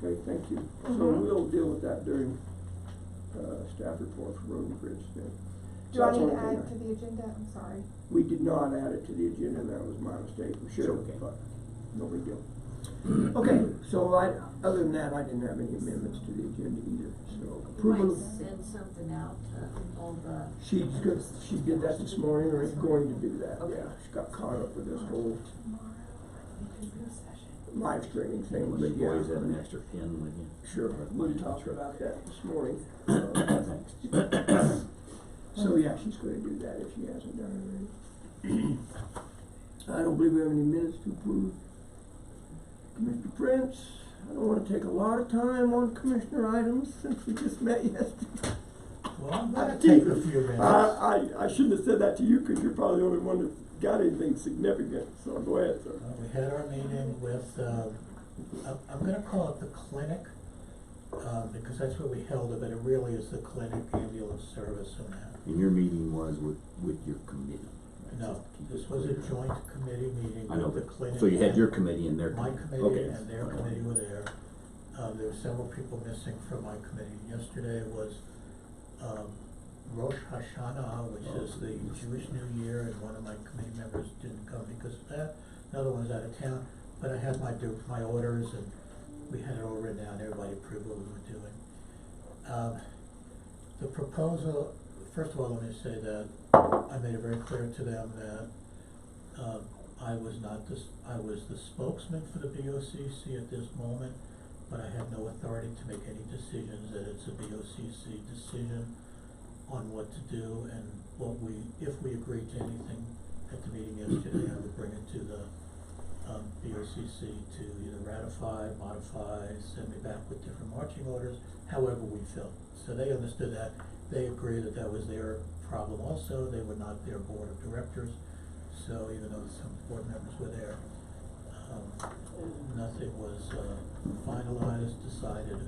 Okay, thank you. So we'll deal with that during, staff report for Road and Bridge then. Do I need to add to the agenda? I'm sorry. We did not add it to the agenda, and that was my mistake. We should have, Okay. but no big deal. Okay, so other than that, I didn't have any amendments to the agenda either, so You approval. might send something out to all the. She did that this morning, or is going to do that, Okay. yeah. She got caught up with this whole live streaming thing, but yeah. Always have an extra pin with you. Sure, we talked about that this morning. Thanks. So yeah, she's gonna do that if she hasn't done it already. I don't believe we have any minutes to approve. Commissioner Prince, I don't wanna take a lot of time on commissioner items since we just met yesterday. Well, I'm gonna take a few minutes. I shouldn't have said that to you, cause you're probably the only one that got anything significant, so go ahead, sir. We had our meeting with, I'm gonna call it the clinic, because that's what we held it, but it really is the clinic ambulance service and that. And your meeting was with your committee? Right? No, Just to keep this it was a clear. joint committee meeting I know, with the but, clinic. so you had and your committee and their my committee? committee Okay. and their committee were there. There were several people missing from my committee. Yesterday was, Rosh Hashanah, which is the Jewish New Year, and one of my committee members didn't come because of that. Another one was out of town, but I had my orders and we had it all written down, everybody approved what we were doing. The proposal, first of all, let me say that I made it very clear to them that, I was the spokesman for the BOCC at this moment, but I have no authority to make any decisions, that it's a BOCC decision on what to do, and if we agree to anything at the meeting yesterday, I would bring it to the BOCC to either ratify, modify, send me back with different marching orders, however we felt. So they understood that, they agreed that that was their problem also, they were not their board of directors, so even though some board members were there, nothing was finalized, decided.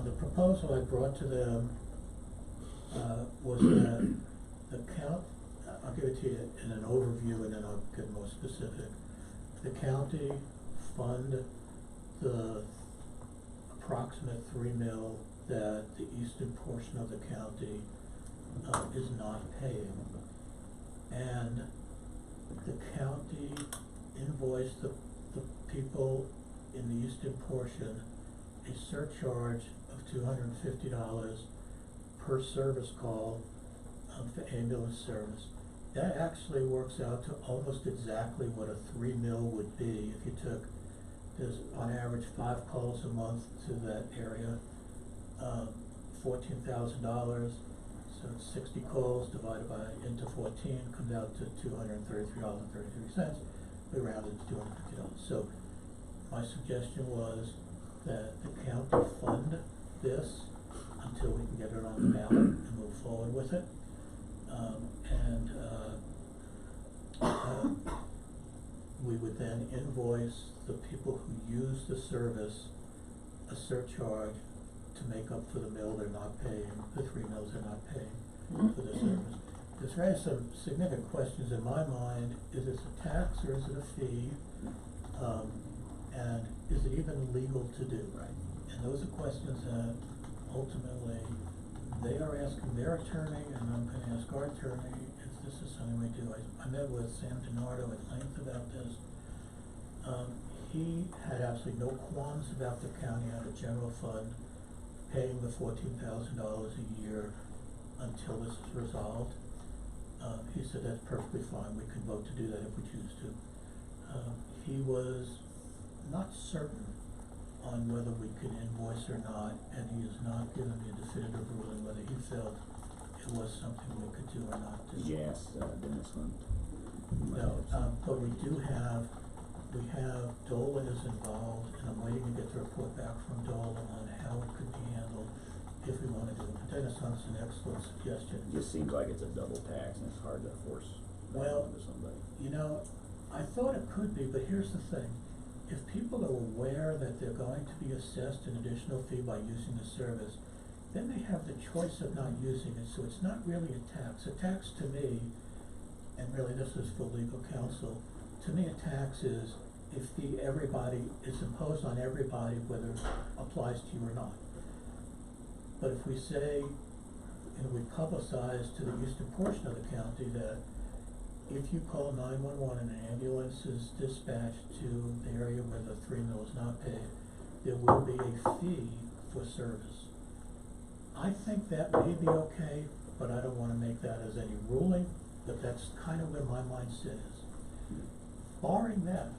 The proposal I brought to them was that the I'll give it to you in an overview and then I'll get more specific. The county fund the approximate $3 million that the eastern portion of the county is not paying. And the county invoiced the people in the eastern portion a surcharge of $250 per service call for ambulance service. That actually works out to almost exactly what a $3 million would be if you took, there's on average 5 calls a month to that area, $14,000, so 60 calls divided into 14 comes out to $233.33. We rounded to $250. So my suggestion was that the county fund this until we can get it on the ballot and move forward with it. We would then invoice the people who use the service a surcharge to make up for the $1 million they're not paying, the $3 million they're not paying for the service. This raised some significant questions in my mind. Is this a tax or is it a fee? And is it even legal to do? Right. And those are questions that ultimately they are asking their attorney, and I'm gonna ask our attorney if this is something we do. I met with Sam DiNardo at length about this. He had absolutely no qualms about the county out of general fund paying the $14,000 a year until this is resolved. He said that's perfectly fine, we can vote to do that if we choose to. He was not certain on whether we could invoice or not, and he has not given me a definitive ruling whether he felt it was something we could do or not do. Yes, Dennis Hunt. No, but we have Dolan is involved, and I'm waiting to get the report back from Dolan on how it could be handled if we wanna do it. Dennis Hunt's an excellent suggestion. It just seems like it's a double tax and it's hard to force that Well, onto somebody. You know, I thought it could be, but here's the thing. If people are aware that they're going to be assessed an additional fee by using the service, then they have the choice of not using it, so it's not really a tax. A tax to me, and really this is for legal counsel, to me a tax is if it's imposed on everybody, whether it applies to you or not. But if we say, and we publicize to the eastern portion of the county that if you call 911 and an ambulance is dispatched to the area where the 3 mil is not paid, there will be a fee for service. I think that may be okay, but I don't wanna make that as any ruling, but that's kind of where my mindset is. Barring that,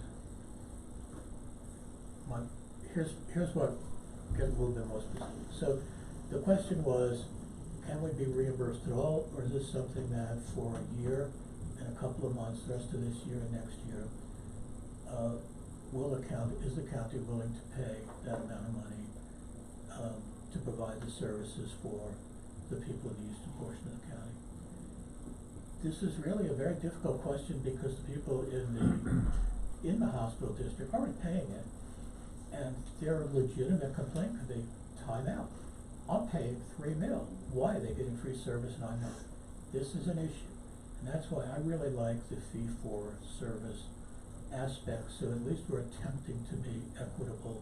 here's what, get a little bit more specific. So, the question was, can we be reimbursed at all, or is this something that for a year and a couple of months, the rest of this year and next year, is the county willing to pay that amount of money, to provide the services for the people in the eastern portion of the county? This is really a very difficult question because the people in the hospital district are already paying it, and their legitimate complaint could be time out. I'm paying 3 mil. Why are they getting free service and I'm not? This is an issue, and that's why I really like the fee for service aspect, so at least we're attempting to be equitable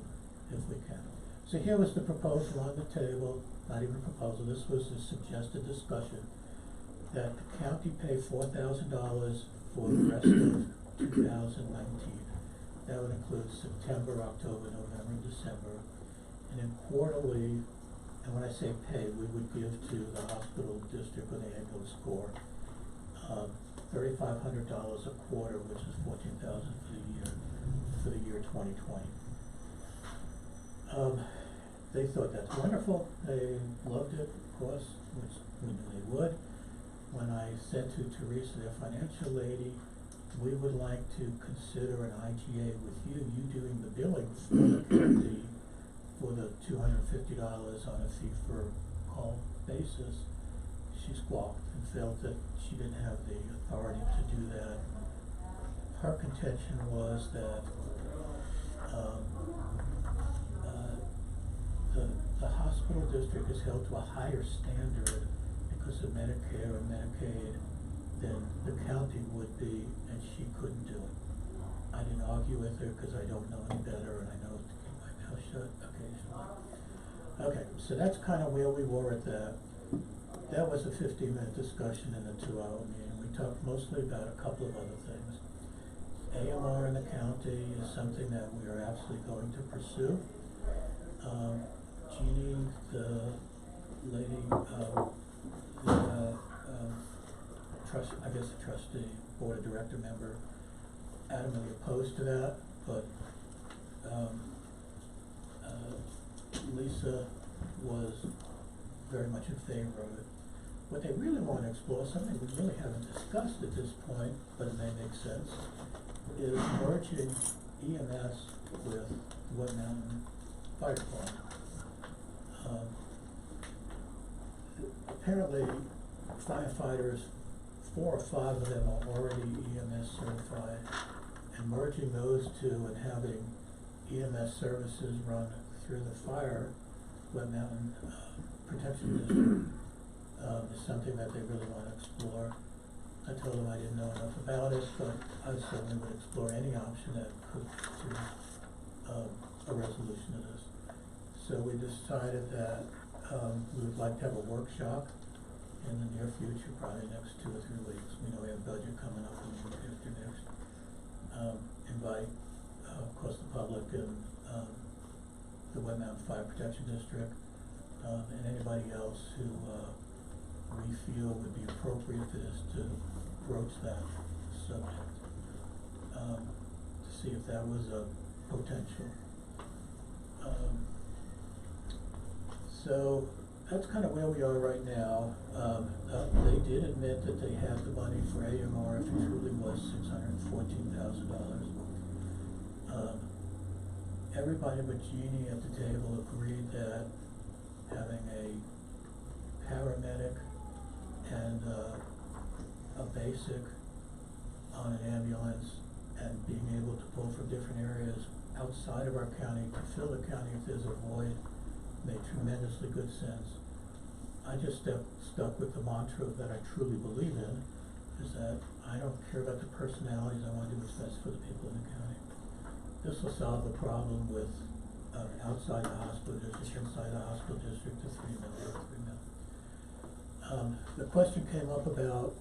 if we can. So here was the proposal on the table, not even a proposal, this was a suggested discussion, that the county pay $4,000 for the rest of 2019. That would include September, October, November, December, and then quarterly, and when I say pay, we would give to the hospital district or the ambulance corps $3,500 a quarter, which is $14,000 for the year 2020. They thought that's wonderful. They loved it, of course, which we knew they would. When I said to Teresa, their financial lady, we would like to consider an IGA with you doing the billing for the county for the $250 on a fee for call basis, she squawked and felt that she didn't have the authority to do that. Her contention was that the hospital district is held to a higher standard because of Medicare and Medicaid than the county would be, and she couldn't do it. I didn't argue with her because I don't know any better, and I know to keep my mouth shut occasionally. Okay, so that's kind of where we were at that. That was a 15-minute discussion in a 2-hour meeting. We talked mostly about a couple of other things. AMR in the county is something that we are absolutely going to pursue. Jeannie, the lady, the trustee, board of director member, adamantly opposed to that, but Lisa was very much in favor of it. What they really want to explore, something we really haven't discussed at this point, but it may make sense, is merging EMS with Wet Mountain Fire Department. Apparently, firefighters, 4 or 5 of them are already EMS certified, and merging those two and having EMS services run through the Wet Mountain Protection District is something that they really want to explore. I told them I didn't know enough about it, but I certainly would explore any option that could to a resolution of this. So we decided that we would like to have a workshop in the near future, probably next 2 or 3 weeks. We know we have budget coming up in the week after next. Invite, of course, the public and the Wet Mountain Fire Protection District, and anybody else who we feel would be appropriate for this to broach that subject, to see if that was a potential. So that's kind of where we are right now. They did admit that they had the money for AMR if it truly was $614,000. Everybody but Jeannie at the table agreed that having a paramedic and a basic on an ambulance and being able to pull from different areas outside of our county to fill the county if there's a void made tremendously good sense. I just stuck with the mantra that I truly believe in, is that I don't care about the personalities, I want to do what's best for the people in the county. this will solve the problem with, outside the hospital district, inside the hospital district, the 3 mil. The question came up about,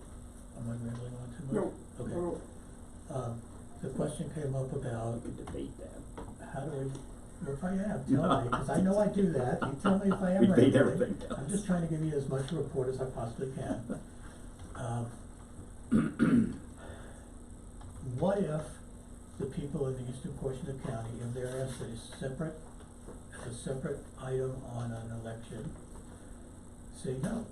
am I rambling on too much? No, Okay. no. The question came up about, We could debate that. how do we, well, if I am, tell me, cause I know I do that, you tell me if I am We rambling. debate everything else. I'm just trying to give you as much report as I possibly can. What if the people in the eastern portion of the county, if they're asked as a separate item on an election, say no?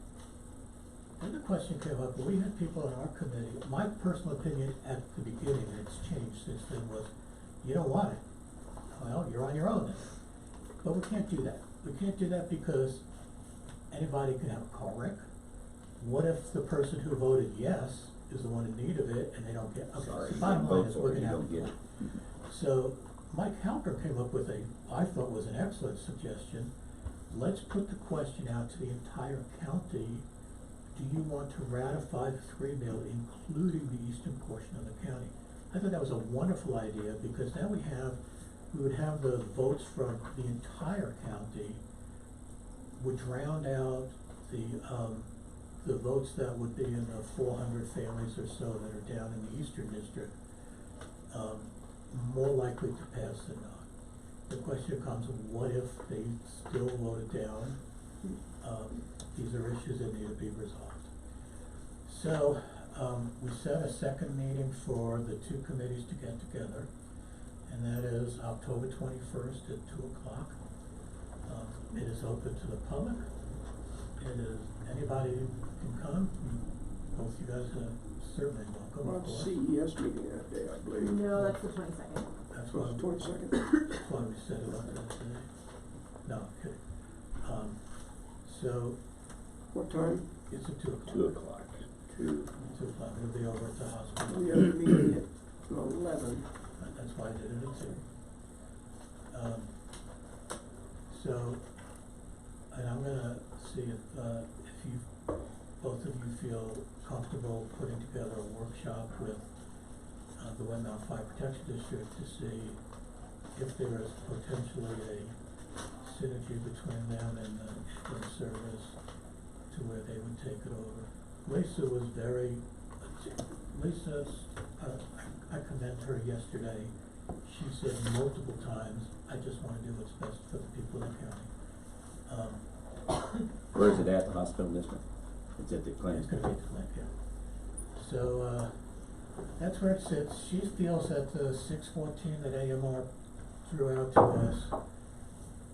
Then the question came up, we had people in our committee, my personal opinion at the beginning, and it's changed since then, was, you don't want it. Well, you're on your own then. But we can't do that. We can't do that because anybody can have a car wreck. What if the person who voted yes is the one in need of it and they don't get, okay, Sorry, so you bottom don't line vote is for we're it, gonna you have a don't get plan. it. So Mike Halper came up with I thought was an excellent suggestion. Let's put the question out to the entire county. Do you want to ratify the 3 mil, including the eastern portion of the county? I thought that was a wonderful idea because now we would have the votes from the entire county would drown out the votes that would be in the 400 families or so that are down in the eastern district, more likely to pass than not. The question comes, what if they still vote it down? These are issues that need to be resolved. So, we set a second meeting for the 2 committees to get together, and that is October 21st at 2:00. It is open to the public. It is, anybody can come. Both you guys are certainly welcome, Well, of course. CES meeting that day, I believe. No, that's the 22nd. That's Was why, it 22nd? that's why we set it up that day. No, I'm kidding. So, What time? it's at 2:00. 2:00. 2. 2:00, it'll be over at the hospital. We have a meeting at 11. That's why I did it at 2. So, and I'm gonna see if you, both of you feel comfortable putting together a workshop with, the Wet Mountain Fire Protection District to see if there is potentially a synergy between them and the insurance service to where they would take it over. Lisa was I commend her yesterday. She said multiple times, I just wanna do what's best for the people in the county. Where is it at, the hospital district? It's at the clinic. It's gonna be at the clinic, yeah. So, that's where it sits. She feels that the 614 that AMR threw out to us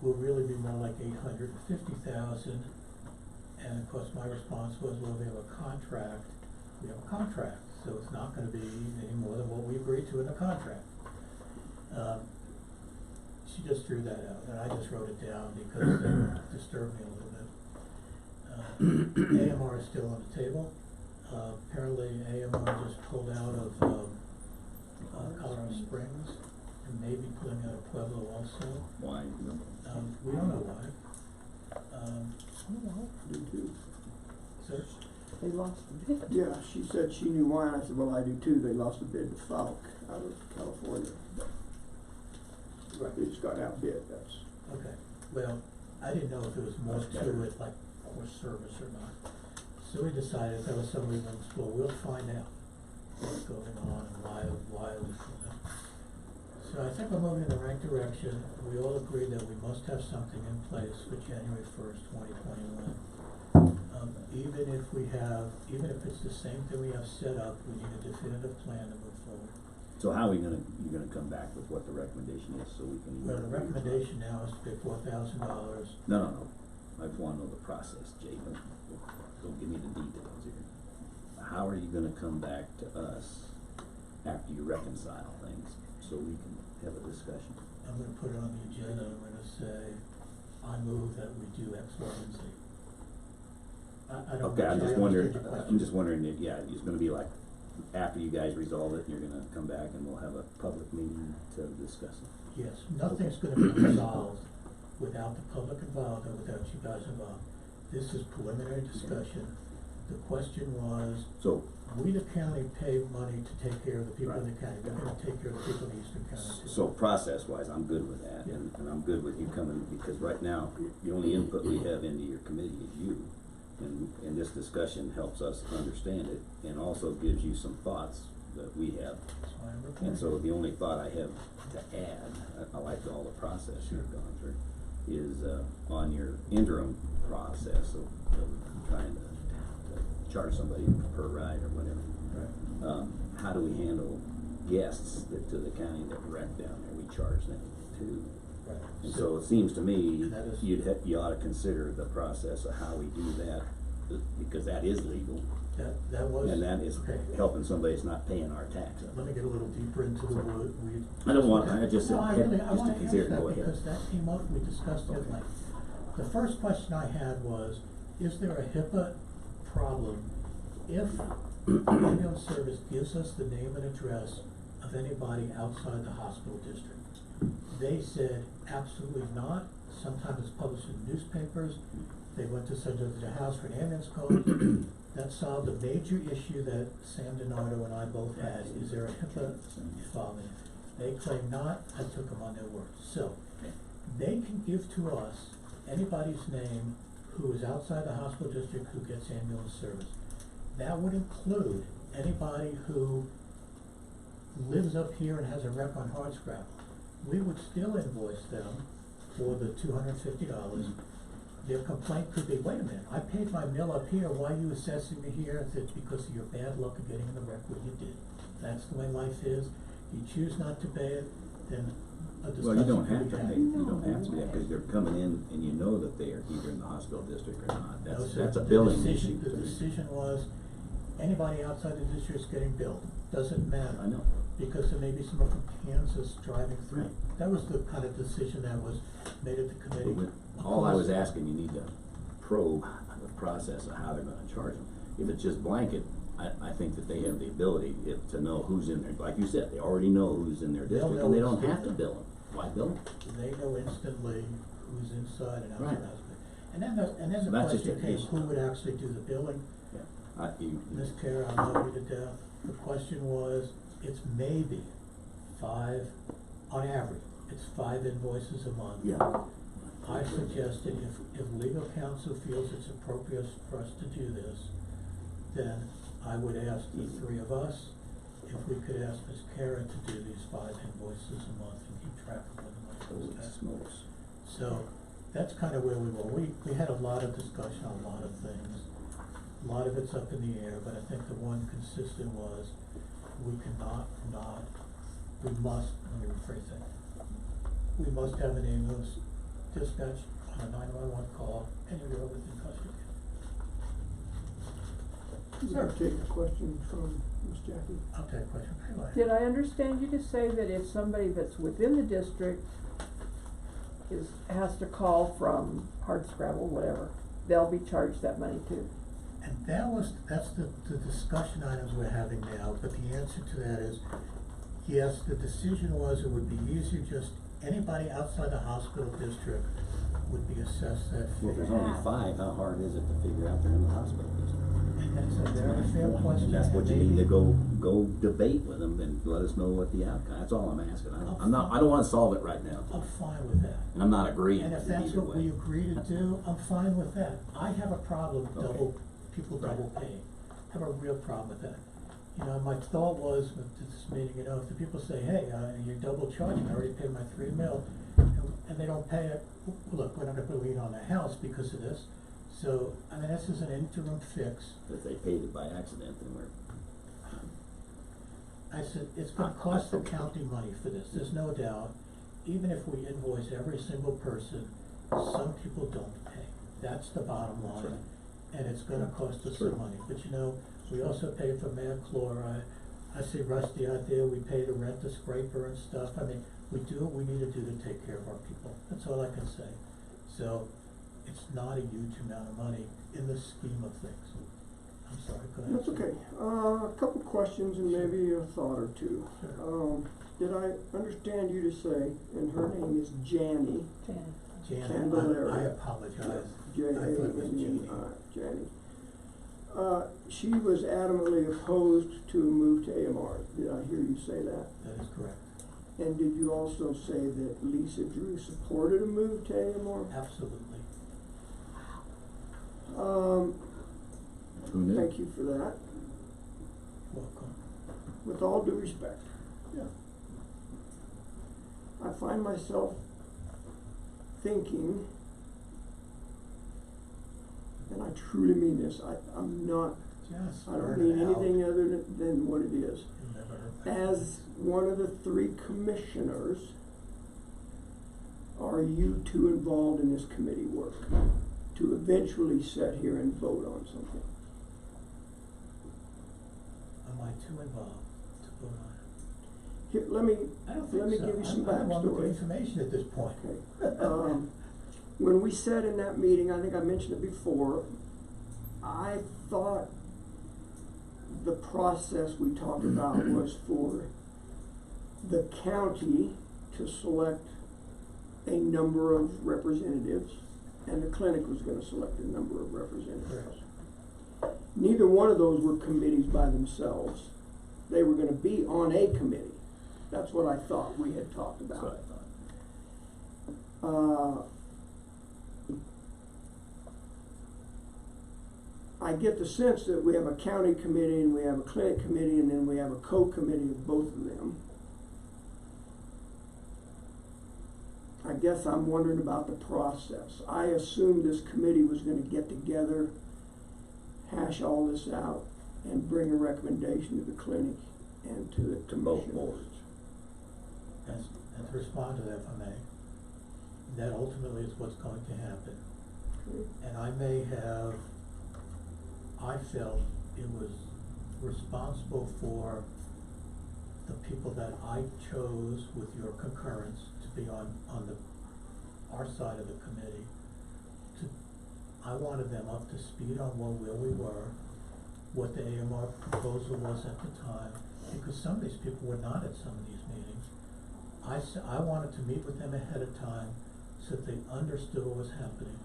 will really be more like 850,000. And of course, my response was, well, we have a contract, so it's not gonna be any more than what we agreed to in the contract. She just threw that out, and I just wrote it down because it disturbed me a little bit. AMR is still on the table. Apparently AMR just pulled out of, Colorado Springs and maybe pulling out of Pueblo also. Why? We don't know why. Do too. Sir? They lost the bid. Yeah, she said she knew why, and I said, well, I do too. They lost a bid to Falk out of California. Right. They just got outbid, that's. Okay, well, I didn't know if there was more to it, like core service or not. So we decided there was some reasons, well, we'll find out what's going on and why it was going on. So I think we're moving in the right direction. We all agree that we must have something in place for January 1st, 2021. Even if it's the same thing we have set up, we need a definitive plan to move forward. So how are you gonna come back with what the recommendation is, so we can? Well, the recommendation now is to pay $4,000. No. I just wanna know the process, Jay. Don't give me the details here. How are you gonna come back to us after you reconcile things, so we can have a discussion? I'm gonna put it on the agenda, I'm gonna say, I move that we do X, Y, and Z. I don't. Okay, I'm just wondering, your question. I'm just wondering if, yeah, it's gonna be like, after you guys resolve it, you're gonna come back and we'll have a public meeting to discuss it. Yes, nothing's gonna be resolved without the public involved and without you guys involved. This is preliminary discussion The question was, So, we the county pay money to take care of the people in Right. the county, they're gonna take care of the people in Eastern County too. so process-wise, I'm good with that, and I'm good with you coming, because right now, the only input we have into your committee is you. And this discussion helps us understand it, and also gives you some thoughts that we have. That's why I'm reporting. And so the only thought I have to add, I like all the process you've gone through, is, on your interim process of trying to charge somebody per ride or whatever. Right. How do we handle guests to the county that wreck down there? We charge them too. Right. And so it seems to me, And that is- you ought to consider the process of how we do that, because that is legal. That was. And that is okay. helping somebody that's not paying our taxes. Let me get a little deeper into the wood, I don't want, I just said, No, I head- really, I just wanna to answer consider, that go ahead. because that came up, we discussed it Okay. like, the first question I had was, is there a HIPAA problem if ambulance service gives us the name and address of anybody outside the hospital district? They said absolutely not. Sometimes it's published in newspapers. They went to send it to the house for an ambulance call. That solved a major issue that Sam DiNardo and I both had. Is there a HIPAA involvement? They claim not. I took them on their word. So, they can give to us anybody's name who is outside the hospital district who gets ambulance service. That would include anybody who lives up here and has a wreck on Hardscrabble. We would still invoice them for the $250. Their complaint could be, wait a minute, I paid my bill up here, why are you assessing me here? It's because of your bad luck of getting in the wreck, what you did. That's the way life is. You choose not to pay it, then a discussion Well, you don't could have be to had. pay, you don't have to pay, because they're coming in and you know that they are either in the hospital district or not. No, That's, sir. that's a The billing decision- issue to The me. decision was, anybody outside the district is getting billed, doesn't matter. I know. Because there may be someone from Kansas driving through. Right. That was the kind of decision that was made at the But committee. with, all I was asking, you need to probe the process of how they're gonna charge them. If it's just blanket, I think that they have the ability to know who's in there. Like you said, they already know who's in their They'll district, know and they who's don't in have to there. bill them. Why bill them? They know instantly who's inside and outside Right. the hospital. And then So the that's just question an came, issue. who would actually do the billing? Yeah. Ms. Kara, I love you to death. The question was, it's maybe 5, on average, it's 5 invoices a month. Yeah. I suggested if legal counsel feels it's appropriate for us to do this, then I would ask the 3 of us if we could ask Ms. Kara to do these 5 invoices a month and keep track of when the money Holy goes back. smokes. So, that's kind of where we were. We had a lot of discussion on a lot of things. A lot of it's up in the air, but I think the one consistent was, we cannot we must, let me rephrase that. We must have an ambulance dispatch on a 911 call anywhere within Custer. Sir, take a question from Ms. Jackie. I'll take a question. Go ahead. Did I understand you to say that if somebody that's within the district has to call from Hardscrabble, whatever, they'll be charged that money too? And that's the discussion items we're having now, but the answer to that is, yes, the decision was it would be easier just, anybody outside the hospital district would be assessed that fee. Well, if there's only 5, how hard is it to figure out they're in the hospital district? And that's a very fair question. That's what you and need to maybe- go debate with them and let us know what the outcome, that's all I'm asking. I don't wanna solve it right now, I'm fine with that. and I'm not agreeing And with if it that's either what we way. agree to do, I'm fine with that. I have a problem with Okay. people Right. double paying. I have a real problem with that. You know, my thought was with this meeting, you know, if the people say, hey, you're double charging, I already paid my $3 million, and they don't pay it, look, we're not gonna put a lien on the house because of this. So, I mean, this is an interim fix. If they paid it by accident, then we're, I said, it's gonna cost the county money for this, there's no doubt. Even if we invoice every single person, some people don't pay. That's the bottom That's line. right. And it's gonna cost us Sure. some money. But you know, we also pay for mad chloride. I see Rusty out there, we pay to rent the scraper and stuff. I mean, we do what we need to do to take care of our people. That's all I can say. So, it's not a huge amount of money in the scheme of things. I'm sorry, go ahead. That's okay. A couple questions and maybe a thought or two. Sure. Did I understand you to say, and her name is Janny, Janet. Janet, Candelaria. I apologize. J-A-N-N-I, I thought it was Jeannie. Janny. She was adamantly opposed to a move to AMR. Did I hear you say that? That is correct. And did you also say that Lisa Drew supported a move to AMR? Absolutely. Who knew? Thank you for that. Welcome. With all due respect, Yeah. I find myself thinking, and I truly mean this, I'm not, Just I don't blurt mean it out. anything other than what it is. You'll never hurt my As one of the three commissioners, are you two involved in this committee work to eventually sit here and vote on something? Am I too involved to vote on it? Here, let me I don't think so. give you some I'm the one with the backstory. information at this point. Okay. When we said in that meeting, I think I mentioned it before, I thought the process we talked about was for the county to select a number of representatives, and the clinic was gonna select a number of representatives. Neither one of those were committees by themselves. They were gonna be on a committee. That's what I thought we had talked That's about. what I thought. I get the sense that we have a county committee and we have a clinic committee and then we have a co-committee of both of them. I guess I'm wondering about the process. I assumed this committee was gonna get together, hash all this out, and bring a recommendation to the clinic and to the To both commissioners. boards. And to respond to that, if I may, that ultimately is what's going to happen. Okay. And I felt it was responsible for the people that I chose with your concurrence to be on our side of the committee. I wanted them up to speed on where we were, what the AMR proposal was at the time, because some of these people were not at some of these meetings. I wanted to meet with them ahead of time so that they understood what was happening.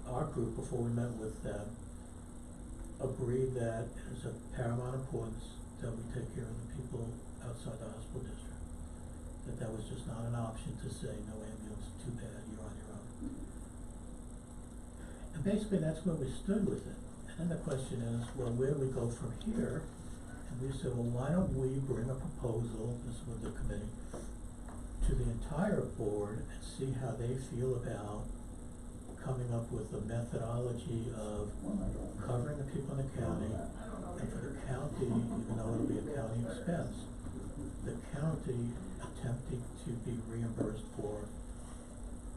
Our group, before we met with them, agreed that it is of paramount importance that we take care of the people outside the hospital district. That was just not an option to say, no ambulance, too bad, you're on your own. And basically, that's where we stood with it. And then the question is, well, where do we go from here? And we said, well, why don't we bring a proposal, this was the committee, to the entire board and see how they feel about coming up with a methodology of covering the people in the county, and for the county, even though it'll be a county expense, the county attempting to be reimbursed for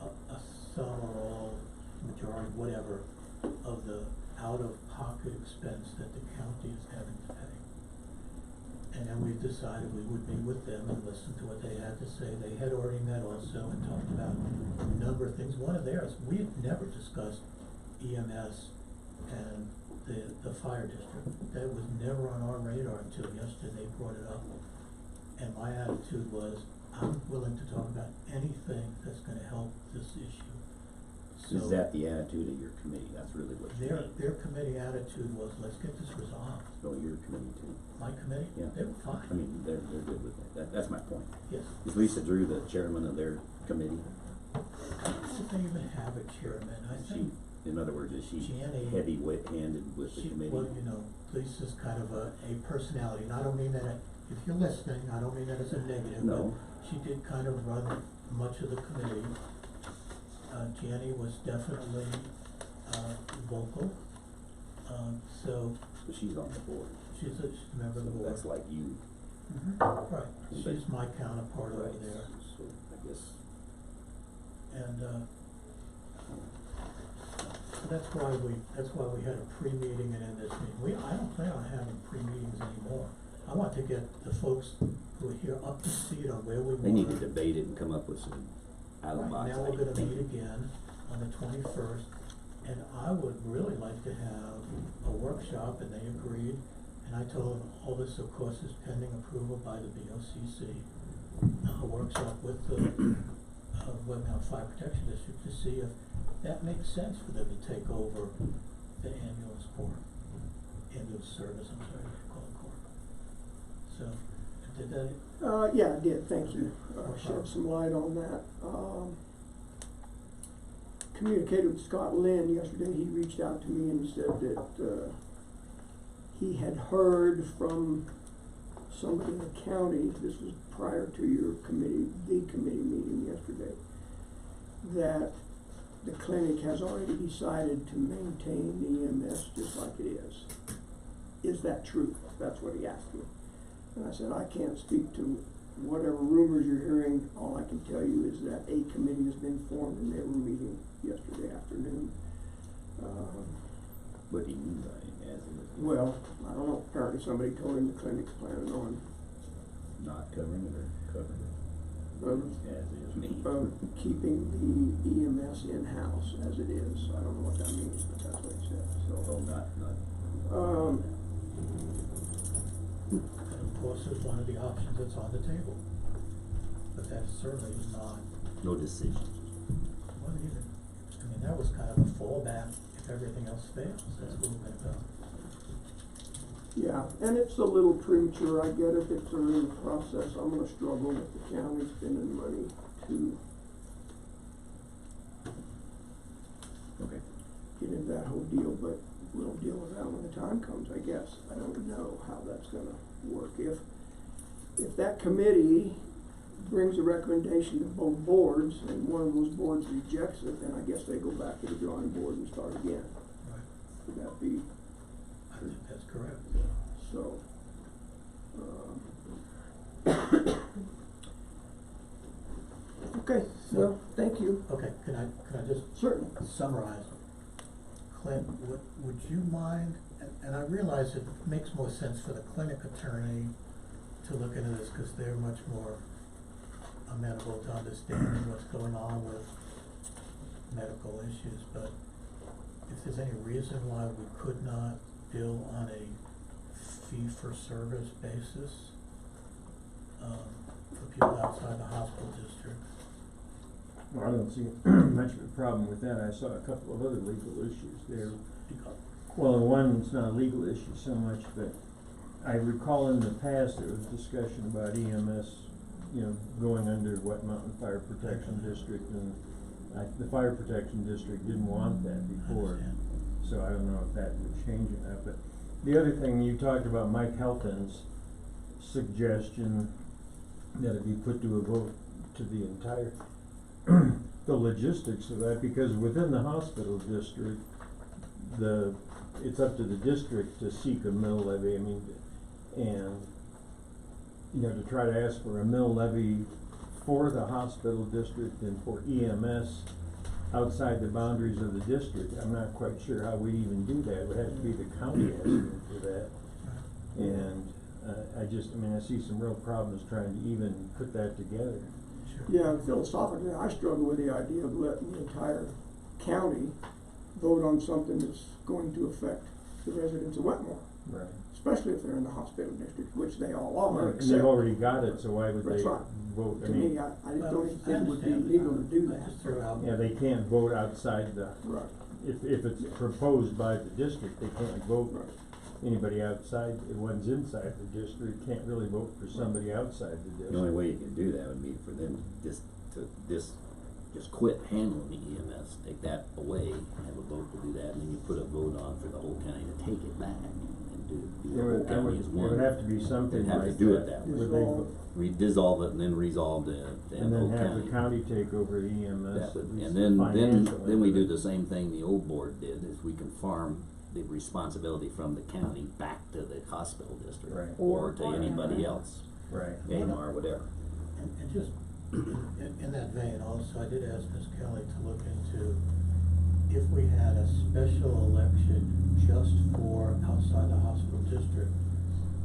a sum or all, majority, whatever, of the out-of-pocket expense that the county is having to pay. And then we decided we would meet with them and listen to what they had to say. They had already met also and talked about a number of things. One of theirs, we had never discussed EMS and the fire district. That was never on our radar until yesterday they brought it up. And my attitude was, I'm willing to talk about anything that's gonna help this issue. Is that the attitude of your committee? That's really what you mean? Their committee attitude was, let's get this resolved. So your committee too? My committee, Yeah. they were fine. I mean, they're good with that. That's my point. Yes. Is Lisa Drew the chairman of their committee? I don't think they even have a chairman. I think In other words, is she Jenny- heavy-handed with the committee? Well, you know, Lisa's kind of a personality, and I don't mean that, if you're listening, I don't mean that as a negative, but No. she did kind of run much of the committee. Jenny was definitely, vocal, so So she's on the board. she's a member of the So board. that's like you. Right, she's my counterpart over Right. there, So I guess, and, that's why we had a pre-meeting and then this meeting. I don't plan on having pre-meetings anymore. I want to get the folks who are here up to speed on where we want. they need to debate it and come up with some out-of-the-box Right, now we're gonna meet thinking. again on the 21st, and I would really like to have a workshop, and they agreed. And I told them, all this, of course, is pending approval by the BOCC, a workshop with the, Webmount Fire Protection District to see if that makes sense for them to take over the ambulance corps, ambulance service, I'm sorry, I call it corps. So, did that, Yeah, I did, thank you. Okay. Shed some light on that. Communicated with Scott Lynn yesterday. He reached out to me and said that, he had heard from somebody in the county, this was prior to your committee, the committee meeting yesterday, that the clinic has already decided to maintain the EMS just like it is. Is that true? That's what he asked me. And I said, I can't speak to whatever rumors you're hearing. All I can tell you is that a committee has been formed and they were meeting yesterday afternoon. What do you mean by as it is? Well, I don't know, apparently somebody told him the clinic's planning on, Not covering it or covering it? As is me. keeping the EMS in-house as it is. I don't know what that means, but that's what he said, Oh, so. not. and of course, is one of the options that's on the table. But that certainly is not, No decision. well, even, I mean, that was kind of a fallback if everything else fails, that's where we're gonna go. Yeah, and it's a little premature, I get it, it's early in the process. I'm gonna struggle with the county spending money to Okay. get into that whole deal, but we'll deal with that when the time comes, I guess. I don't know how that's gonna work. If that committee brings a recommendation to both boards and one of those boards rejects it, then I guess they go back to the drawing board and start again. Right. Would that be, I think that's correct. so, okay, well, thank you. Okay, can I just Certainly. summarize? Clint, would you mind, and I realize it makes more sense for the clinic attorney to look into this, cause they're much more amenable to understanding what's going on with medical issues, but if there's any reason why we could not bill on a fee-for-service basis, for people outside the hospital district. Well, I don't see much of a problem with that. I saw a couple of other legal issues there. Well, and one's not a legal issue so much, but I recall in the past there was discussion about EMS, going under Wet Mountain Fire Protection District, and the Fire Protection District didn't want that before. So I don't know if that would change it or not, but the other thing, you talked about Mike Helton's suggestion that it be put to a vote to the entire, the logistics of that, because within the hospital district, it's up to the district to seek a mill levy, and, to try to ask for a mill levy for the hospital district and for EMS outside the boundaries of the district. I'm not quite sure how we'd even do that. It would have to be the county asking for that. And, I see some real problems trying to even put that together. Sure. Yeah, philosophically, I struggle with the idea of letting the entire county vote on something that's going to affect the residents of Wetmore, Right. especially if they're in the hospital district, which they all are, And except. they've already got it, so why would That's they right. vote? To me, I just don't even think it would be legal to do I that. just threw out. Yeah, they can't vote outside Right, if it's proposed by the district, they can't vote. right. Anybody outside, the ones inside the district can't really vote for somebody outside the district. The only way you can do that would be for them just quit handling the EMS, take that away, have a vote to do that, and then you put a vote on for the whole county to take it back and do the whole county as one. There would have to be something They'd have to like do it that. that way. Would they- Dissolve it and then resolve the And whole then county. have the county take over the EMS. That would, at least and then financially. we do the same thing the old board did, is we can farm the responsibility from the county back to the hospital district. Right. Or to anybody else, Right. AMR, whatever. And just in that vein also, I did ask Ms. Kelly to look into if we had a special election just for outside the hospital district,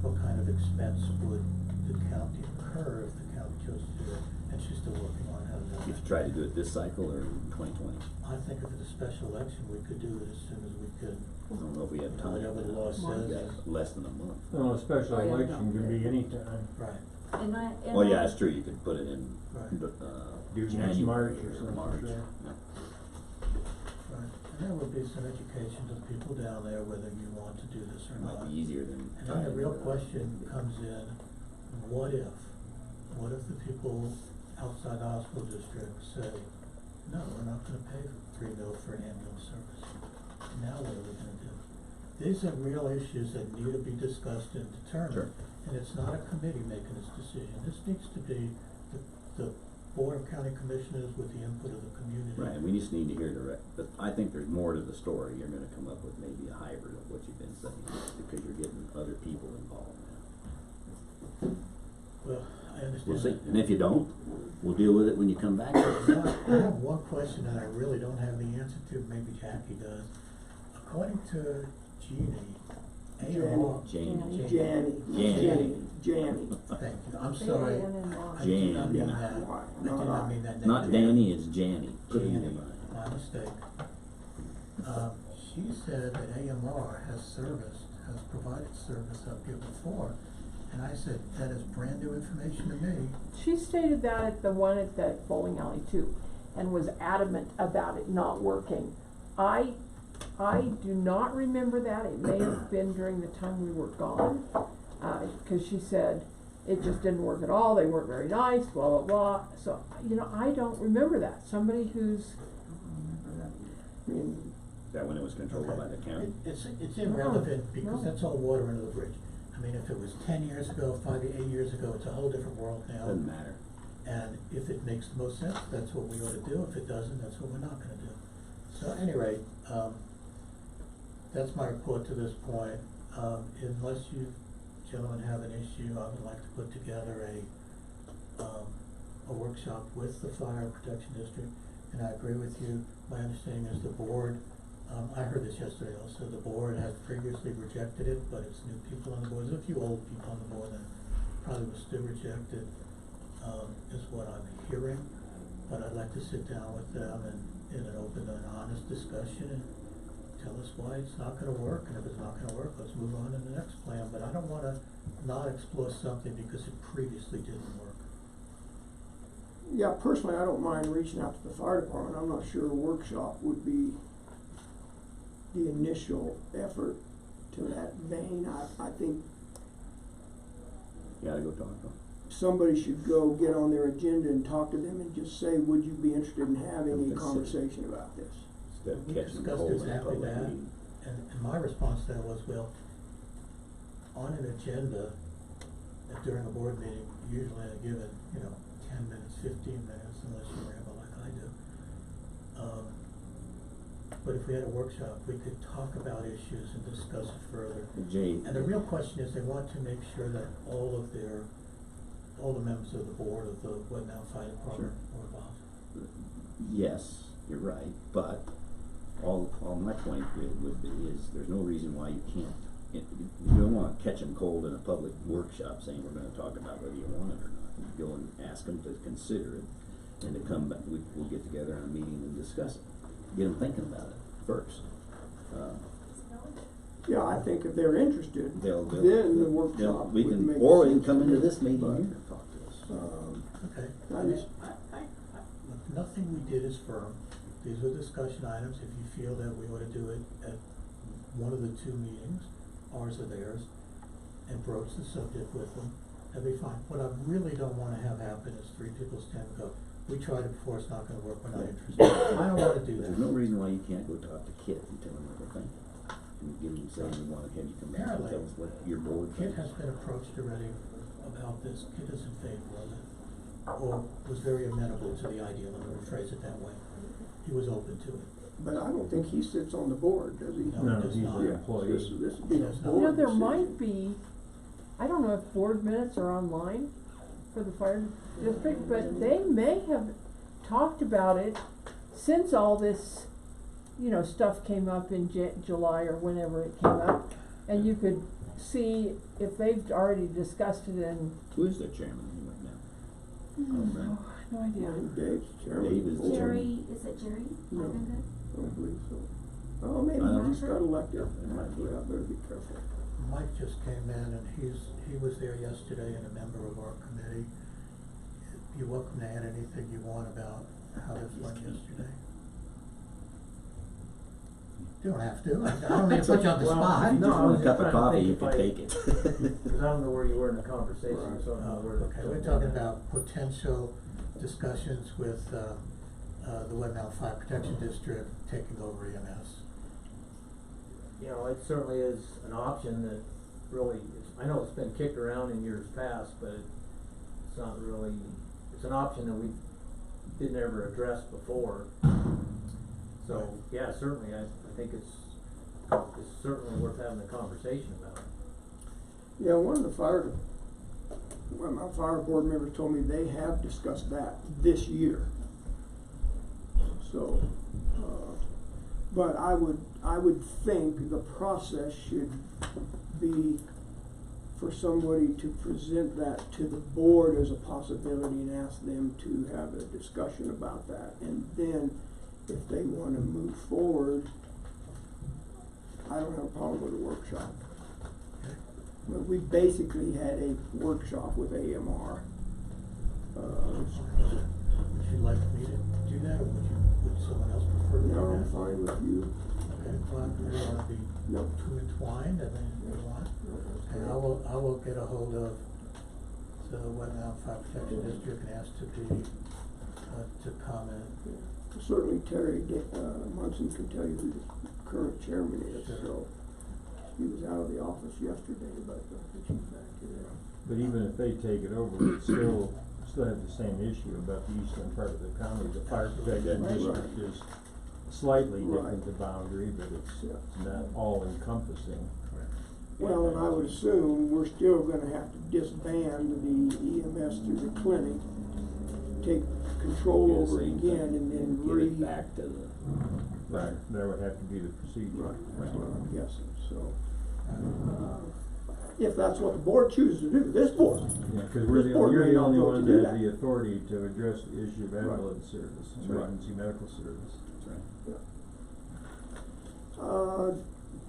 what kind of expense would the county incur if the county chose to do it? And she's still working on how to do If you that. try to do it this cycle or 2020, I think if it's a special election, we could do it as soon as we could. I don't know if we have time. Whatever the law We says. got less than a month. Well, a special Oh, yeah, election no. can be any time. Right. Well, yeah, it's true, you could put it in, Right. Do next January March or or something March. like that. Yeah. Right, there will be some education to people down there whether you want to do this or It not. might be easier than. And then the real question comes in, what if? What if the people outside the hospital district say, no, we're not gonna pay $3 million for ambulance service? Now what are we gonna do? These are real issues that need to be discussed and determined. Sure. And it's not a committee making this decision. This needs to be the Board of County Commissioners with the input of the community. Right, we just need to hear but I think there's more to the story. You're gonna come up with maybe a hybrid of what you've been saying, because you're getting other people involved now. Well, I understand. We'll see, that. and if you don't, we'll deal with it when you come back. Now, I have one question that I really don't have the answer to, maybe Jackie does. According to Jeannie, AMR. Janie. Janny. Thank you, I'm sorry. I Jan, did not mean yeah. that. Why? I did not mean that. Not negative. Danny, it's Janie. Put it in your Jeannie, mind. my mistake. She said that AMR has provided service up here before. And I said, that is brand new information to me. She stated that at the one at the bowling alley too, and was adamant about it not working. I do not remember that. It may have been during the time we were gone, 'cause she said it just didn't work at all. They weren't very nice, blah, blah, blah. So, I don't remember that. Somebody who's, I mean, Is that when it was controlled by the county? It's irrelevant because that's all water under the bridge. I mean, if it was 10 years ago, 8 years ago, it's a whole different world now. Doesn't matter. And if it makes the most sense, that's what we ought to do. If it doesn't, that's what we're not gonna do. So at any rate, that's my report to this point. Unless you gentlemen have an issue, I would like to put together a workshop with the Fire Protection District. And I agree with you. My understanding is the board, I heard this yesterday also, the board had previously rejected it, but it's new people on the board. There's a few old people on the board that probably will still reject it, is what I'm hearing. But I'd like to sit down with them and in an open and honest discussion and tell us why it's not gonna work, and if it's not gonna work, let's move on to the next plan. But I don't wanna not explore something because it previously didn't work. Yeah, personally, I don't mind reaching out to the fire department. I'm not sure a workshop would be the initial effort to that vein. I think You gotta go talk to them. somebody should go get on their agenda and talk to them and just say, would you be interested in having a Consider. conversation about this? Instead of We catching discussed cold in a exactly public that. meeting. And my response to that was, well, on an agenda, during a board meeting, usually I give it, 10 minutes, 15 minutes, unless you ramble like I do. But if we had a workshop, we could talk about issues and discuss it further. Jay. And the real question is, they want to make sure that all the members of the board of the Now Fire Department were involved. Yes, you're right, but all my point would be is there's no reason why you can't. You don't wanna catch them cold in a public workshop saying we're gonna talk about whether you want it or not. You go and ask them to consider it and to come back, we'll get together in a meeting and discuss it. Get them thinking about it first. Yeah, I think if they're interested, They'll then the workshop we would can, make or they can sense come to into me, this meeting but, here and talk to us. Okay. I just- Look, nothing we did is firm. These are discussion items. If you feel that we ought to do it at one of the two meetings, ours or theirs, and broach the subject with them, that'd be fine. What I really don't wanna have happen is 3 people stand and go, we tried it before, it's not gonna work, we're not interested. I don't wanna do that. There's no reason why you can't go talk to Kit and tell him what we're thinking. And give him, say you wanna have you come back and tell us what your board Kit thinks. has been approached already about this. Kit is in favor of it, or was very amenable to the idea, let me rephrase it that way. He was open to it. but I don't think he sits on the board, does he? No, he's not. an Yeah, employee. this would be a Yes, no. board there decision. might be, I don't know if board minutes are online for the fire district, but they may have talked about it since all this, stuff came up in July or whenever it came up. And you could see if they've already discussed it in, Who is their chairman right now? no idea. Dave's chairman. Dave is the chairman. Jerry, is it Jerry? No. Ivanhoe? I don't believe so. Oh, maybe I don't he just got elected. It might be. Yeah, better be careful. Mike just came in and he was there yesterday and a member of our committee. You're welcome to add anything you want about how this went yesterday. You don't have to, I don't mean to put you on the Well, spot. If you No, just I want was a cup just of trying to coffee, think you if can I- take it. Cause I don't know where you were in the conversation, so I don't know where to. Okay, we're talking about potential discussions with, the Wet Mountain Fire Protection District taking over EMS. You know, it certainly is an option that really, I know it's been kicked around in years past, but it's not really, it's an option that we didn't ever address before. So, yeah, certainly, I think it's certainly worth having a conversation about. Yeah, one of the my fire board members told me they have discussed that this year. So, but I would think the process should be for somebody to present that to the board as a possibility and ask them to have a discussion about that. And then if they wanna move forward, I don't have a problem with a workshop. But we basically had a workshop with AMR. Would you like me to do that, or would someone else prefer to do that? No, I'm fine with you. Okay, well, I don't wanna be No. too entwined, and then you want. And I will get a hold of the Wet Mountain Fire Protection District and ask to be, to comment. Certainly Terry Munson can tell you who the current chairman is, Sure. so he was out of the office yesterday, but I think he's back today. But even if they take it over, we still have the same issue about the eastern part of the county. The fire protection Right. district is slightly Right. different the boundary, but it's Yeah. not all encompassing. Well, and I would assume we're still gonna have to disband the EMS through the clinic, take control Do the over it same again, thing and then Get it back to the, Right. That would have to be the procedure. Right, that's what I'm guessing, so. If that's what the board chooses to do, this board. Yeah, cause This board you're may the not only vote to one do that has that. the authority to address the issue of Right. ambulance service, That's right. emergency medical service. that's right.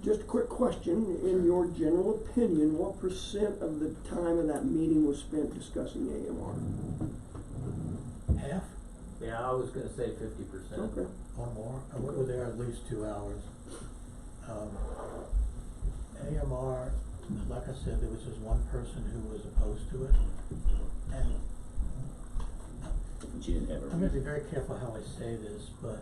Just a quick question, in your general opinion, what % of the time of that meeting was spent discussing AMR? Half Yeah, I was gonna say 50%. Okay. or more, and we were there at least 2 hours. AMR, like I said, there was just one person who was opposed to it, and But you didn't have a I'm gonna be reason. very careful how I say this, but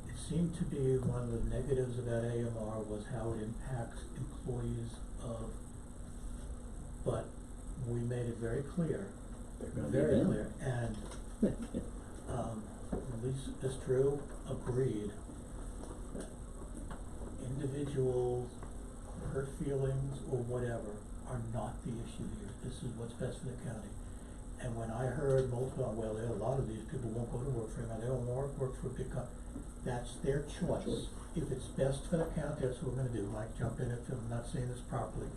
it seemed to be one of the negatives about AMR was how it impacts employees of, but we made it very clear, They're gonna be very them. clear, and, Lisa Estru agreed that individuals, hurt feelings or whatever are not the issue here. This is what's best for the county. And when I heard multiple, well, a lot of these people won't go to work for him, they don't work for a big company. That's their choice. If it's best for the county, that's what we're gonna do. Mike, jump in if I'm not saying this properly.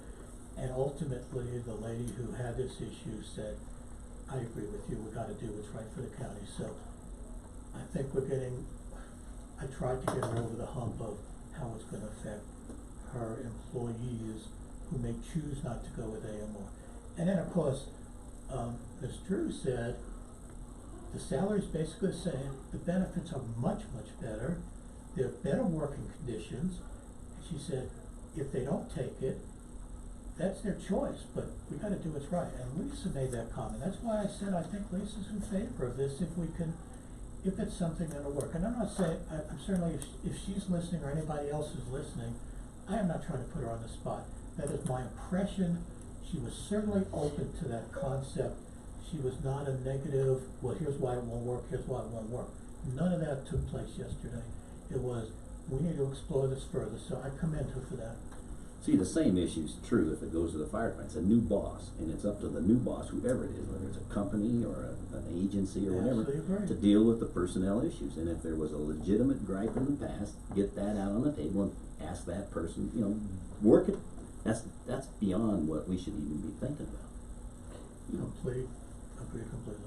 And ultimately, the lady who had this issue said, I agree with you, we gotta do what's right for the county. So I think I tried to get her over the hump of how it's gonna affect her employees who may choose not to go with AMR. And then, of course, Ms. Drew said, the salary's basically the same, the benefits are much, much better, there are better working conditions. And she said, if they don't take it, that's their choice, but we gotta do what's right. And Lisa made that comment. That's why I said I think Lisa's in favor of this if it's something that'll work. And I'm not saying, I'm certainly, if she's listening or anybody else is listening, I am not trying to put her on the spot. That is my impression. She was certainly open to that concept. She was not a negative, well, here's why it won't work, here's why it won't work. None of that took place yesterday. It was, we need to explore this further, so I commend her for that. See, the same issue's true if it goes to the fire department. It's a new boss, and it's up to the new boss, whoever it is, whether it's a company or an agency or whatever, Absolutely agree. to deal with the personnel issues. And if there was a legitimate gripe in the past, get that out on the table and ask that person, work it. That's beyond what we should even be thinking about. Agree completely.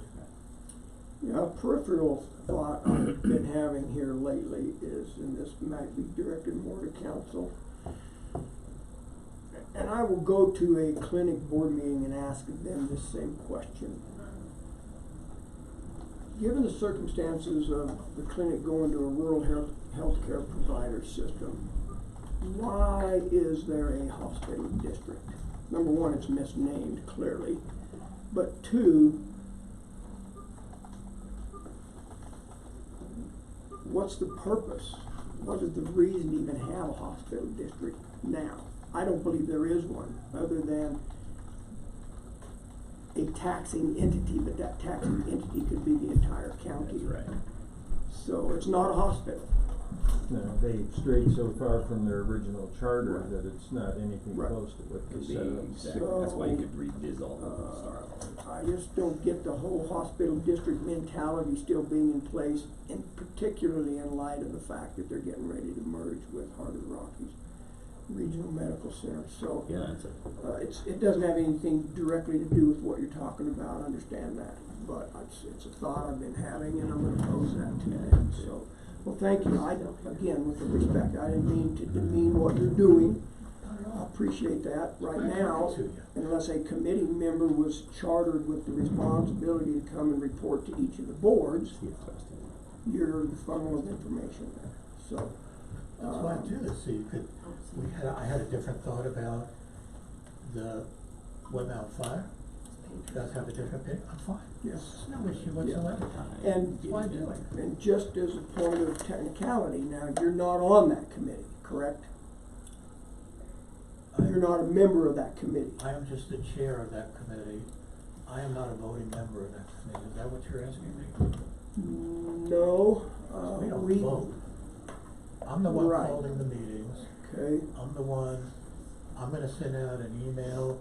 Yeah, a peripheral thought I've been having here lately is, and this might be directed more to council, and I will go to a clinic board meeting and ask them this same question. given the circumstances of the clinic going to a rural healthcare provider system, why is there a hospital district? Number one, it's misnamed clearly, but two, what's the purpose? What is the reason to even have a hospital district now? I don't believe there is one, other than a taxing entity, but that taxing entity could be the entire county. That's right. So it's not a hospital. No, they strayed so far from their original charter Right. that it's not anything Right. close to what they Could be, set up. exactly, that's why you could revisit all of the start all over. I just don't get the whole hospital district mentality still being in place, and particularly in light of the fact that they're getting ready to merge with Heart of the Rockies Regional Medical Center. So Yeah, it doesn't have anything directly to do with what you're talking about, I understand that, but it's a thought I've been having, and I'm gonna pose that to them, so. Well, thank you. Again, with the respect, I didn't mean to demean what you're doing. I appreciate that. Right now, unless a committee member was chartered with the responsibility to come and report to each of the boards, you're the funnel of information there, so. That's why I do this, so you could, I had a different thought about the Wet Mountain Fire. You guys have a different opinion, I'm fine. Yes. No issue whatsoever. And, That's why I do it. and just as a point of technicality, now, you're not on that committee, correct? You're not a member of that committee. I am just the chair of that committee. I am not a voting member of that committee. Is that what you're asking me? No, We don't vote. I'm the one Right. holding the meetings. Okay, I'm gonna send out an email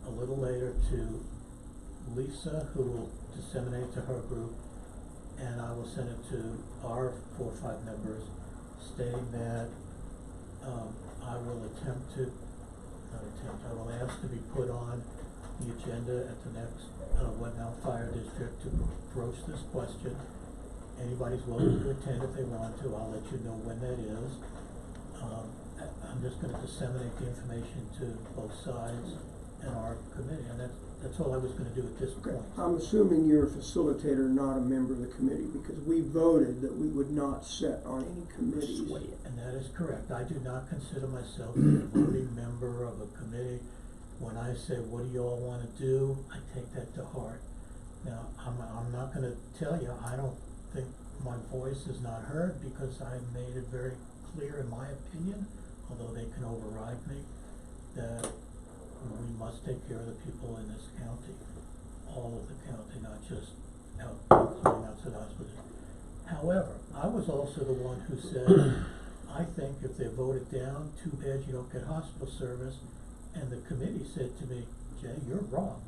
a little later to Lisa, who will disseminate to her group, and I will send it to our 4 or 5 members, stating that, I will I will ask to be put on the agenda at the next, Wet Mountain Fire District to broach this question. Anybody's welcome to attend if they want to, I'll let you know when that is. I'm just gonna disseminate the information to both sides and our committee, and that's all I was gonna do at this okay. point. I'm assuming you're a facilitator, not a member of the committee, because we voted that we would not sit on any committees. Sway it. And that is correct, I do not consider myself a voting member of a committee. When I say, what do you all wanna do, I take that to heart. Now, I'm not gonna tell you, I don't think my voice is not heard, because I made it very clear in my opinion, although they can override me, that we must take care of the people in this county, all of the county, not just including outside hospitals. However, I was also the one who said, I think if they voted down, too bad you don't get hospital service, and the committee said to me, Jay, you're wrong.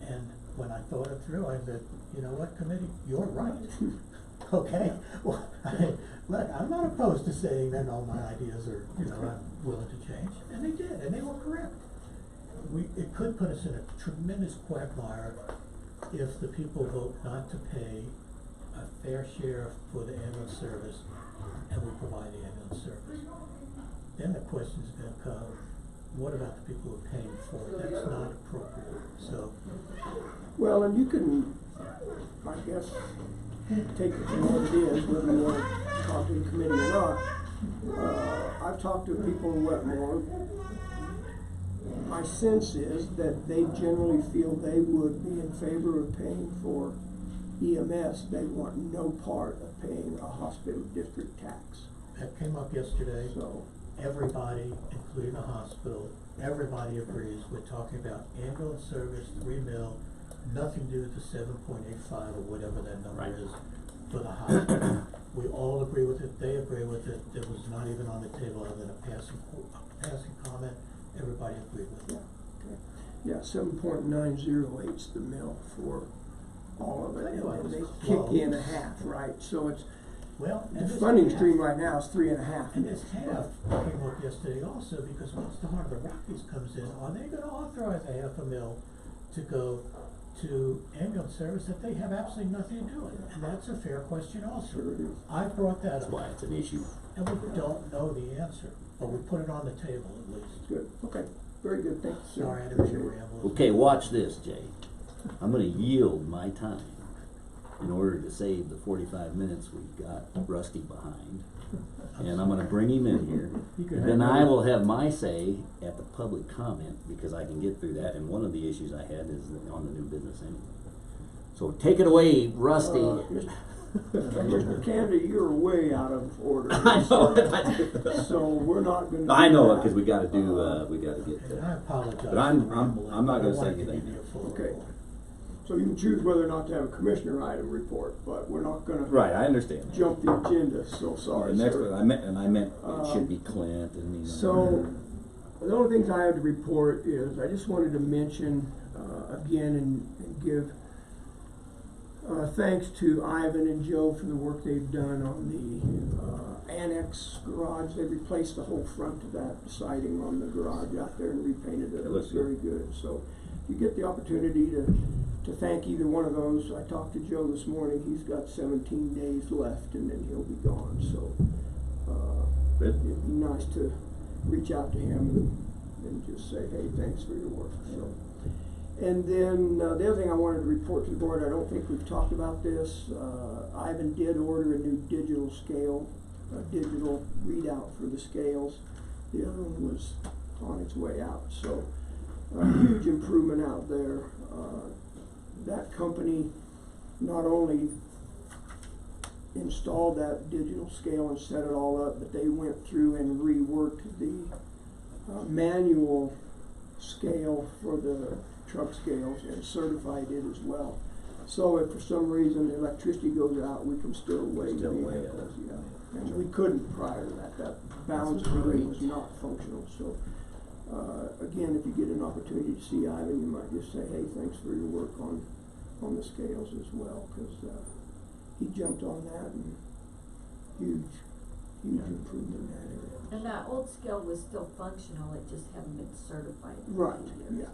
And when I thought it through, I said, you know what, committee, you're right. Okay, well, look, I'm not opposed to saying that all my ideas are, I'm willing to change, and they did, and they were correct. It could put us in a tremendous quagmire if the people vote not to pay a fair share for the ambulance service, and we provide the ambulance service. Then the question's gonna come, what about the people who are paying for it? That's not appropriate, so. Well, and you can, I guess, take it for what it is, whether you want to talk to the committee or not. I've talked to people in Wetmore. My sense is that they generally feel they would be in favor of paying for EMS. They want no part of paying a hospital district tax. That came up yesterday. So, Everybody, including the hospital, everybody agrees, we're talking about ambulance service, 3 mil, nothing to do with the 7.85 or whatever that number Right. is for the hospital. We all agree with it, they agree with it, it was not even on the table other than a passing comment, everybody agreed with it. okay. Yeah, 7.908's the mill for all of it, and then they kick in a half, right? So it's, Well, the and this funding half- stream right now is 3.5 And mils. this half came up yesterday also, because once the Heart of the Rockies comes in, are they gonna authorize a $500,000 to go to ambulance service that they have absolutely nothing to do with? And that's a fair question also. Sure it is. I brought that That's up, why it's an issue. and we don't know the answer, but we put it on the table at least. Good, okay, very good, thank you, sir. Sorry, I didn't mean to Appreciate it. ramble. Okay, watch this, Jay. I'm gonna yield my time in order to save the 45 minutes we've got Rusty behind. And I'm gonna bring him in here. You could Then have I another- will have my say at the public comment, because I can get through that, and one of the issues I had is on the new business anyway. So take it away, Rusty. Mr. Candy, you're way out of order. I know it. So we're not gonna. I do know it, that. because we gotta do, we gotta get And I to, apologize. But I'm- for I'm rambling, not but I gonna say wanted to anything. give you a full Okay. report. So you can choose whether or not to have a commissioner item report, but we're not gonna. right, I understand. Jump the agenda, so sorry, The next sir. one, I meant it should be Clint and, you know. So, the only things I have to report is, I just wanted to mention, again, and give, thanks to Ivan and Joe for the work they've done on the, annex garage. They replaced the whole front of that siding on the garage out there and repainted it. It looks very good. So, if you get the opportunity to thank either one of those, I talked to Joe this morning, he's got 17 days left and then he'll be gone, so, Good. it'd be nice to reach out to him and just say, hey, thanks for your work, so. And then, the other thing I wanted to report to the board, I don't think we've talked about this, Ivan did order a new digital scale, a digital readout for the scales. The other one was on its way out, so, a huge improvement out there. That company not only installed that digital scale and set it all up, but they went through and reworked the manual scale for the truck scales and certified it as well. So if for some reason electricity goes out, we can still weigh Still the weigh it. vehicles, yeah. And we couldn't prior to that. That balance beam was not functional, so. Again, if you get an opportunity to see Ivan, you might just say, hey, thanks for your work on the scales as well, because he jumped on that and huge improvement in that area. And that old scale was still functional, it just hadn't been certified. in Right, 2 years. yeah.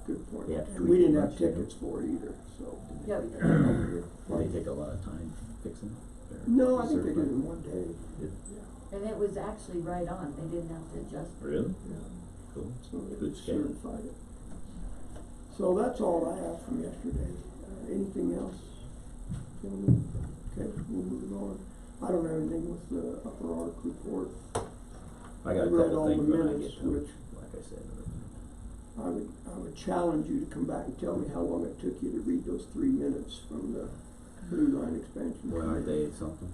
Good point. You have to And tweak we it didn't have much, you know. tickets for it either, so. Yeah, Did they take a lot of time fixing it? Or No, I think they did certified? it in one day. Did- and it was actually right on, they didn't have to adjust it. Really? Yeah. Cool. So they Good scale. certified it. So that's all I have from yesterday. Anything else, gentlemen? Okay, we'll move on. I don't have anything with the upper arc report. I got a read couple all things the when I minutes, get to it, which like I said. I would challenge you to come back and tell me how long it took you to read those 3 minutes from the Blue Line expansion. Boy, aren't they something?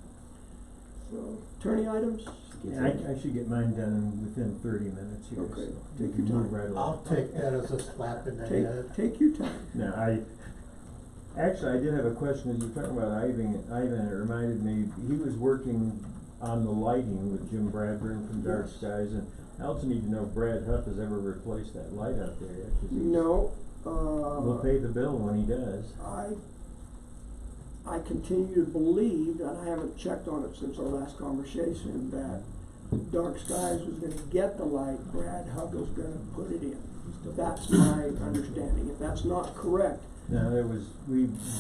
So, attorney items? Yeah, I should get mine done within 30 minutes here, Okay, so take we your can move time. right I'll along. take that as a slap in the head. Take your time. Now, I did have a question, as you were talking about Ivan, it reminded me, he was working on the lighting with Jim Bradburn from Dark Yes. Skies, and I also need to know if Brad Huff has ever replaced that light out there yet, 'cause he's- No, we'll pay the bill when he does. I continue to believe, and I haven't checked on it since our last conversation, that Dark Skies was gonna get the light, Brad Hubb was gonna put it in. That's my understanding. If that's not correct, Now,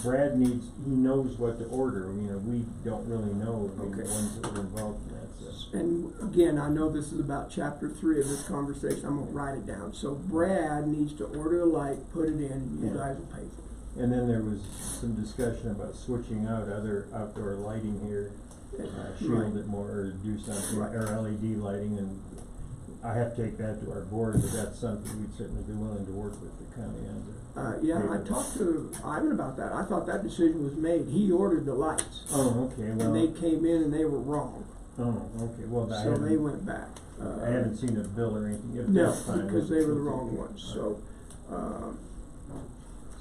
Brad he knows what to order, we don't really know, the Okay. ones that were involved in that, so. and again, I know this is about chapter 3 of this conversation, I'm gonna write it down. So Brad needs to order a light, put it in, and you Yeah. guys will pay for it. And then there was some discussion about switching out other outdoor lighting here, shield it more, or do something, Right. or LED lighting, and I have to take that to our board, but that's something we'd certainly be willing to work with the county on. Yeah, I talked to Ivan about that. I thought that decision was made. He ordered the lights. Oh, okay, well. And they came in and they were wrong, Oh, okay, well, I so they haven't, went back. I haven't seen a bill or anything. If No, that's fine, because we'll- they were the we'll wrong take it. ones, so,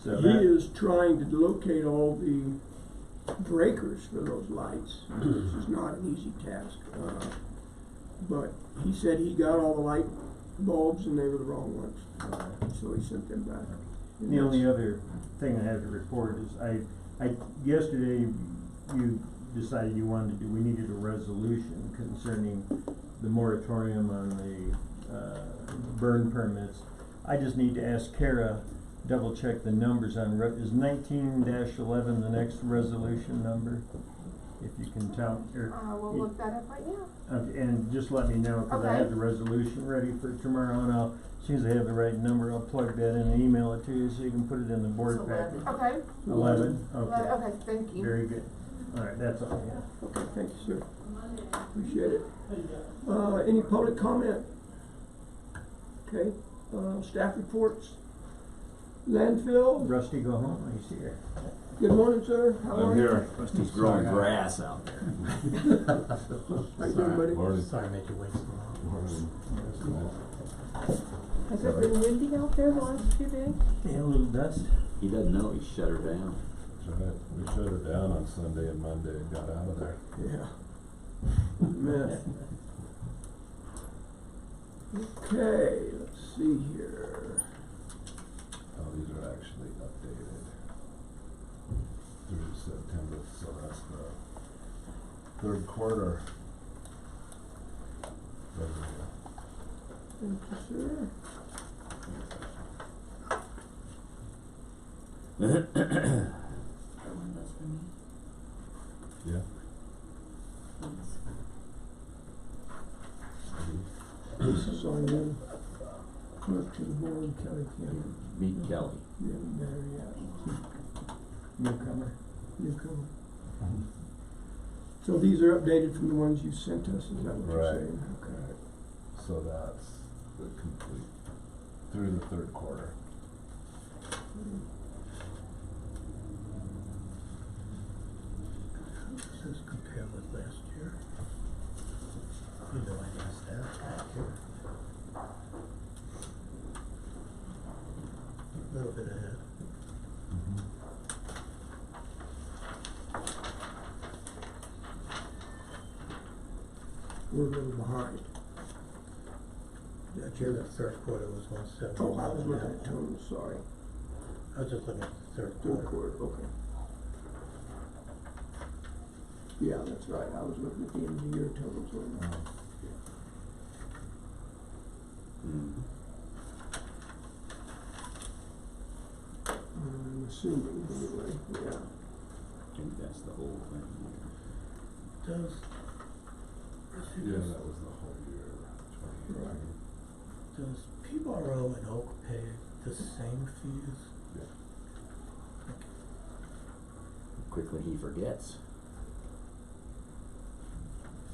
So he that, is trying to locate all the breakers for those lights, which is not an easy task. But he said he got all the light bulbs and they were the wrong ones, so he sent them back. the only other thing I have to report is yesterday you decided we needed a resolution concerning the moratorium on the, burn permits. I just need to ask Kara, double check the numbers on is 19-11 the next resolution number? if you can tell, or. We'll you- look that up right now. Okay, and just let me know, cause I Okay. have the resolution ready for tomorrow, and I'll, as soon as I have the right number, I'll plug that in and email it to you, so you can put it in the board It's packet. 11. Okay, 11, okay, okay, thank you. very good, alright, that's all, yeah. Okay, thank you, sir. Appreciate it. Any public comment? Okay, staff reports. Landfill, Rusty, go home, he's here. good morning, sir. How are you? Rusty's growing grass out there. How you doing, buddy? Morning. Sorry I made you wait so long. Has it been windy out there the last few days? Yeah, a little dust. He doesn't know he shut her down. That's right. We shut her down on Sunday and Monday and got out of there. Yeah. Mess. Okay, let's see here. Oh, these are actually updated through September, so that's the third quarter revenue. Thank you, sir. That one goes for me. Yeah. Thanks. This is on you. Clerk to the board, Kelly County. Meet Kelly. You haven't met her yet. Newcomer. Newcomer. So these are updated from the ones you sent us, is that what you're Right. saying? Okay. Right. So that's the complete, through the third quarter. Does this compare with last year? You know I asked that last year. A little bit ahead. We're a little behind. That year, the third quarter was 170. Oh, I was looking at total, sorry. I was just looking at the third Third quarter. quarter, okay. Yeah, that's right, I was looking at the end of the year totals on that. Mm. I'm assuming, anyway, yeah. I think that's the whole thing here. Does, Yeah, that was the whole year, 2018. does Peterborough and Oak pay the same fees? Yeah. Quickly he forgets.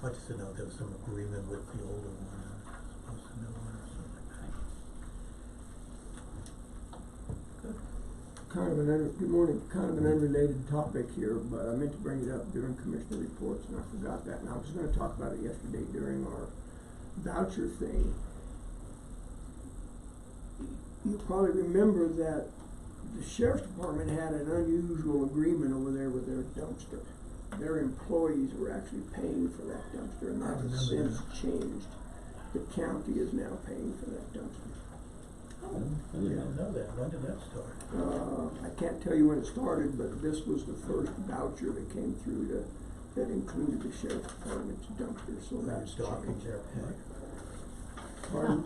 I just didn't know if there was some agreement with the older one as opposed to the new one or something like that. Kind of an good morning, kind of an unrelated topic here, but I meant to bring it up during commissioner reports and I forgot that, and I was gonna talk about it yesterday during our voucher thing. You probably remember that the sheriff's department had an unusual agreement over there with their dumpster. Their employees were actually paying for that dumpster, and that has since changed. The county is now paying for that dumpster. I I didn't didn't know. know that. When did that start? I can't tell you when it started, but this was the first voucher that came through that included the sheriff's department's dumpster, so that's Docking changed. their pay. Pardon?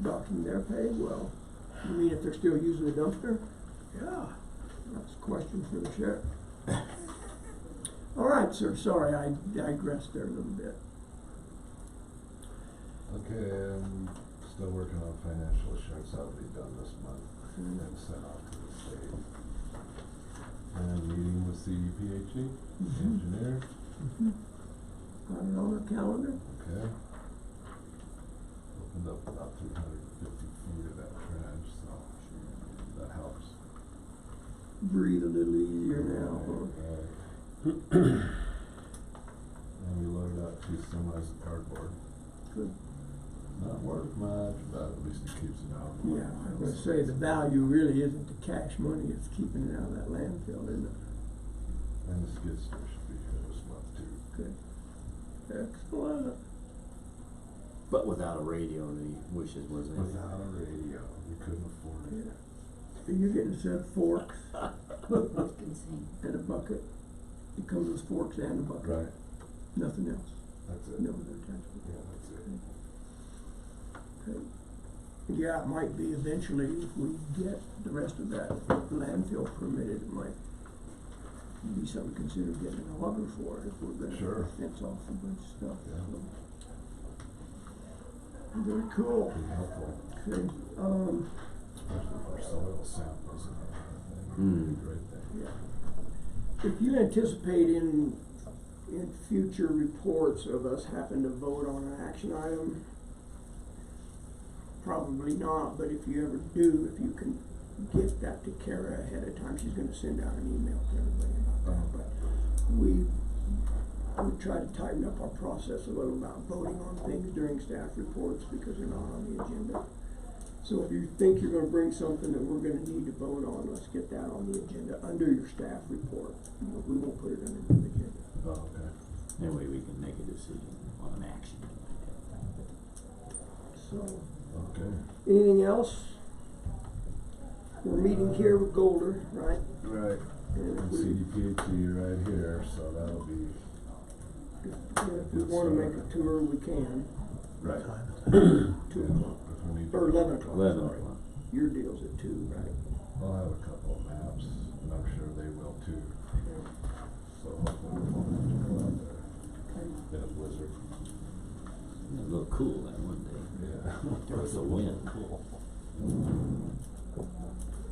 Docking their pay? Well, you mean if they're still using the dumpster? Yeah. That's a question for the sheriff. All right, sir, sorry, I digressed there a little bit. Okay, I'm still working on financial assurance, that'll be done this month and sent off to the state. And meeting with CDPHE, engineer, Got it on our calendar? okay. Opened up about 350 feet of that trench, so that helps. Breathe a little easier now, huh? Right. And we loaded out 2 semis of cardboard. Good. Not worth much, but at least it keeps it out. Yeah, I was gonna say, the value really isn't the cash money, it's keeping it out of that landfill, isn't it? And the skid steer should be here this month too. Good. Excellent. But without a radio, the wishes was in. Without a radio, we couldn't afford it. Yeah. You're getting a set of forks It's insane. and a bucket. It comes with forks and a bucket. Right, Nothing else. that's it. No other attachment. Yeah, that's it. Okay. Yeah, it might be eventually, if we get the rest of that landfill permitted, it might it'd be something to consider getting a logger for it if we're gonna Sure. fence off a bunch of stuff, Yeah. so. Very cool. Be helpful, Okay, especially for soil samples and everything. Be a great thing. yeah. If you anticipate in future reports of us having to vote on an action item, probably not, but if you ever do, if you can get that to Kara ahead of time, she's gonna send out an email to everybody about that, but we try to tighten up our process a little about voting on things during staff reports because they're not on the agenda. So if you think you're gonna bring something that we're gonna need to vote on, let's get that on the agenda under your staff report. You know, we won't put it under the agenda. Oh, okay. That way we can make a decision on an action. So, Okay. anything else? We're meeting here with Golder, right? Right. And And if we, CDPHE right here, so that'll be, if we wanna make a tour, we can. right. Time. 2 Yeah, o'clock, if we need to or go 11 o'clock, 11 sorry. o'clock. Your deal's at 2, right? I'll have a couple of maps, and I'm sure they will too, so hopefully we won't have to go out there in a blizzard. It was a little cool that one day. Yeah. There was a wind. Cool.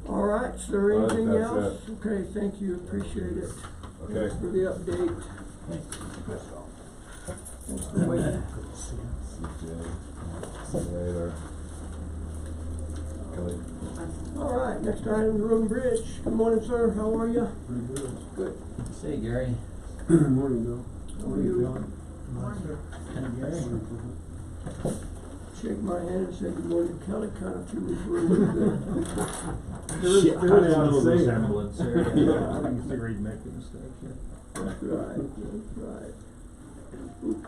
All right, is there I think anything that's else? Okay, thank you, appreciate it. Okay. Thanks for the update. Thanks. That's all. Thanks for waiting. See you, Jay. See you later. Kelly. All right, next item, the road and bridge. Good morning, sir, how are you? Pretty good. Good. Say, Gary. Morning, Bill. How are you? Gary? Shake my hand and say good morning to Kelly, kind of threw me for a little bit. There is a little say it. resemblance there, yeah. I figure he'd make a mistake, yeah. That's right, that's right. Oop.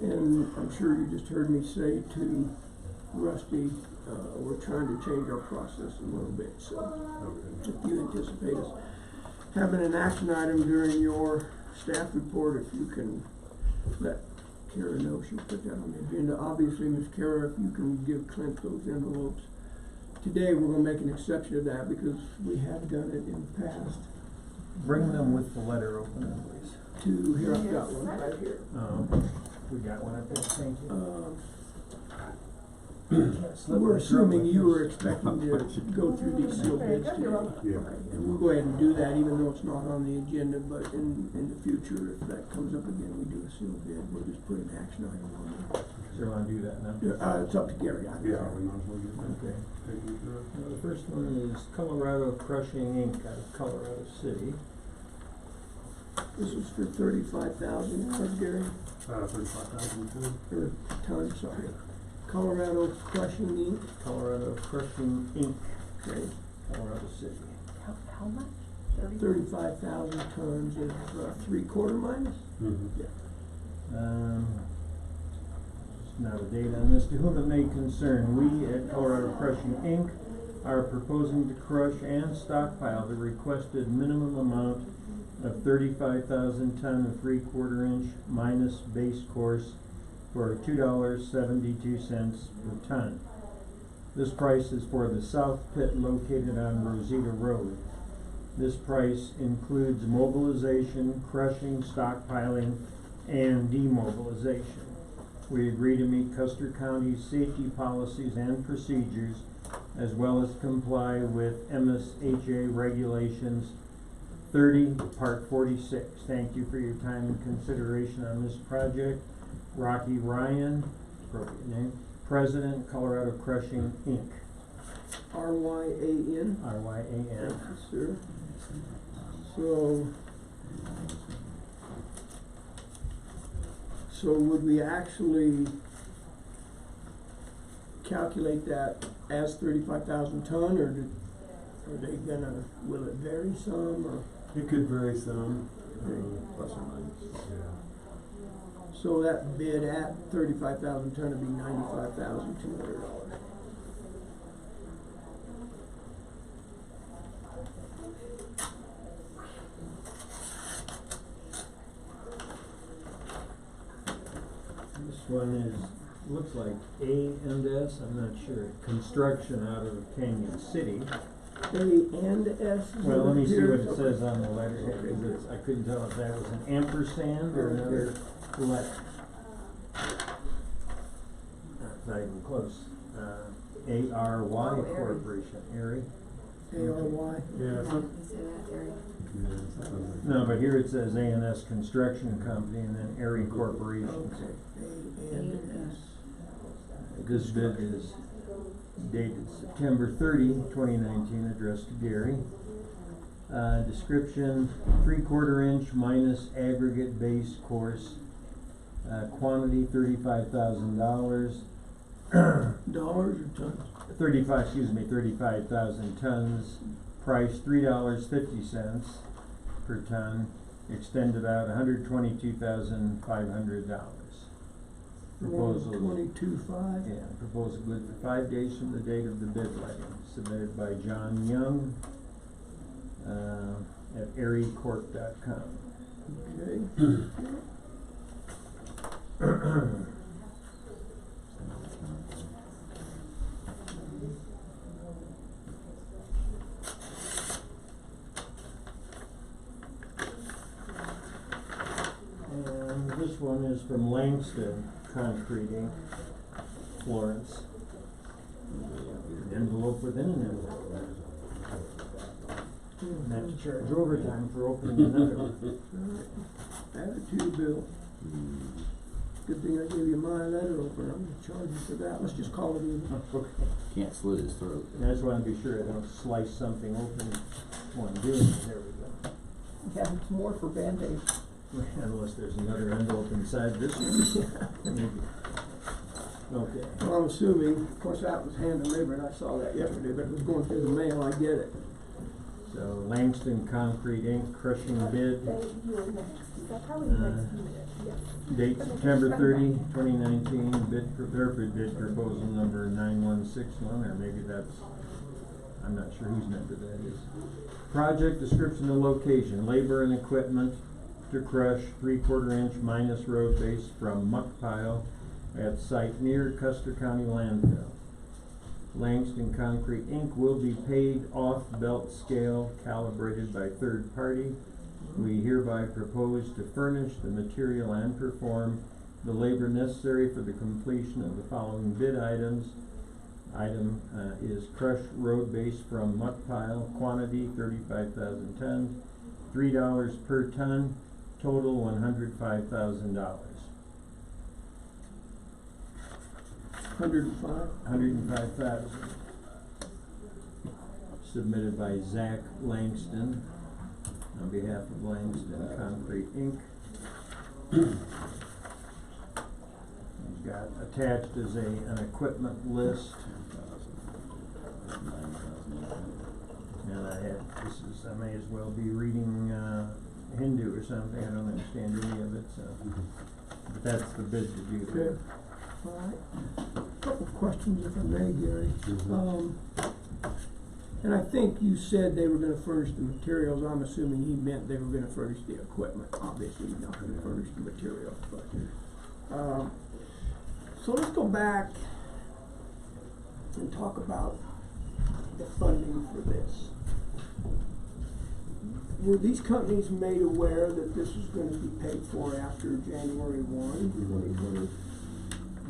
And I'm sure you just heard me say to Rusty, we're trying to change our process a little bit, so if you anticipate us having an action item during your staff report, if you can let Kara know, she'll put that on the agenda. Obviously, Ms. Kara, if you can give Clint those envelopes. Today, we're gonna make an exception to that because we have done it in the past. Bring them with the letter opener, please. Here, I've got one right here. We got one up there, thank you. We're assuming you were expecting to go through these sealed bids today. Yeah. Right, and we'll go ahead and do that even though it's not on the agenda, but in the future, if that comes up again, we do a sealed bid, we'll just put an action item on there. So you wanna do that now? It's up to Gary, I Yeah, we might as well get that Okay. taken care of. Now, the first one is Colorado Crushing Inc. out of Colorado City. This is for 35,000 yards, Gary, 35,000 or ton, sorry. Colorado Crushing Inc., Colorado Crushing Inc., okay, Colorado City. How much? 35,000 tons of 3/4 miles? Now the date on this, to whom it may concern, we at Colorado Crushing Inc. are proposing to crush and stockpile the requested minimum amount of 35,000 ton of 3/4 inch minus base course for $2.72 per ton. This price is for the south pit located on Rosita Road. This price includes mobilization, crushing, stockpiling, and demobilization. We agree to meet Custer County's safety policies and procedures, as well as comply with MSHA regulations 30, Part 46. Thank you for your time and consideration on this project. Rocky Ryan, appropriate name, President, Colorado Crushing Inc. RYAN. RYAN. Thank you, sir. So would we actually calculate that as 35,000 ton, or are they gonna, will it vary some, or? It could vary some, Plus or minus. Yeah. So that bid at 35,000 ton would be $95,200. This one is, looks like A&S, I'm not sure, construction out of Canyon City. A and S? Well, let me see what it Okay. says on the letterhead, because it's, I couldn't tell if that was an ampersand or another letter. That's not even close. A-R-Y Oh, Erie. Corporation, Erie. A-R-Y? Yeah, Is that area? No, but here it says A&S Construction Company and then Erie Corporation. Okay, A and S. This bid is dated September 30, 2019, addressed to Gary. Description, 3/4 inch minus aggregate base course. Quantity $35,000. Dollars or tons? 35,000 tons. Price $3.50 per ton. Extended out $122,500. Proposal. 22.5? Yeah, proposal good for 5 days from the date of the bid letting, submitted by John Young, at eriecorp.com. Okay. And this one is from Langston Concreting, Florence. An envelope within an envelope. And have to charge overtime for opening another one. Add it to your bill. Good thing I gave you my letter opener, I'm gonna charge you for that, let's just call it even. Okay. Can't slit his throat. I just wanna be sure I don't slice something open while I'm doing it, there we go. Yeah, it's more for Band-Aids. Unless there's another envelope inside this one. Maybe. Okay. Well, I'm assuming, of course, that was hand delivered, I saw that yesterday, but it was going through the mail, I get it. So Langston Concrete Inc. crushing bid, date September 30, 2019, bid prepare for bid proposal number 9161, or maybe that's, I'm not sure whose number that is. Project description and location, labor and equipment to crush 3/4 inch minus road base from muck pile at site near Custer County landfill. Langston Concrete Inc. will be paid off belt scale calibrated by third party. We hereby propose to furnish the material and perform the labor necessary for the completion of the following bid items. Item is crushed road base from muck pile, quantity 35,000 tons, $3 per ton, total $105,000. 105? 105,000. Submitted by Zach Langston on behalf of Langston Concrete Inc. He's got attached as an equipment list. And I may as well be reading Hindu or something, I don't understand any of it, so. But that's the bid to do that. Okay. All right. Couple of questions if I may, Gary. And I think you said they were gonna furnish the materials, I'm assuming he meant they were gonna furnish the equipment, obviously he's not gonna furnish the materials, but, so let's go back and talk about the funding for this. Were these companies made aware that this was gonna be paid for after January 1, 2020?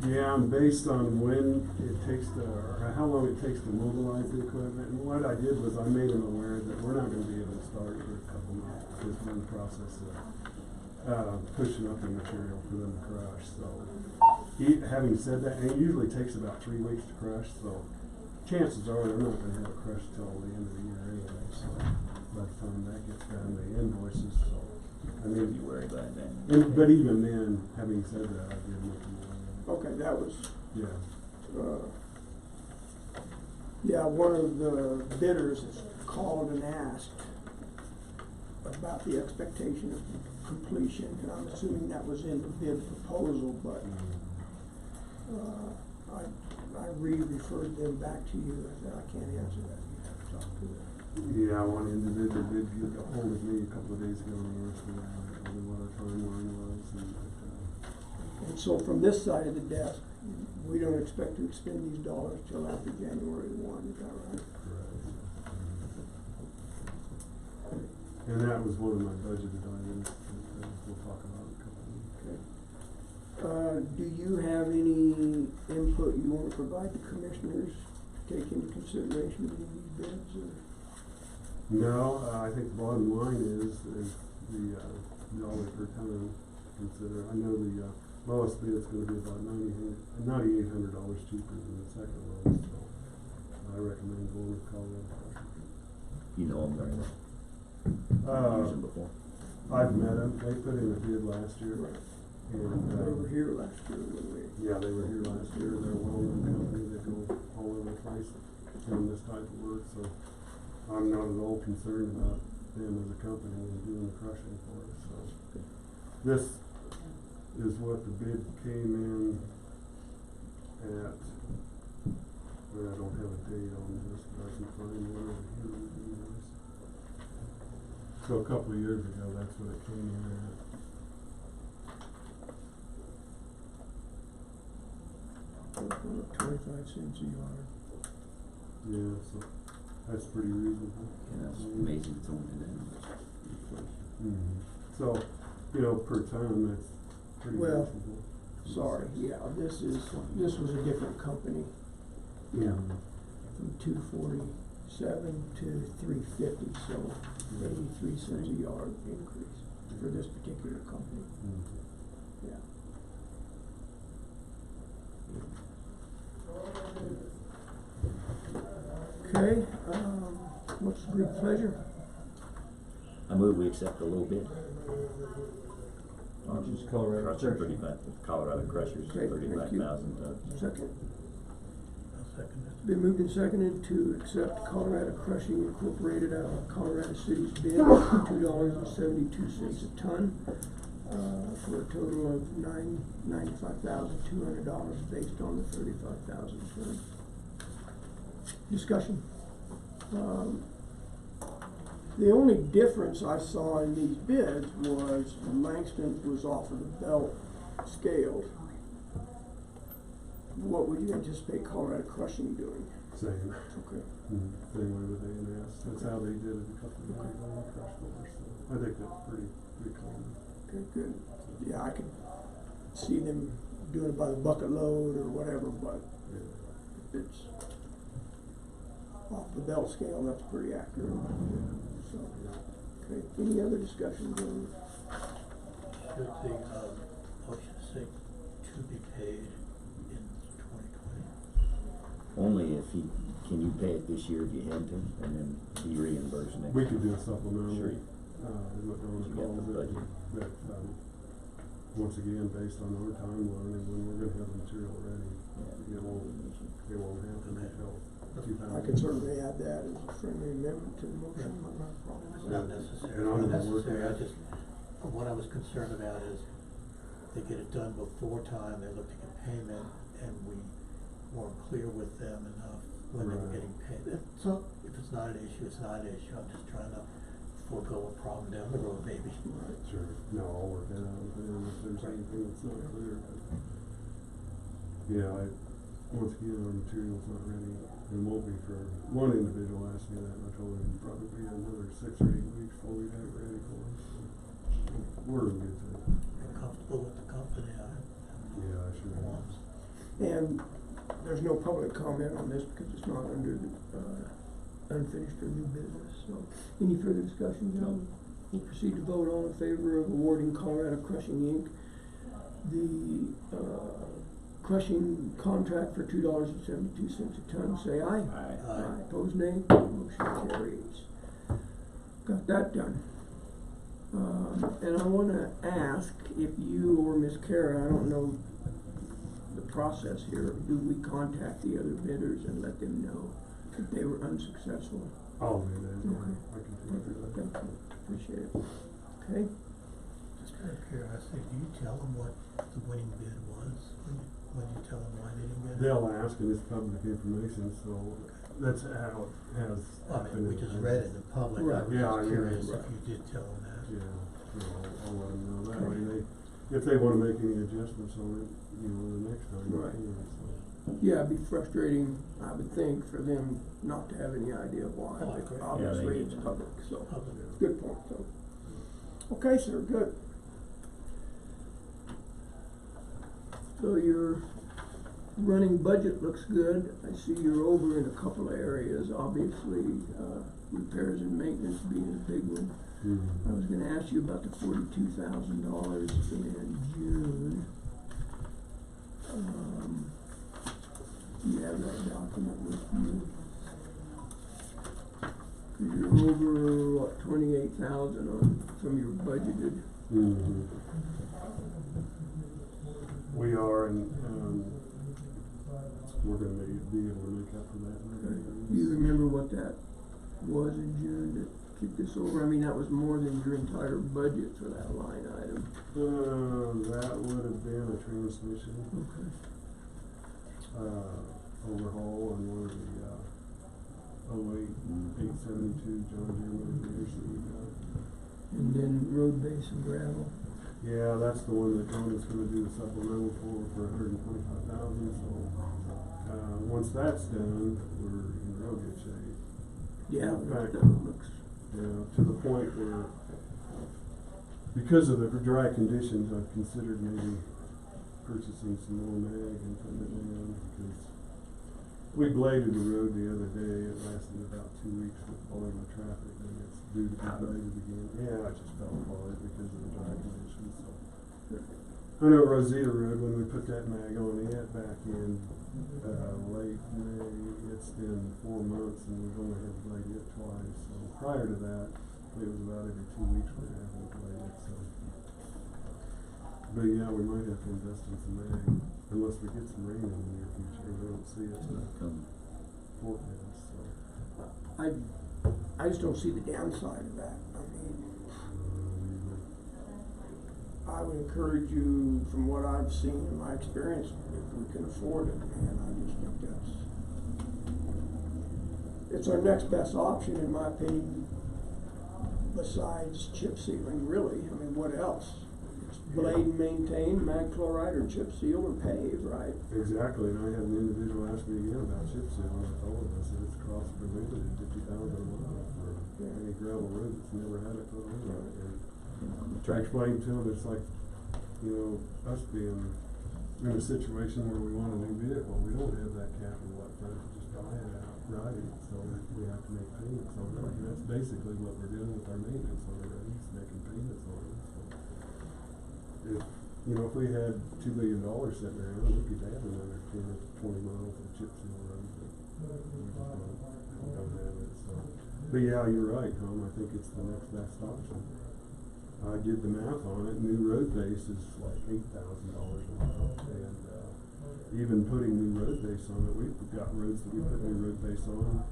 Yeah, and based on when it takes to, or how long it takes to mobilize the equipment, and what I did was I made them aware that we're not gonna be able to start for a couple months, because we're in the process of, pushing up the material for them to crush, so. Having said that, and it usually takes about 3 weeks to crush, so chances are they're not gonna have it crushed till the end of the year anyway, so by the time that gets done, the invoices, so. I mean, Be worried about that. but even then, having said that, I did make them aware. Okay, that was, Yeah. yeah, one of the bidders has called and asked about the expectation of completion, and I'm assuming that was in the bid proposal, but, I re-referred them back to you, I said, I can't answer that, you have to talk to them. Yeah, one individual did get a hold of me a couple of days ago and asked me what our timeline was, And so from this side of the desk, we don't expect to expend these dollars till after January 1, is that right? correct. And that was one of my budgeted items that we'll talk about in a couple of weeks. Okay. Do you have any input you wanna provide the commissioners to take into consideration of these bids, or? No, I think the bottom line is the dollar per ton to consider. I know the lowest bid's gonna be about $9,800 cheaper than the second lowest, so I recommend going with Colorado Crushing. You know them very well. Used them before. I've met them, they put in a bid last year. And, They were here last year, weren't they? yeah, they were here last year, they're a well-known company, they go all over the place doing this type of work, so I'm not at all concerned about them as a company and doing the crushing for us, so. This is what the bid came in at, well, I don't have a date on this, but I can find one over here with you guys. So a couple of years ago, that's what it came in at. About 25 cents a yard. Yeah, so that's pretty reasonable. Yeah, that's amazing it's only that much. So, you know, per ton, that's pretty Well, reasonable. Sorry, yeah, this was a different company, Yeah. from 247 to 350, so 83 cents a yard increase for this particular company, yeah. Okay, what's the group pleasure? I move we accept a little bit. Which is Colorado Crusher, Crushing. Colorado Crushers, Okay, thank you. 35,000 tons. Second. I'll second it. Been moved and seconded to accept Colorado Crushing Incorporated out of Colorado City's bid for $2.72 a ton, for a total of $95,200 based on the 35,000 ton. Discussion. The only difference I saw in these bids was Langston was off of the belt scale. What would you anticipate Colorado Crushing doing? Same. Okay. Same way with A&S. That's how they did it a couple of years ago on Crush Force, so I think that's pretty common. Okay, good. Yeah, I could see them doing it by the bucket load or whatever, but Yeah. if it's off the belt scale, that's pretty accurate. So, okay, any other discussions on? Should the, motion say to be paid in 2020? Only if can you pay it this year if you had to, and then be reimbursed next We year? could do a supplemental, Sure. is what Donna You got calls the it, budget. but, once again, based on our timeline and when we're gonna have the material ready, it won't happen until 2000. I could certainly add that as a friendly amendment to the motion, not a problem. It's not necessary, And I'm not gonna work necessary, I it. just, what I was concerned about is they get it done before time, they look to get payment, and we weren't clear with them enough when they were Right. getting paid. So, if it's not an issue, it's not an issue, I'm just trying to forego a problem down the road, maybe. Sure, no, I'll work that out with them if there's anything that's not clear, but, yeah, once again, our material's not ready, it won't be for, one individual asked me that, and I told him it'd probably be another 6 or 8 weeks before we have it ready for us, so, we're in good shape. You're comfortable with the company, Yeah, I sure am. And there's no public comment on this because it's not under unfinished or new business, so. Any further discussion, gentlemen? We'll proceed to vote. All in favor of awarding Colorado Crushing Inc. the crushing contract for $2.72 a ton, say aye. Aye. Opposed, nay. Motion carries. Got that done. And I wanna ask if you or Ms. Kara, I don't know the process here, do we contact the other bidders and let them know that they were unsuccessful? I'll do that, yeah, Okay. I can take care of that. Thank you, appreciate it. Okay, Just out of curiosity, do you tell them what the winning bid was, when you tell them why they didn't get it? They'll ask, and it's public information, so that's how it has I been. mean, we just read it in public, I Right. was Yeah, I just know. curious if Right. you did tell them that. Yeah, I'll let them know, that way if they wanna make any adjustments on it, the next time, they Right. can, so. Yeah, it'd be frustrating, I would think, for them not to have any idea why, Oh, I but agree. Yeah, obviously they it's need to. public, so, Public. good point, so. Okay, sir, good. So your running budget looks good. I see you're over in a couple of areas, obviously, repairs and maintenance being a big one. I was gonna ask you about the $42,000 in June. Do you have that document with you? 'Cause you're over, what, 28,000 from your budgeted. Mhm. We are, and, we're gonna be able to make up for that. Do you remember what that was in June that kicked this over? I mean, that was more than your entire budget for that line item. That would have been a transmission, Okay. overhaul on one of the, 08, 872 John Deere motor that we got. And then road base and gravel. Yeah, that's the one that John is gonna do the supplemental for $125,000, so, once that's done, we're in real good shape. Yeah, In fact, that looks, to the point where, because of the dry conditions, I've considered maybe purchasing some more mag and putting it in, because we bladed the road the other day. It lasted about 2 weeks with all of the traffic, and it's due to be bladed again. Yeah, it just fell apart because of the dry conditions, so. I know Rosita Road, when we put that mag on it back in, late May, it's been 4 months and we've only had to blade it twice, so prior to that, it was about every 2 weeks we had to blade it, so. But yeah, we might have to invest in some mag, unless we get some rain in the near future. We don't see it in the forecast, so. I just don't see the downside of that. I mean, I would encourage you, from what I've seen in my experience, if we can afford it, man, I just think it's our next best option, in my opinion, besides chip sealing, really. I mean, what else? It's blade and maintain, mag chloride, or chip seal, or pave, right? Exactly, and I had an individual ask me again about chip seal, and I told him, I said, it's cost prohibitive, $50,000 a month for any gravel road that's never had it put on it. And I explained to him, it's like, you know, us being in a situation where we want a new vehicle, we don't have that capital up front to just buy it outright, so we have to make payments on it, and that's basically what we're doing with our maintenance on it, is making payments on it, so. If, you know, if we had $2 million sitting around, we could add another 10 or 20 miles of chip seal road, but we just don't have it, so. But yeah, you're right, Tom, I think it's the next best option. I did the math on it, new road base is like $8,000 a mile, and, even putting new road base on it, we've got roads that we put new road base on,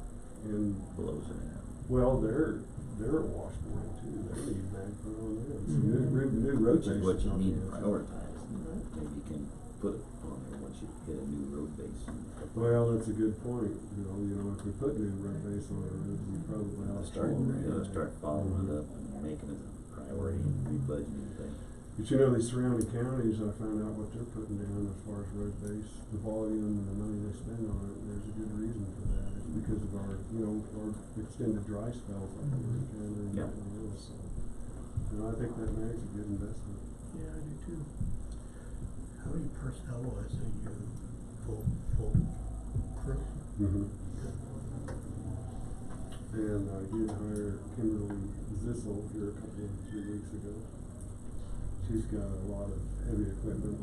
and, Blows it out. well, they're a washboard too, they need mag put on them, so new road Which base. is what you not need to the answer. prioritize. Maybe you can put it on there once you get a new road base. Well, that's a good point, you know, if we put new road base on our roads, we probably ought to Start following it up and making it a priority and rebudgeting things. But you know, these surrounding counties, I found out what they're putting down as far as road base, the volume and the money they spend on it, and there's a good reason for that. It's because of our, you know, our extended dry spells like we're encountering right now, so. And I think that mag's a good investment. Yeah, I do too. How many personnel was it, you full crew? And I did hire Kimberly Zissel here a couple of 3 weeks ago. She's got a lot of heavy equipment,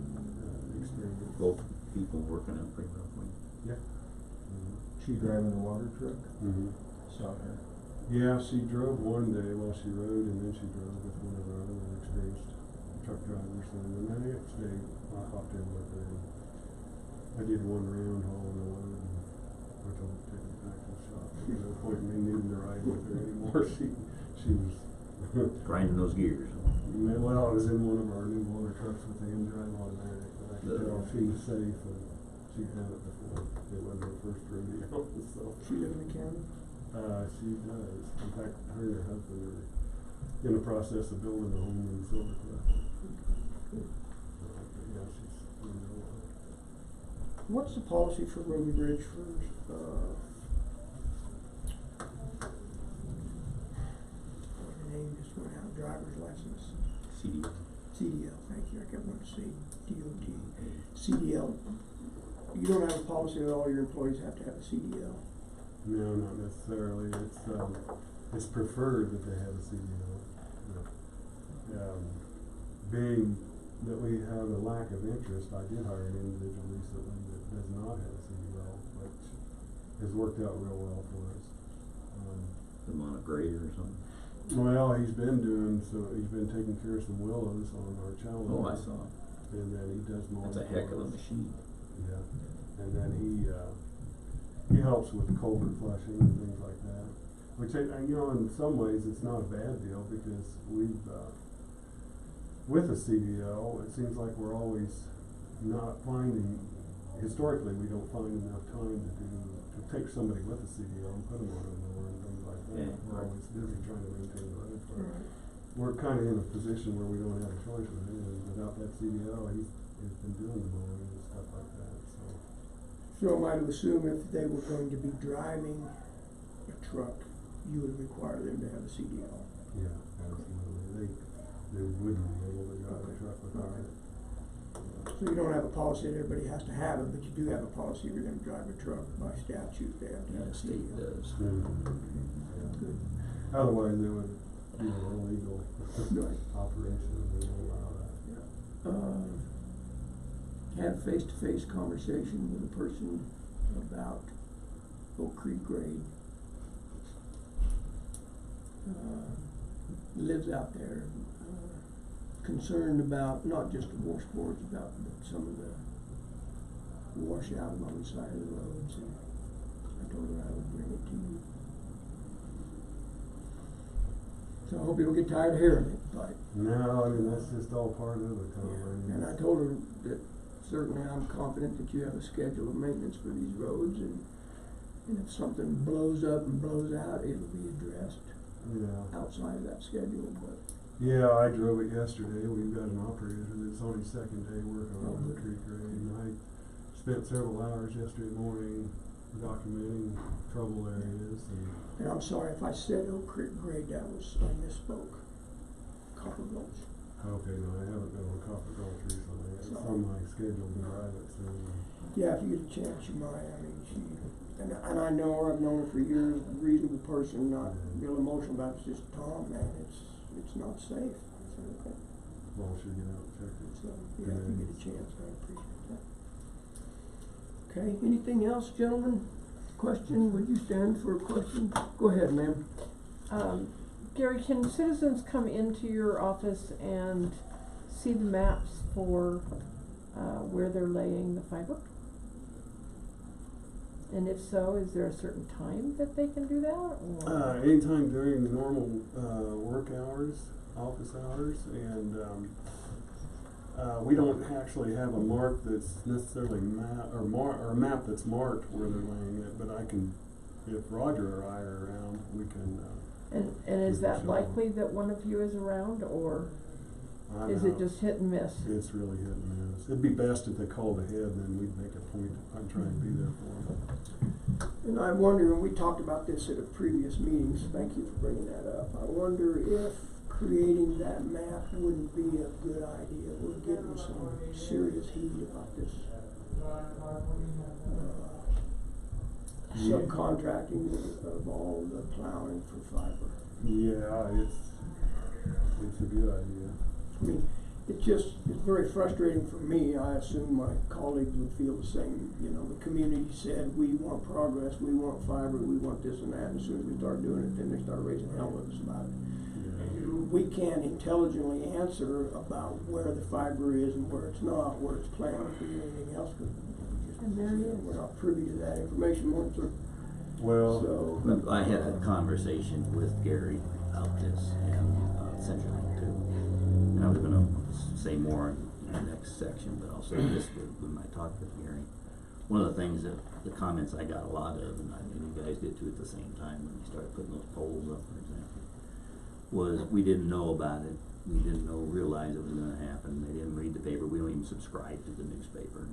experience. Both people working out pretty roughly. Yeah. She driving the water truck? Saw her. Yeah, she drove one day while she rode, and then she drove with one of our other experienced truck drivers, and then the next day I hopped in with her, and I did one round hauling the load, and I told her to take it back to the shop. There's no point in me needing to ride with her anymore. She was Grinding those gears. well, I was in one of our new water trucks with the in-drive automatic, but I could tell she was safe, and she'd had it before. It wasn't her first rodeo, so. She live in the county? She does. In fact, her and her husband are in the process of building a home in Silver Cliff. So, yeah, she's doing real well. What's the policy for road and bridge for, the name just went out, driver's license? CDL. CDL, thank you, I kept wanting to say DOT. CDL, you don't have a policy that all your employees have to have a CDL? No, not necessarily. It's preferred that they have a CDL. Being that we have a lack of interest, I did hire an individual recently that does not have a CDL, which has worked out real well for us. Them on a grader or something. Well, he's been taking care of some willows on our challenge. Oh, I saw. And then he does more. That's a heck of a machine. Yeah, and then he helps with culvert flushing and things like that. Which, in some ways, it's not a bad deal because we've, with a CDL, it seems like we're always not finding, historically, we don't find enough time to take somebody with a CDL and put them on a mower and things like that. Yeah. We're always busy trying to maintain the roads. Right. We're kind of in a position where we don't have a choice with him, and without that CDL, he's been doing the mowing and stuff like that, so. So am I to assume if they were going to be driving a truck, you would require them to have a CDL? Yeah, absolutely. They wouldn't be able to drive a truck without it. So you don't have a policy that everybody has to have it, but you do have a policy if you're gonna drive a truck by statute, they have to have Yeah, a state CDL. does. Good. Otherwise, it would be an illegal Right. operation, and we don't allow that. Had a face-to-face conversation with a person about Oak Creek grade. Lives out there, concerned about not just the washboards, about some of the washout along the side of the roads, and I told her I would bring it to you. So I hope you don't get tired of hearing it, but, No, I mean, that's just all part of the yeah, cover. and I told her that certainly I'm confident that you have a schedule of maintenance for these roads, and if something blows up and blows out, it'll be addressed Yeah. outside of that schedule, but. Yeah, I drove it yesterday. We've got an operator that's on his second day working on the creek grade, and I spent several hours yesterday morning documenting trouble areas And I'm sorry if I said Oak Creek grade, I misspoke. Copper Gulch. Okay, no, I haven't been on Copper Gulch recently. It's So- on my schedule to drive it soon. Yeah, if you get a chance, you might. I mean, and I know her, I've known her for years, reasonable person, not real emotional about it. It's just, Tom, man, it's not safe. I said, okay. Well, I should get out and check it. So, yeah, if you get a chance, I appreciate that. Okay, anything else, gentlemen? Question, would you stand for a question? Go ahead, ma'am. Gary, can citizens come into your office and see the maps for, where they're laying the fiber? And if so, is there a certain time that they can do that, or? Anytime during the normal, work hours, office hours, and, we don't actually have a mark that's necessarily or a map that's marked where they're laying it, but I can, if Roger or I are around, we can, And is that Sure. likely that one of you is around, or I is know. it just hit and miss? It's really hit and miss. It'd be best if they called ahead, and then we'd make a point, I'd try and be there for them. And I wonder, and we talked about this at a previous meeting, so thank you for bringing that up. I wonder if creating that map wouldn't be a good idea. We're getting some serious heat about this. Subcontracting of all the plowing for fiber. Yeah, it's a good idea. I mean, it's very frustrating for me. I assume my colleagues would feel the same. You know, the community said, we want progress, we want fiber, we want this and that. And as soon as we start doing it, then they start raising hell with us about it. We can't intelligently answer about where the fiber is and where it's not, where it's planned, or anything else, because And there it is. we're not privy to that information, once or Well, so. But I had a conversation with Gary about this and Central too. And I was gonna say more in the next section, but I'll say this when I talked with Gary. One of the things that, the comments I got a lot of, and I knew you guys did too at the same time when we started putting those poles up, for example, was we didn't know about it we didn't realize it was gonna happen, they didn't read the paper, we don't even subscribe to the newspaper,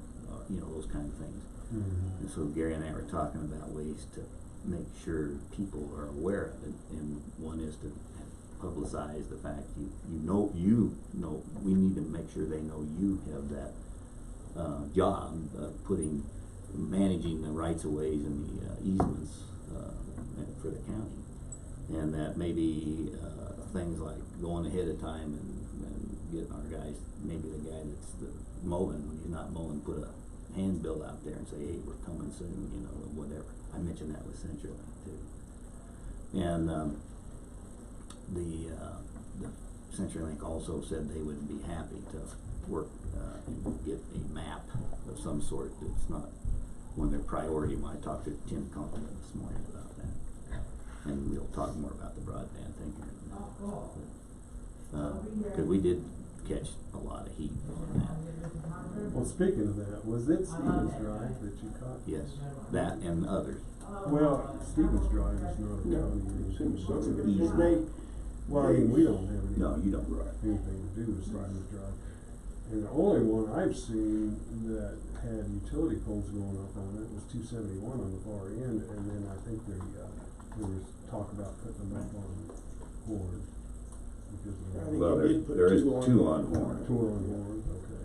you know, those kind of things. And so Gary and I were talking about ways to make sure people are aware of it, and one is to publicize the fact you know, we need to make sure they know you have that, job, managing the rights of ways and the, easements, for the county. And that maybe, things like going ahead of time and getting our guys, maybe the guy that's mowing, when he's not mowing, put a handbill out there and say, hey, we're coming soon, you know, whatever. I mentioned that with CenturyLink too. And, the CenturyLink also said they would be happy to work, and get a map of some sort. It's not one of their priority. When I talked to Tim Conklin this morning about that. And we'll talk more about the broadband thing here in a minute. 'Cause we did catch a lot of heat on that. Well, speaking of that, was it Stevens Drive that you caught? Yes, that and others. Well, Stevens Drive is not a No, county. it's in Southern, Easy. Well, I mean, we don't have any. No, you don't. Anything to do with Stevens Drive. And the only one I've seen that had utility poles going up on it was 271 on the far end, and then I think there was talk about putting them up on Horn. Because I of think Well, they did put there is two on. two on Horn. two on Horn, okay.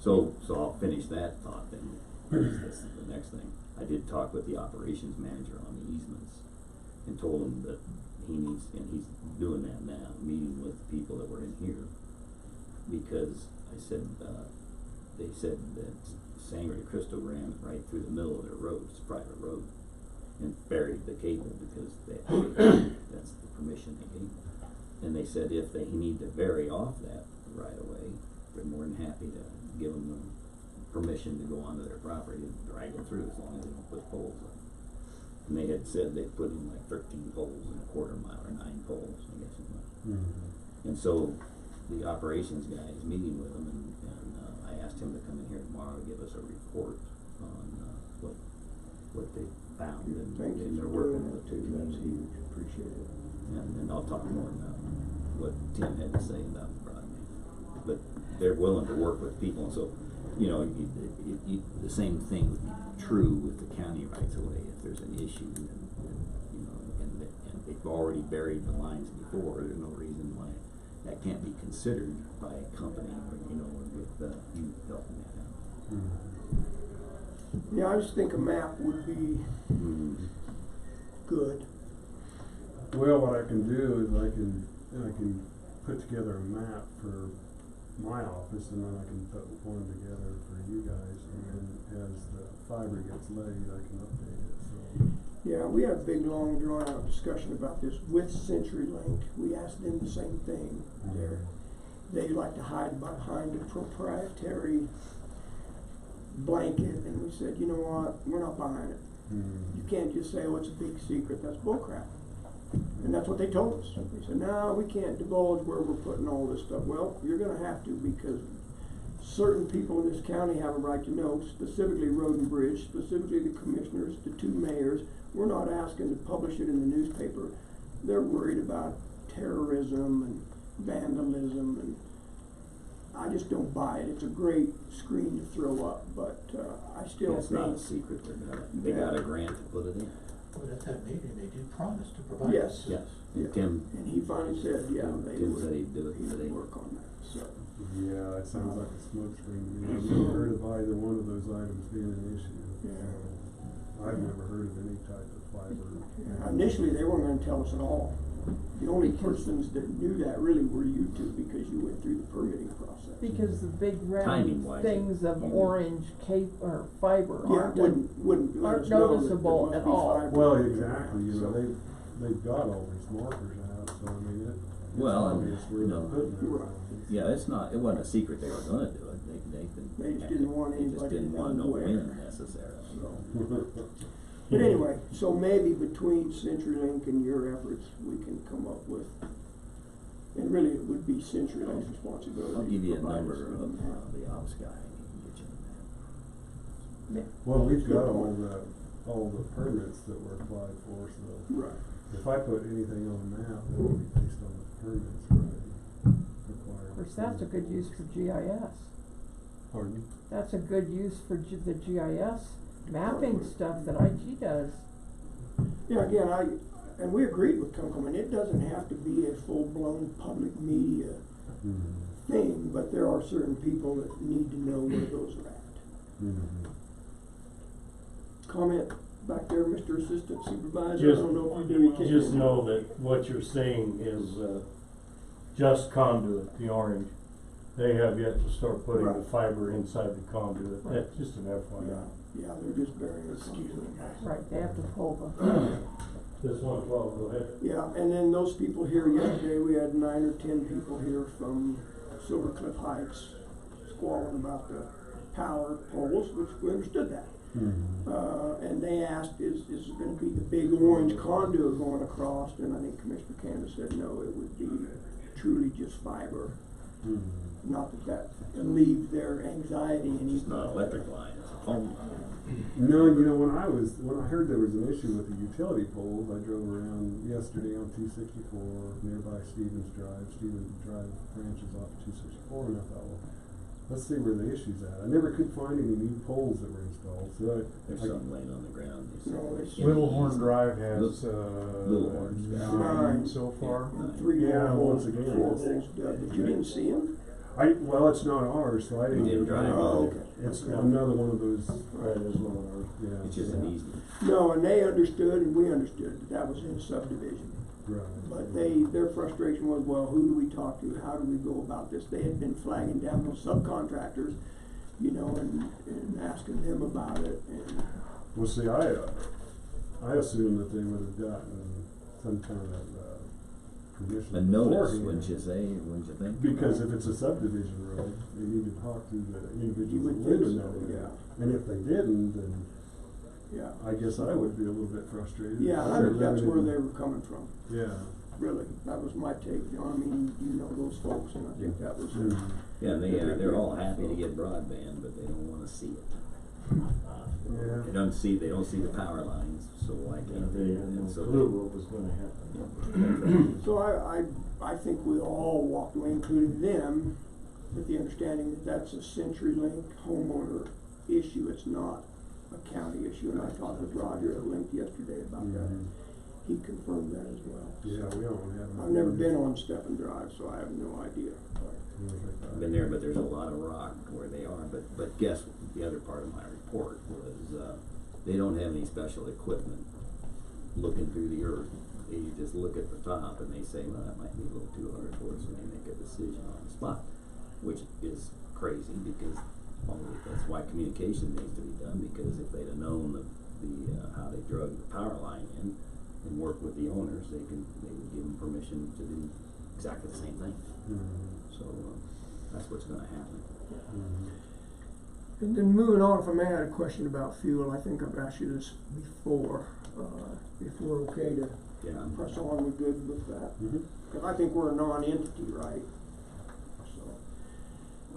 So I'll finish that thought then. This is the next thing. I did talk with the operations manager on the easements and told him that he needs, and he's doing that now, meeting with people that were in here. Because I said, they said that Sangre de Cristo ran right through the middle of their road, it's a private road, and buried the cable because that's the permission they gave. And they said if they need to bury off that right away, they're more than happy to give them the permission to go onto their property and drag them through as long as they don't put poles up. And they had said they put in like 13 poles in a quarter mile, or 9 poles, I guess it was. And so the operations guy is meeting with them, and I asked him to come in here tomorrow to give us a report on what they found, and they're working with it too. That's huge, appreciate it. And I'll talk more about what Tim had to say about the broadband. But they're willing to work with people, and so, you know, the same thing would be true with the county rights of way. If there's an issue, and you know, and they've already buried the lines before, there's no reason why that can't be considered by a company, or, you know, with you helping that out. Yeah, I just think a map would be good. Well, what I can do is I can put together a map for my office, and then I can put one together for you guys, and then as the fiber gets laid, I can update it, so. Yeah, we had a big, long, drawn-out discussion about this with CenturyLink. We asked them the same thing. They like to hide behind a proprietary blanket, and we said, you know what, we're not buying it. You can't just say, oh, it's a big secret. That's bullcrap. And that's what they told us. They said, no, we can't divulge where we're putting all this stuff. Well, you're going to have to, because certain people in this county have a right to know, specifically Road and Bridge, specifically the commissioners, the 2 mayors. We're not asking to publish it in the newspaper. They're worried about terrorism and vandalism, and I just don't buy it. It's a great screen to throw up, but I still It's think not a secret. They got a grant to put it in. Well, at that meeting, they did promise to provide. yes. Yes. Yeah. Tim. And he finally said, yeah, they Tim would. said he'd do it He would today. work on that. So Yeah, it sounds like a smoke screen to me. I've never heard of either one of those items being an issue. yeah. I've never heard of any type of fiber. Yeah, initially, they weren't going to tell us at all. The only persons that knew that really were you two, because you went through the permitting process. Because the big round Timing-wise, things of orange or fiber Yeah, wouldn't let aren't us know that there noticeable must at be all. fiber. Well, exactly, you know, So- they've got all these markers out, so I mean, it's Well, obvious where you they're know, putting it. Right. Yeah, it wasn't a secret they were gonna do it. They just didn't want They just anybody didn't to want know no where. wind necessarily. But anyway, so maybe between CenturyLink and your efforts, we can come up with, and really it would be CenturyLink's responsibility. I'll give you a to provide number us of with a map. the ops guy, and he can get you a map. Well, we've got all the permits that were applied for, so Right. if I put anything on the map, it would be based on the permits, right? require. Of course, that's a good use for GIS. Pardon me? That's a good use for the GIS mapping stuff that IT does. Yeah, again, and we agreed with Kunkelman, it doesn't have to be a full-blown public media thing, but there are certain people that need to know where those are at. Comment back there, Mr. Assistant Supervisor, I don't know if you do, you can't. Just know that what you're saying is, just conduit, the orange. They have yet to start putting the Right. fiber inside the conduit, Right. that's just an FYI. Yeah, they're just burying the conduit. Right, they have to pull the, This 112, go ahead. Yeah, and then those people here yesterday, we had 9 or 10 people here from Silver Cliff Heights squalling about the power poles, which we understood that. And they asked, is it gonna be the big orange conduit going across? And I think Commissioner Candace said, no, it would be truly just fiber. Not that alleviates their anxiety any. It's not electric line, it's a phone line. No, you know, when I heard there was an issue with the utility poles, I drove around yesterday on 264 nearby Stevens Drive branches off 264, and I thought, well, let's see where the issue's at. I never could find any new poles that were installed, so There's some laying on the ground. No, it's Little Horn Drive has, Little Horn's got 9 so far. And 3 Yeah, more once holes, again, 4 it's- holes dug, but you didn't see them? well, it's not ours, so I didn't. didn't drive Oh, on okay. It's another one of those, That is one of ours. yeah. It's just an easement. No, and they understood and we understood that was in subdivision. Right. But their frustration was, well, who do we talk to? How do we go about this? They had been flagging down those subcontractors, you know, and asking them about it, and Well, see, I assumed that they would have gotten some kind of permission. A notice, beforehand. wouldn't you say, wouldn't you think? Because if it's a subdivision road, they need to talk to the you individuals would that live think in so, that area. yeah, And if they didn't, then yeah. I guess I would be a little bit frustrated. Yeah, I think that's where they were coming from, Yeah. really. That was my take, you know, I mean, you know those folks, and I think that was it. Yeah, they're all happy to get broadband, but they don't wanna see it. Yeah. They don't see the power lines, so why can't they? They had no And so clue what was gonna happen. So I think we all walked away, including them, with the understanding that that's a CenturyLink homeowner issue, it's not a county issue, and I talked with Roger at Link yesterday about that. He confirmed that as well. Yeah, we don't have. I've never been on Stephen Drive, so I have no idea. I've been there, but there's a lot of rock where they are, but guess, the other part of my report was, they don't have any special equipment looking through the earth. They just look at the top and they say, well, that might be a little too hard for us, and they make a decision on the spot, which is crazy, because that's why communication needs to be done, because if they'd have known how they drug the power line in and worked with the owners, they would give them permission to do exactly the same thing. So, that's what's gonna happen. And then moving on, if I may, I had a question about fuel. I think I've asked you this before, if we're okay to Yeah. press on, we're good with that. Mm-hmm. Cause I think we're a non-entity, right?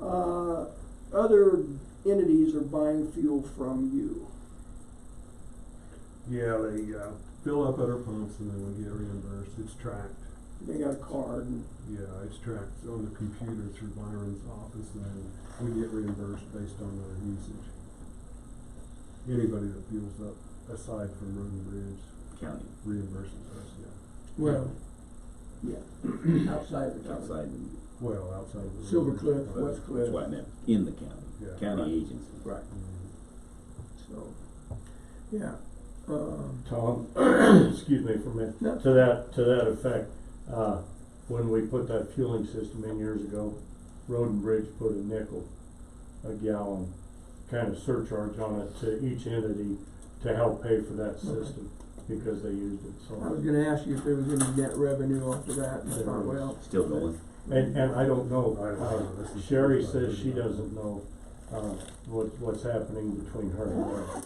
So, other entities are buying fuel from you. Yeah, they fill up at our pumps and then we get reimbursed. It's tracked. They got a card and, Yeah, it's tracked on the computer through Byron's office, and then we get reimbursed based on our usage. Anybody that fuels up, aside from Road and Bridge, County, reimburses us, yeah. well, yeah, outside the county. outside the, Well, outside of the. Silver road. Cliff, But- West Cliff. that's what I meant, in the county, Yeah. county Right. agency. Right, Mhm. so, yeah, Tom, excuse me for a minute, No. to that effect, when we put that fueling system in years ago, Road and Bridge put a nickel a gallon kind of surcharge on it to each entity to help pay for that system, because they used it, so. I was gonna ask you if there was any net revenue off of that, and I thought, well. Still going. And I don't know, I don't know. This is Sherry the first I says heard she about it. doesn't know, what's happening between her and,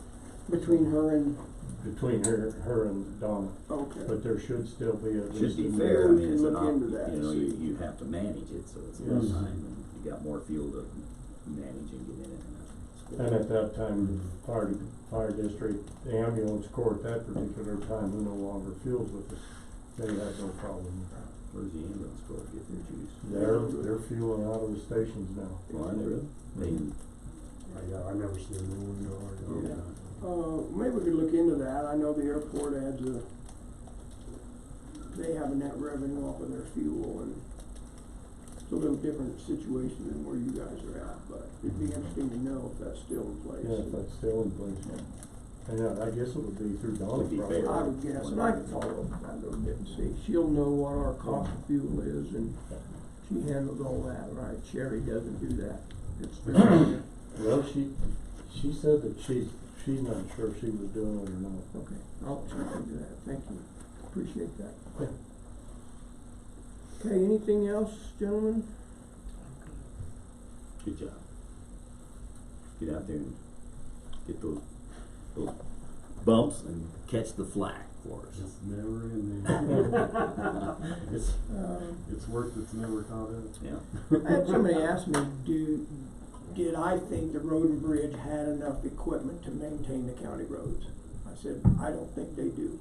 Between her and, her and Donna, okay. but there should still be at Should least. be a- fair, I We mean, can it's look an into that you know, and see. you have to manage it, so it's Yes. less time, and you got more fuel to manage and get in it. And at that time, the fire district, the ambulance corps at that particular time, who no longer fuels with us, they had no problem with that. Where's the ambulance corps get their juice? They're fueling out of the stations now. Oh, are they really? I never seen the window or. Yeah. Maybe we could look into that. I know the airport adds they have a net revenue off of their fuel, and it's a little different situation than where you guys are at, but it'd be interesting to know if that's still in place. Yeah, if that's still in place. And I guess it would be through Donna's Would be property. fair. I would guess, and I could follow up that a little bit and see. She'll know what our cost of fuel is, and she handles all that, right? Sherry doesn't do that. It's the Well, she said that she's not sure if she was doing it or not. okay, I'll check into that. Thank you. Appreciate that. Yeah. Okay, anything else, gentlemen? Good job. Get out there and get those bumps and catch the flack for us. It's never ending. It's work that's never caught up. Yeah. I had somebody ask me, did I think the road and bridge had enough equipment to maintain the county roads? I said, I don't think they do.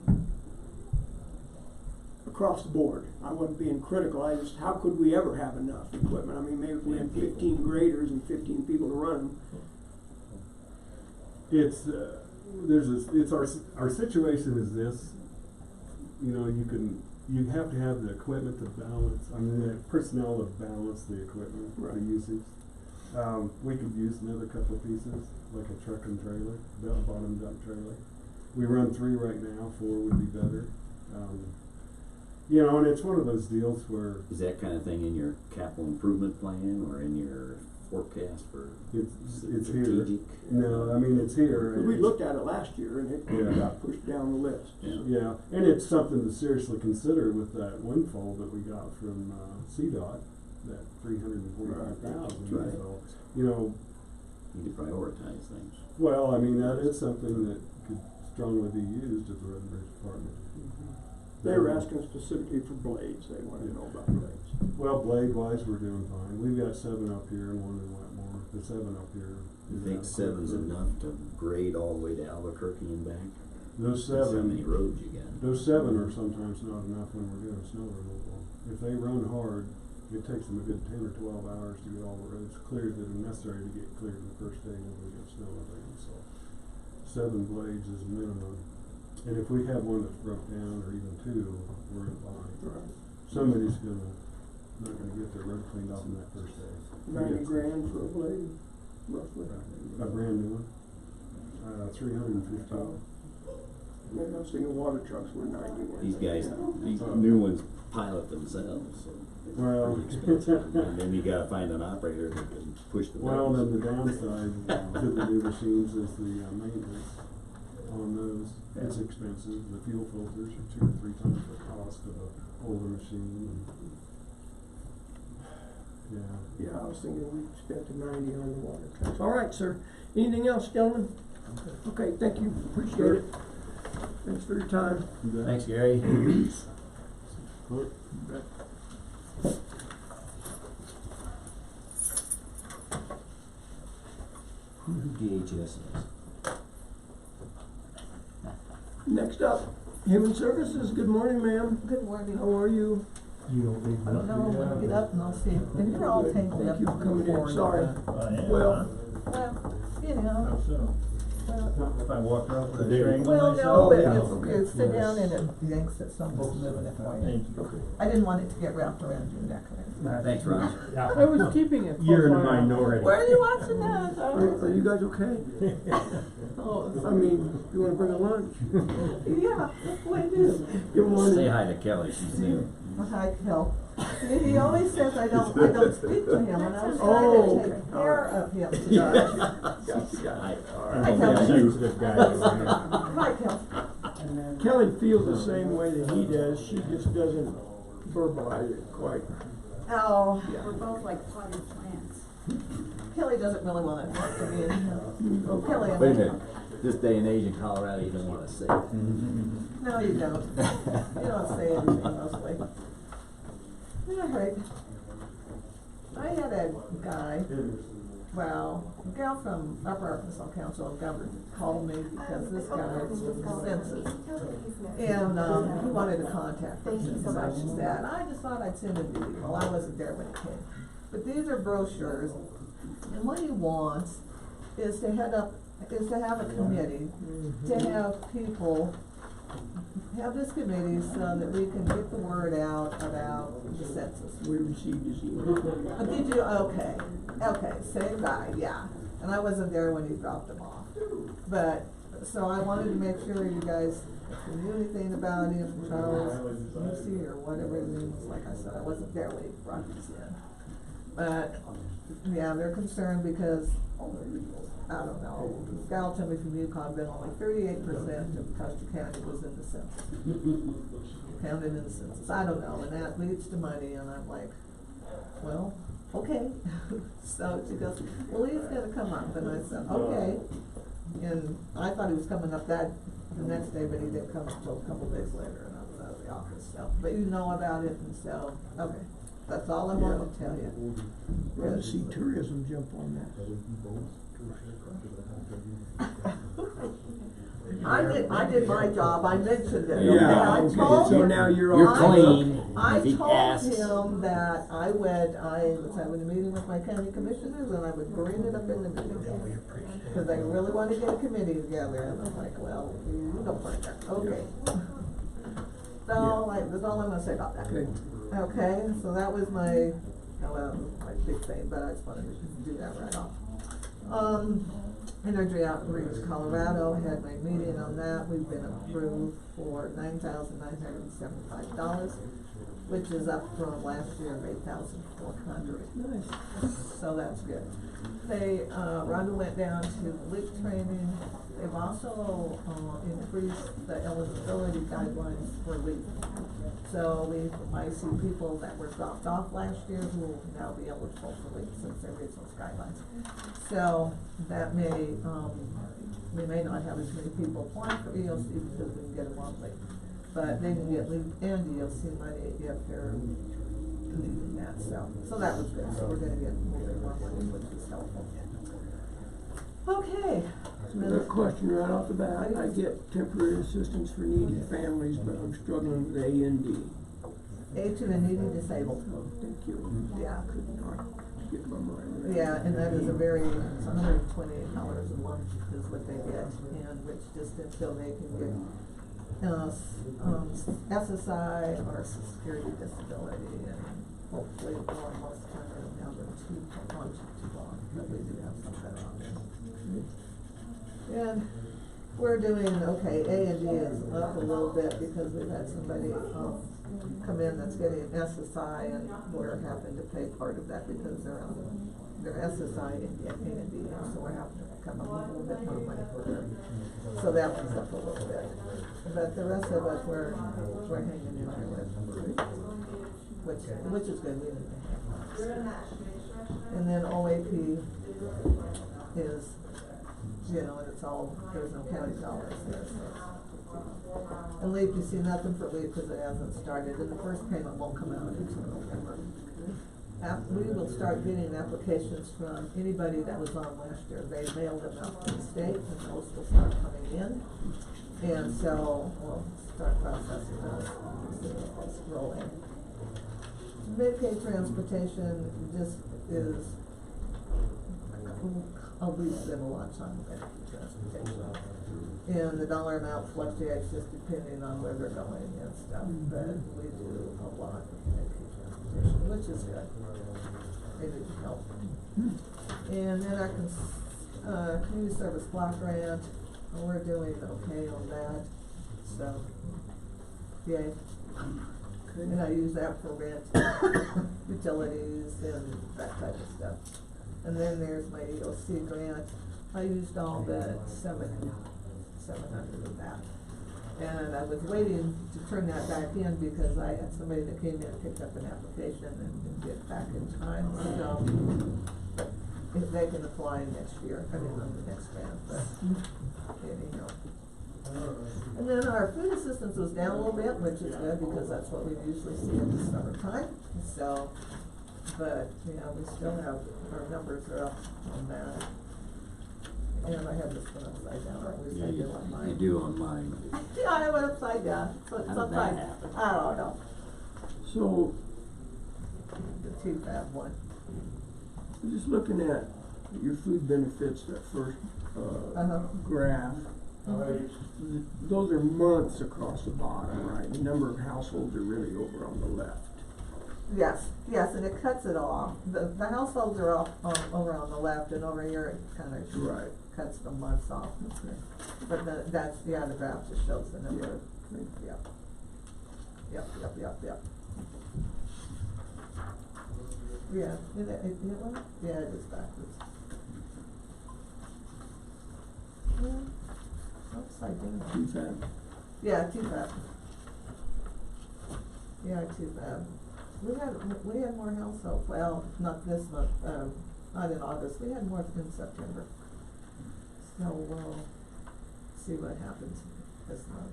Across the board. I wasn't being critical. I just, how could we ever have enough equipment? I mean, maybe if we had 15 graders and 15 people to run them. It's our situation is this, you know, you have to have the equipment to balance, I mean, the personnel to balance the equipment, Right. the usage. We could use another couple of pieces, like a truck and trailer, bottom dump trailer. We run 3 right now, 4 would be better. You know, and it's one of those deals where Is that kind of thing in your capital improvement plan or in your forecast for it's here. strategic? No, I mean, it's here. We It's- looked at it last year and it Yeah. got pushed down the list. Yeah. Yeah, and it's something to seriously consider with that windfall that we got from CDOT, that 345,000. Right. So, you know, You could prioritize things. well, I mean, that is something that could strongly be used at the Road and Bridge Department. They were asking specifically for blades. They wanted to know about blades. Well, blade wise, we're doing fine. We've got 7 up here and 1 in Wetmore. The 7 up here. You is think adequate 7's for- enough to grade all the way to Albuquerque and back? Those That's how many 7, roads you got. those 7 are sometimes not enough when we're doing snow removal. If they run hard, it takes them a good 10 or 12 hours to get all the roads cleared that are necessary to get cleared the first day when we get snow around, so 7 blades is minimum. And if we have one that's broke down or even 2, we're in line. Right. Somebody's not gonna get their road cleaned off on that first day. 90 grand for a blade, roughly. A brand new one, 350. Maybe I was thinking water trucks were 91. These guys, Yeah. these new ones pilot themselves, so it's Well, pretty expensive. And then you gotta find an operator that can push the Well, buttons. then the downside to the new machines is the maintenance on those. It's expensive. The fuel filters are 2 or 3 times the cost of an older machine. Yeah. Yeah, I was thinking we spent the 90 on the water trucks. All right, sir. Anything else, gentlemen? Okay, thank you. Appreciate it. Thanks for your time. Thanks, Gary. Who DHS is? Next up, Human Services. Good morning, ma'am. Good morning. How are you? I don't know, I'm gonna get up and I'll see, and you're all tangled up Thank you for coming before. in. Sorry. Well, Well, you know, well, If I walk up with a Today. strangle well, myself? no, but yeah. it's sit down and it yanks that something's moving it for you. Thank you. I didn't want it to get wrapped around your neck. Thanks, Ron. I was keeping it. You're in the close eye. minority. Where are you watching that? are you guys okay? Oh, I mean, you wanna bring a lunch? yeah, what is? Give them one. Say hi to Kelly, she's new. Hi, Kel. He always says I don't speak to him, and I was Oh, trying to okay. take care of him today. Hi. Hi, Kel. Sensitive guy over here. Hi, Kel. Kelly feels the same way that he does. She just doesn't verbalize it quite. Oh, We're both like potted plants. Kelly doesn't really want to talk to me. Oh, Kelly, Wait a minute, this day and age in Colorado, you don't wanna say it. No, you don't. You don't say anything mostly. All right. I had a guy, well, a gal from Upper Arkansas Council of Government called me because this guy was the census. And, he wanted to contact us, and so much as that, I just thought I'd send it to you, well, I wasn't there when it came. But these are brochures, and what he wants is to have a committee, to have people, have this committee so that we can get the word out about the census. We received his email. Oh, did you? Okay, same guy, yeah. And I wasn't there when he dropped them off. But, so I wanted to make sure you guys knew anything about him, Charles, Lucy, or whatever his name was. Like I said, I wasn't there when he brought these in. But, yeah, they're concerned because, I don't know, Gal told me from Yukon, that only 38% of Custer County was in the census. Counted in the census, I don't know, and that leads to money, and I'm like, well, okay. So she goes, well, he's gonna come up, and I said, okay. And I thought he was coming up the next day, but he didn't come until a couple days later, and I was out of the office, so. But you know about it, and so, okay, that's all I wanted to tell you. Glad to see tourism jump on that. I did my job, I mentioned it, Yeah, okay, I okay, told so him. now you're You're on. clean. I If he told asks. him that I was having a meeting with my county commissioners, and I would bring it up in the meeting. Yeah, we appreciate it. Cause I really wanna get a committee together, and I'm like, well, you don't want that, okay. So, like, that's all I'm gonna say about that. Okay. Okay, so that was my big thing, but I just wanted to do that right off. Energy Outreach Colorado, had my meeting on that, we've been approved for $9,975, which is up from last year of $8,400. Nice. So that's good. They, Rhonda went down to leak training, they've also, increased the eligibility guidelines for leak. So I see people that were dropped off last year who will now be eligible for leave since they raised those guidelines. So that may, we may not have as many people applying for EOC because we can get them on leave. But they can get leave and EOC money if they're leaving that, so that was good. So we're gonna get a little bit more money, which is helpful. Okay. Another question right off the bat, I get temporary assistance for needy families, but I'm struggling with A and D. A to the needy disabled. Thank you. Yeah. Could not get my mind around. Yeah, and that is it's $128 a month is what they get, and which just until they can get, SSI or Social Security disability, and hopefully for most time it'll never too long, but we do have some better options. And we're doing, okay, A and D is up a little bit because we've had somebody, come in that's getting an SSI, and we're having to pay part of that because they're on their SSI and A and D, so we're having to come up with a little bit more money for them. So that one's up a little bit. But the rest of us, we're hanging in there with, which is good, we need to have. And then OAP is, and it's all, there's no county dollars there, so. And leave, you see nothing for leave because it hasn't started, and the first payment won't come out until November. We will start getting applications from anybody that was on last year. They mailed them out to the state, and those will start coming in. And so we'll start processing those, roll in. Medicaid transportation just is, we spend a lot of time with Medicaid transportation. And the dollar amount fluctuates just depending on where they're going and stuff, but we do a lot with Medicaid transportation, which is good. They do help. And then our community service block grant, we're doing okay on that, so, yay. And I use that for rent, utilities, and that type of stuff. And then there's my EOC grant. I used all but $700 of that. And I was waiting to turn that back in because I had somebody that came in and picked up an application and didn't get back in time, so if they can apply next year, on the next grant, but anyhow. And then our food assistance was down a little bit, which is good because that's what we usually see in the summertime, so, but, we still have, our numbers are up on that. and I have this one upside down, or at least Yeah, I do on mine. you do on mine. Yeah, I have it upside down, so it's How did upside, that happen? I don't know, So, the two-fab one. just looking at your food benefits, that first, Uh-huh. graph, those are months across the bottom, right? The number of households are really over on the left. Yes, yes, and it cuts it off. The households are off, over on the left, and over here it kind of Right. cuts the months off. But that's, yeah, the graph just shows the number. Yeah. Yep. Yep. Yeah, yeah, it is backwards. Yeah, upside down. Too fat. Yeah, too bad. Yeah, too bad. We had more households, well, not this month, not in August, we had more in September. So we'll see what happens this month.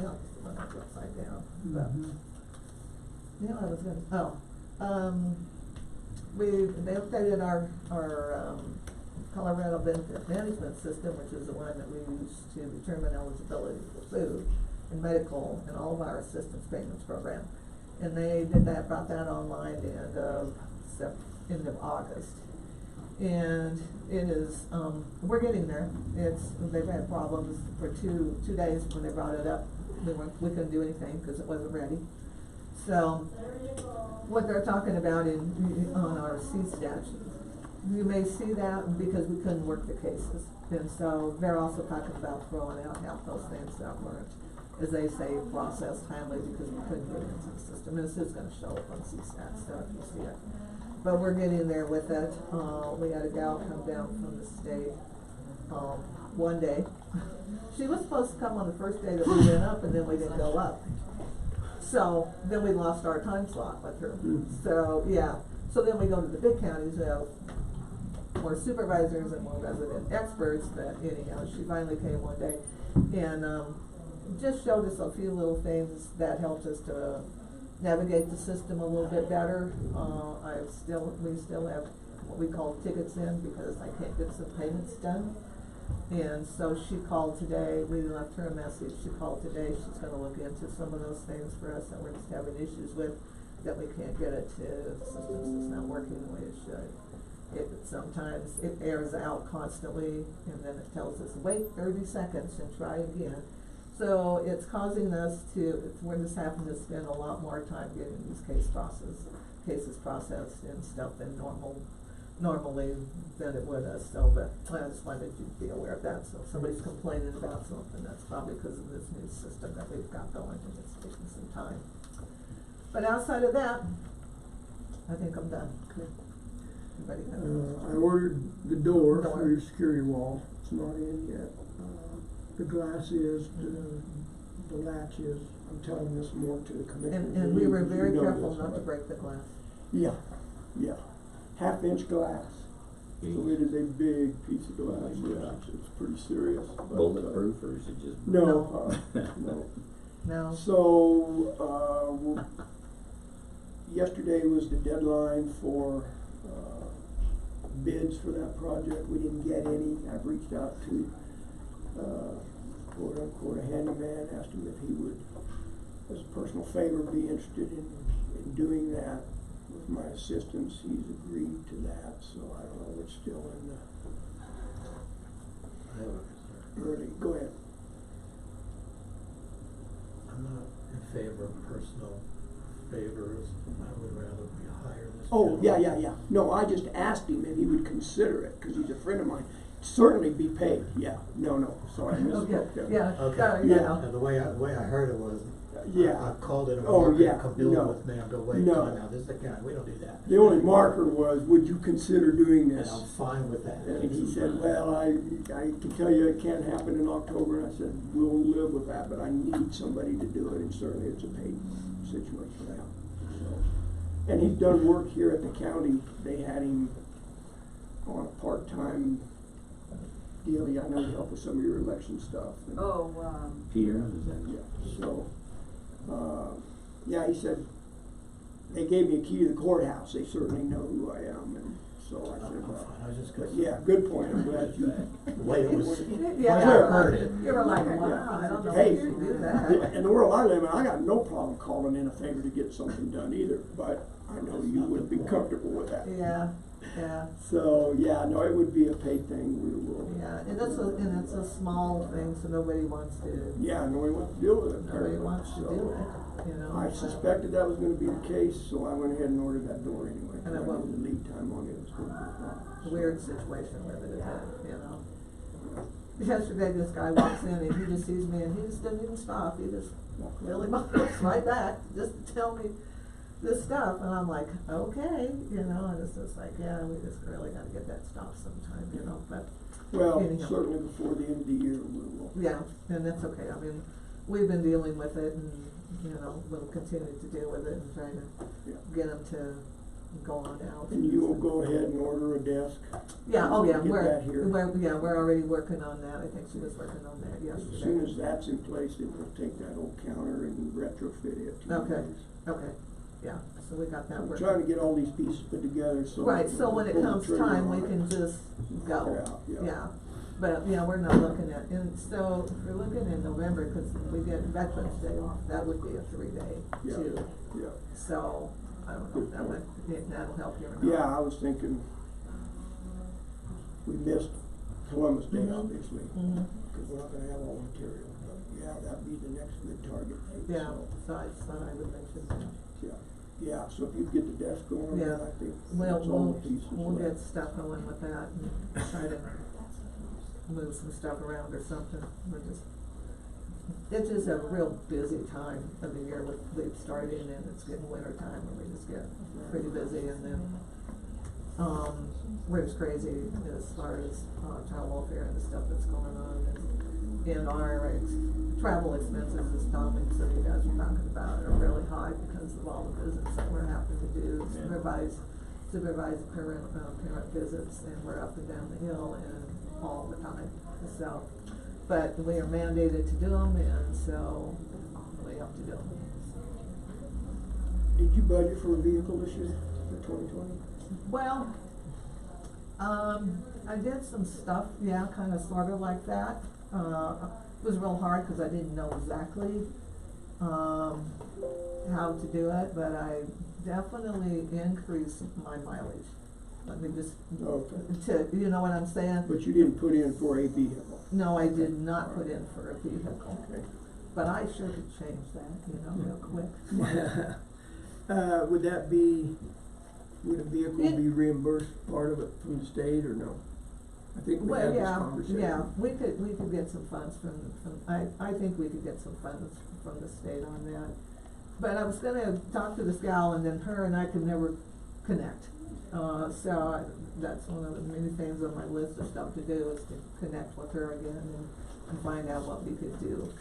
Yeah, it's the one that's upside down, but, I was gonna, they updated our Colorado benefit management system, which is the one that we use to determine eligibility for food and medical and all of our assistance payments program. And they did that, brought that online end of August. And it is, we're getting there. They've had problems for two days when they brought it up. We couldn't do anything because it wasn't ready. So, what they're talking about on our CSTAT, you may see that because we couldn't work the cases. And so they're also talking about throwing out half those things that weren't, as they say, processed timely because we couldn't get it into the system. And this is gonna show up on CSAT, so if you see it. But we're getting there with it. We had a gal come down from the state, one day. She was supposed to come on the first day that we went up, and then we didn't go up. So then we lost our time slot with her. So, yeah. So then we go to the big counties, more supervisors and more resident experts, but anyhow, she finally came one day and just showed us a few little things that helped us to navigate the system a little bit better. We still have what we call tickets in because I can't get some payments done. And so she called today, we left her a message, she called today, she's gonna look into some of those things for us that we're just having issues with, that we can't get it to, the system's just not working the way it should. Sometimes it airs out constantly, and then it tells us, wait 30 seconds and try again. So it's causing us we're just having to spend a lot more time getting these cases processed and stuff than normally than it would us. So, but I just wanted you to be aware of that. So if somebody's complaining about something, that's probably because of this new system that we've got going, and it's taking some time. But outside of that, I think I'm done. Okay. Anybody have I ordered the door Door. for your security wall. It's not in yet. The glass is, the latch is. I'm telling this more to the commission. And we were You very know careful this, not to but- break the glass. Yeah. 1/2-inch glass. So it is a big piece of glass. Yeah, it's pretty serious. but, Bulletproof, or is it just? No, no. No. So, yesterday was the deadline for, bids for that project. We didn't get any. I've reached out to, quote unquote, a handyman, asked him if he would, as a personal favor, be interested in doing that with my assistance. He's agreed to that, so I don't know, we're still in the I have a concern. early, go ahead. I'm not in favor of personal favors. I would rather we hire this Oh, gentleman. yeah. No, I just asked him if he would consider it, cause he's a friend of mine. Certainly be paid, yeah. No, sorry, I misspoke there. Yeah, Okay. Yeah. And the way I heard it was, Yeah. I called it a Oh, market yeah. come deal No. with me. I go, wait, No. time out, this is the guy, we don't do that. The only marker was, would you consider doing And this? I'm fine with that. And he said, well, I can tell you it can't happen in October. And I said, we'll live with that, but I need somebody to do it, and certainly it's a paid situation now. So, and he's done work here at the county. They had him on a part-time deal. Yeah, I know he helped with some of your election stuff. And, Peter, is that? yeah, so, yeah, he said, they gave me a key to the courthouse. They certainly know who I am. And so I said, I was just but gonna say. yeah, good point, I'm glad you. The way it was, Yeah, I heard it. you were like, Yeah. wow, I don't know Hey, if you do that. in the world I live in, I got no problem calling in a favor to get something done either, but I know you wouldn't be comfortable with that. Yeah, yeah, So, yeah, no, it would be a paid thing, we will. yeah, and it's a small thing, so nobody wants to, Yeah, nobody wants to deal with it, nobody apparently, wants to so. do it, you know. I so- suspected that was gonna be the case, so I went ahead and ordered that door anyway. And it I knew won't- the lead time on it was gonna be a problem. Weird situation with it, you know. Yesterday, this guy walks in and he just sees me and he just doesn't even stop, he just really walks right back, just to tell me this stuff, and I'm like, okay, you know, and it's just like, yeah, we just really gotta get that stopped sometime, you know, but, Well, anyhow. certainly before the end of the year, we will. yeah, and that's okay, I mean, we've been dealing with it and, you know, we'll continue to deal with it and try to Yeah. get them to go on out. And you will go ahead and order a desk? Yeah, oh yeah, Get that here. we're already working on that, I think she was working on that yesterday. As soon as that's in place, it will take that old counter and retrofit it to Okay. use. Okay, yeah, so we got that I'm working. trying to get all these pieces put together, so. Right, so when it pull the comes trigger time, we on it. can just go, Yeah. But, yeah, we're not looking at, and so, if we're looking in November, cause we get Veterans Day off, that would be a 3-day Yeah. too. Yeah, So, I don't know, Good that would, point. that'll help you or not. yeah, I was thinking, we missed Columbus Day, Mhm. obviously, Mhm. because we're not gonna have all the material, but yeah, that'd be the next good target date, Yeah, so. so I thought I would mention that. Yeah, so if you get the desk going, Yeah. then I think Well, that's all the pieces we'll get left. stuff going with that and try to move some stuff around or something, it's just a real busy time of the year with leaf starting and it's getting winter time and we just get pretty busy and then, we're just crazy as far as, child welfare and the stuff that's going on and our travel expenses, as Tom and some of you guys were talking about, are really high because of all the visits that we're having to do, supervise parent visits, and we're up and down the hill and all the time, so. But we are mandated to do them, and so we have to do them. Did you budget for a vehicle this year, for 2020? Well, I did some stuff, yeah, kinda sorta like that. It was real hard, cause I didn't know exactly, how to do it, but I definitely increased my mileage. Let me just, Okay, you know what I'm saying? but you didn't put in for a vehicle? No, I did not put in for a vehicle, Okay. but I sure could change that, you know, real quick. Would that be, would a vehicle It- be reimbursed part of it from the state or no? I think we Well, had this yeah, conversation. yeah, we could get some funds from, I think we could get some funds from the state on that. But I was gonna talk to this gal and then her and I could never connect. That's one of the many things on my list of stuff to do is to connect with her again and find out what we could do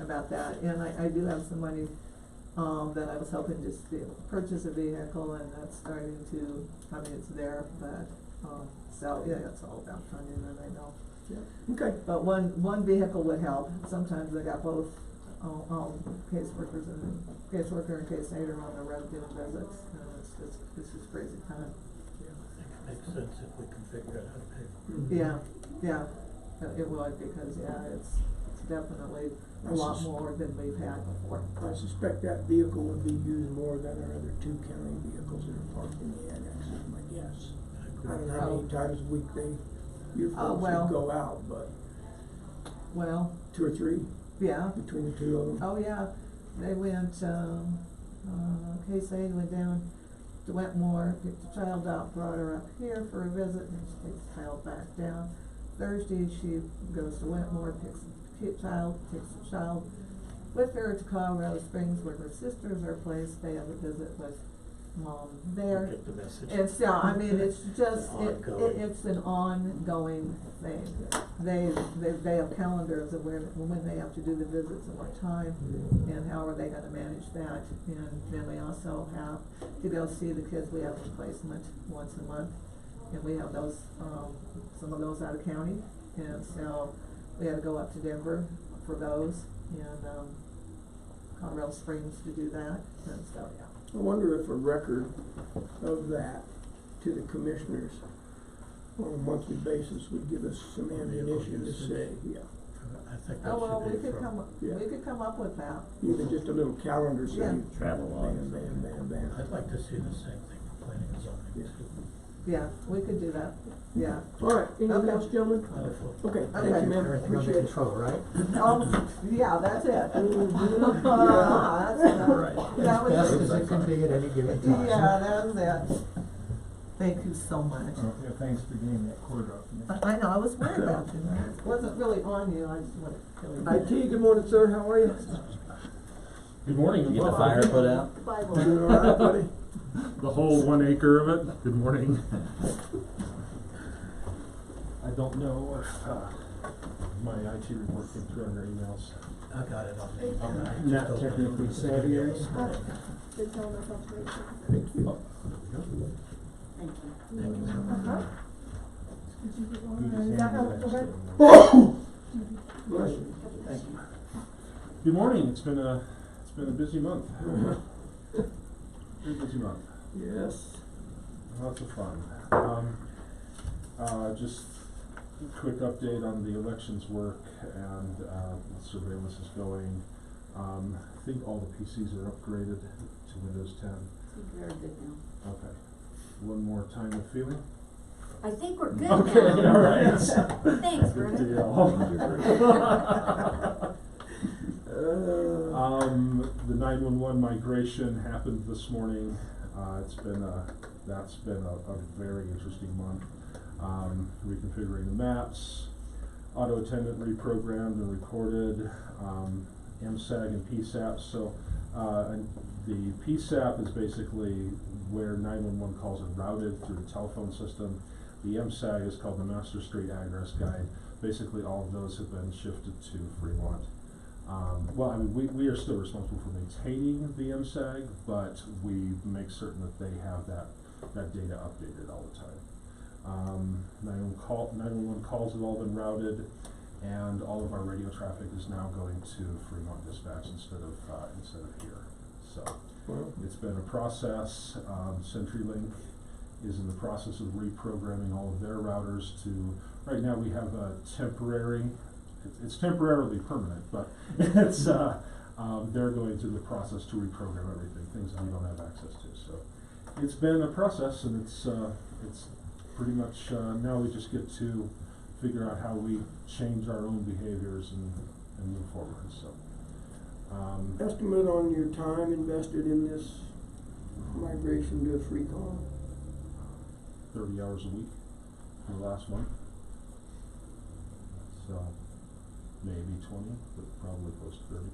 about that. And I do have some money, that I was hoping just to be able to purchase a vehicle and that's starting to, I mean, it's there, but, so, yeah, it's all about funding and I know. Okay, But one vehicle would help, sometimes I got both, caseworkers and caseworker and case aider on the road doing visits, and it's just crazy time. it makes sense if we can figure out how to pay for it. Yeah, yeah, it would, because, yeah, it's definitely a lot more than we've had before. I suspect that vehicle would be used more than our other 2 county vehicles that are parked in the annex, is my guess. I don't know how many times a week your folks well- would go out, but Well, 2 or 3 yeah, between the 2 of them. oh, yeah, they went, case aid went down to Wetmore, picked the child up, brought her up here for a visit, and she takes the child back down. Thursday, she goes to Wetmore, picks the child, takes the child with her to Colorado Springs where her sisters are placed. They have a visit with mom there. Get the message. And so, I mean, it's just, Ongoing. it's an ongoing thing. They have calendars of when they have to do the visits and what time, and how are they gonna manage that. And then we also have to go see the kids, we have a placement once a month, and we have those, some of those out of county. And so, we had to go up to Denver for those, and, Colorado Springs to do that, and so, yeah. I wonder if a record of that to the commissioners on a monthly basis would give us some ammunition to say, yeah. I think that Oh, well, should we be could from. come, Yeah. we could come up with that. Even just a little calendar Yeah. saying, Travel logs. bam, bam, bam, bam. I'd like to see the same thing for planning and zoning Yeah. too. Yeah, we could do that, yeah. All right, anything Okay. else, gentlemen? Wonderful. Okay, thank Okay. you, ma'am, Everything under appreciate it. control, right? Oh, yeah, that's it. Mhm. That's Right. that was Best it. as it can be at any given time. Yeah, that was it. Thank you so much. Oh, yeah, thanks for getting that cord off me. I know, I was worried about you, it wasn't really on you, I just wanted to tell you. IT, good morning, sir, how are you? Good morning. You get the fire put out? Doing all right, buddy? The whole 1 acre of it. Good morning. I don't know if, my IT report came through on your emails. I got it on the. I'm I just not opened it. technically savvy, are you? Thank you. Thank you. Thank you. Bless you. Thank you. Good morning. It's been a busy month. Very busy month. Yes. Lots of fun. Just a quick update on the elections work and the surveillance is going. I think all the PCs are upgraded to Windows 10. Very good now. Okay. One more time of feeling. I think we're good now. Okay, all right. Thanks, Good Vernon. deal. The 911 migration happened this morning. That's been a very interesting month. Reconfiguring the maps, auto attendant reprogrammed and recorded, MSAG and PSAP. So, and the PSAP is basically where 911 calls are routed through the telephone system. The MSAG is called the Master Street Address Guide. Basically, all of those have been shifted to Fremont. Well, I mean, we are still responsible for maintaining the MSAG, but we make certain that they have that data updated all the time. 911 calls have all been routed, and all of our radio traffic is now going to Fremont Dispatch instead of here. So it's been a process. CenturyLink is in the process of reprogramming all of their routers to. Right now, we have a temporary. It's temporarily permanent, but it's they're going through the process to reprogram everything, things that we don't have access to. So it's been a process, and it's pretty much now we just get to figure out how we change our own behaviors and move forward. So Estimate on your time invested in this migration to free call? 30 hours a week for the last month. So maybe 20, but probably close to 30.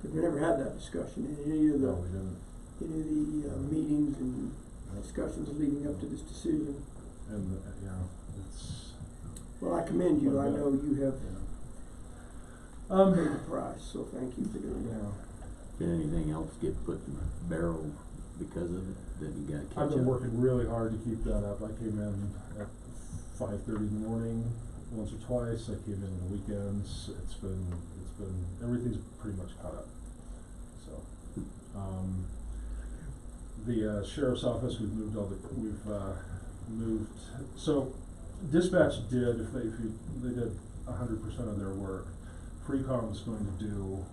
Because we never had that discussion in any of the, No, we didn't. meetings and discussions leading up to this decision. And it's. Well, I commend you, I know you have Yeah. paid the price, so thank you for doing that. Did anything else get put in the barrel because of it that you gotta catch up? I've been working really hard to keep that up. I came in at 5:30 in the morning once or twice. I came in on the weekends. It's been everything's pretty much caught up. So, the sheriff's office, we've moved moved. So, dispatch did they did 100% of their work. Freecom is going to do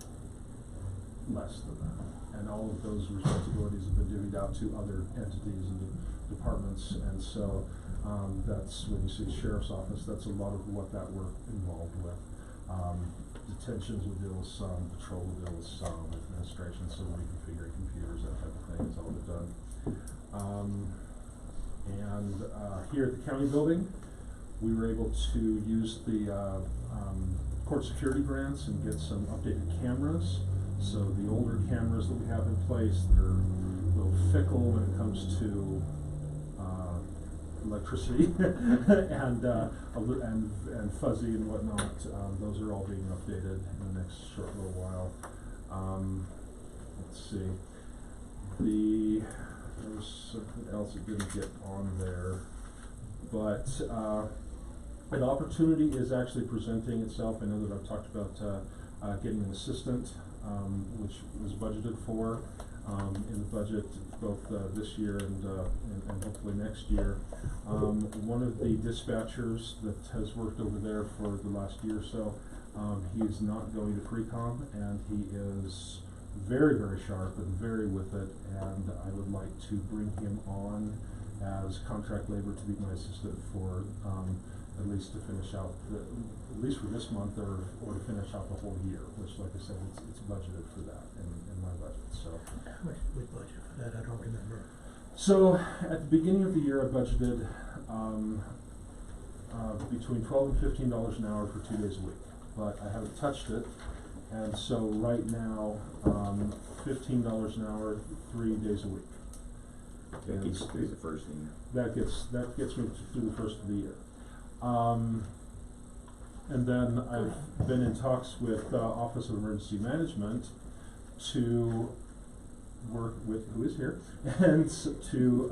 less than that, and all of those responsibilities have been divvied out to other entities and departments, and so that's when you see sheriff's office. That's a lot of what that work involved with. Detentions will deal with some, patrol will deal with some, administration, so reconfiguring computers, that type of thing is all been done. Here at the county building, we were able to use the court security grants and get some updated cameras. So the older cameras that we have in place, they're a little fickle when it comes to electricity and fuzzy and whatnot. Those are all being updated in the next short little while. Let's see. There was something else that didn't get on there, but an opportunity is actually presenting itself. I know that I've talked about getting an assistant, which was budgeted for. in the budget, both, this year and hopefully next year. One of the dispatchers that has worked over there for the last year or so, he's not going to pre-com, and he is very, very sharp and very with it, and I would like to bring him on as contract labor to be my assistant for, at least to finish out at least for this month, or to finish out the whole year, which, like I said, it's budgeted for that in my budget, so. How much did we budget for that? I don't remember. So, at the beginning of the year, I budgeted, between $12 and $15 an hour for 2 days a week, but I haven't touched it, and so right now, $15 an hour, 3 days a week. That gets you through the first thing. That gets me through the first of the year. And then I've been in talks with Office of Emergency Management to work with, who is here, and to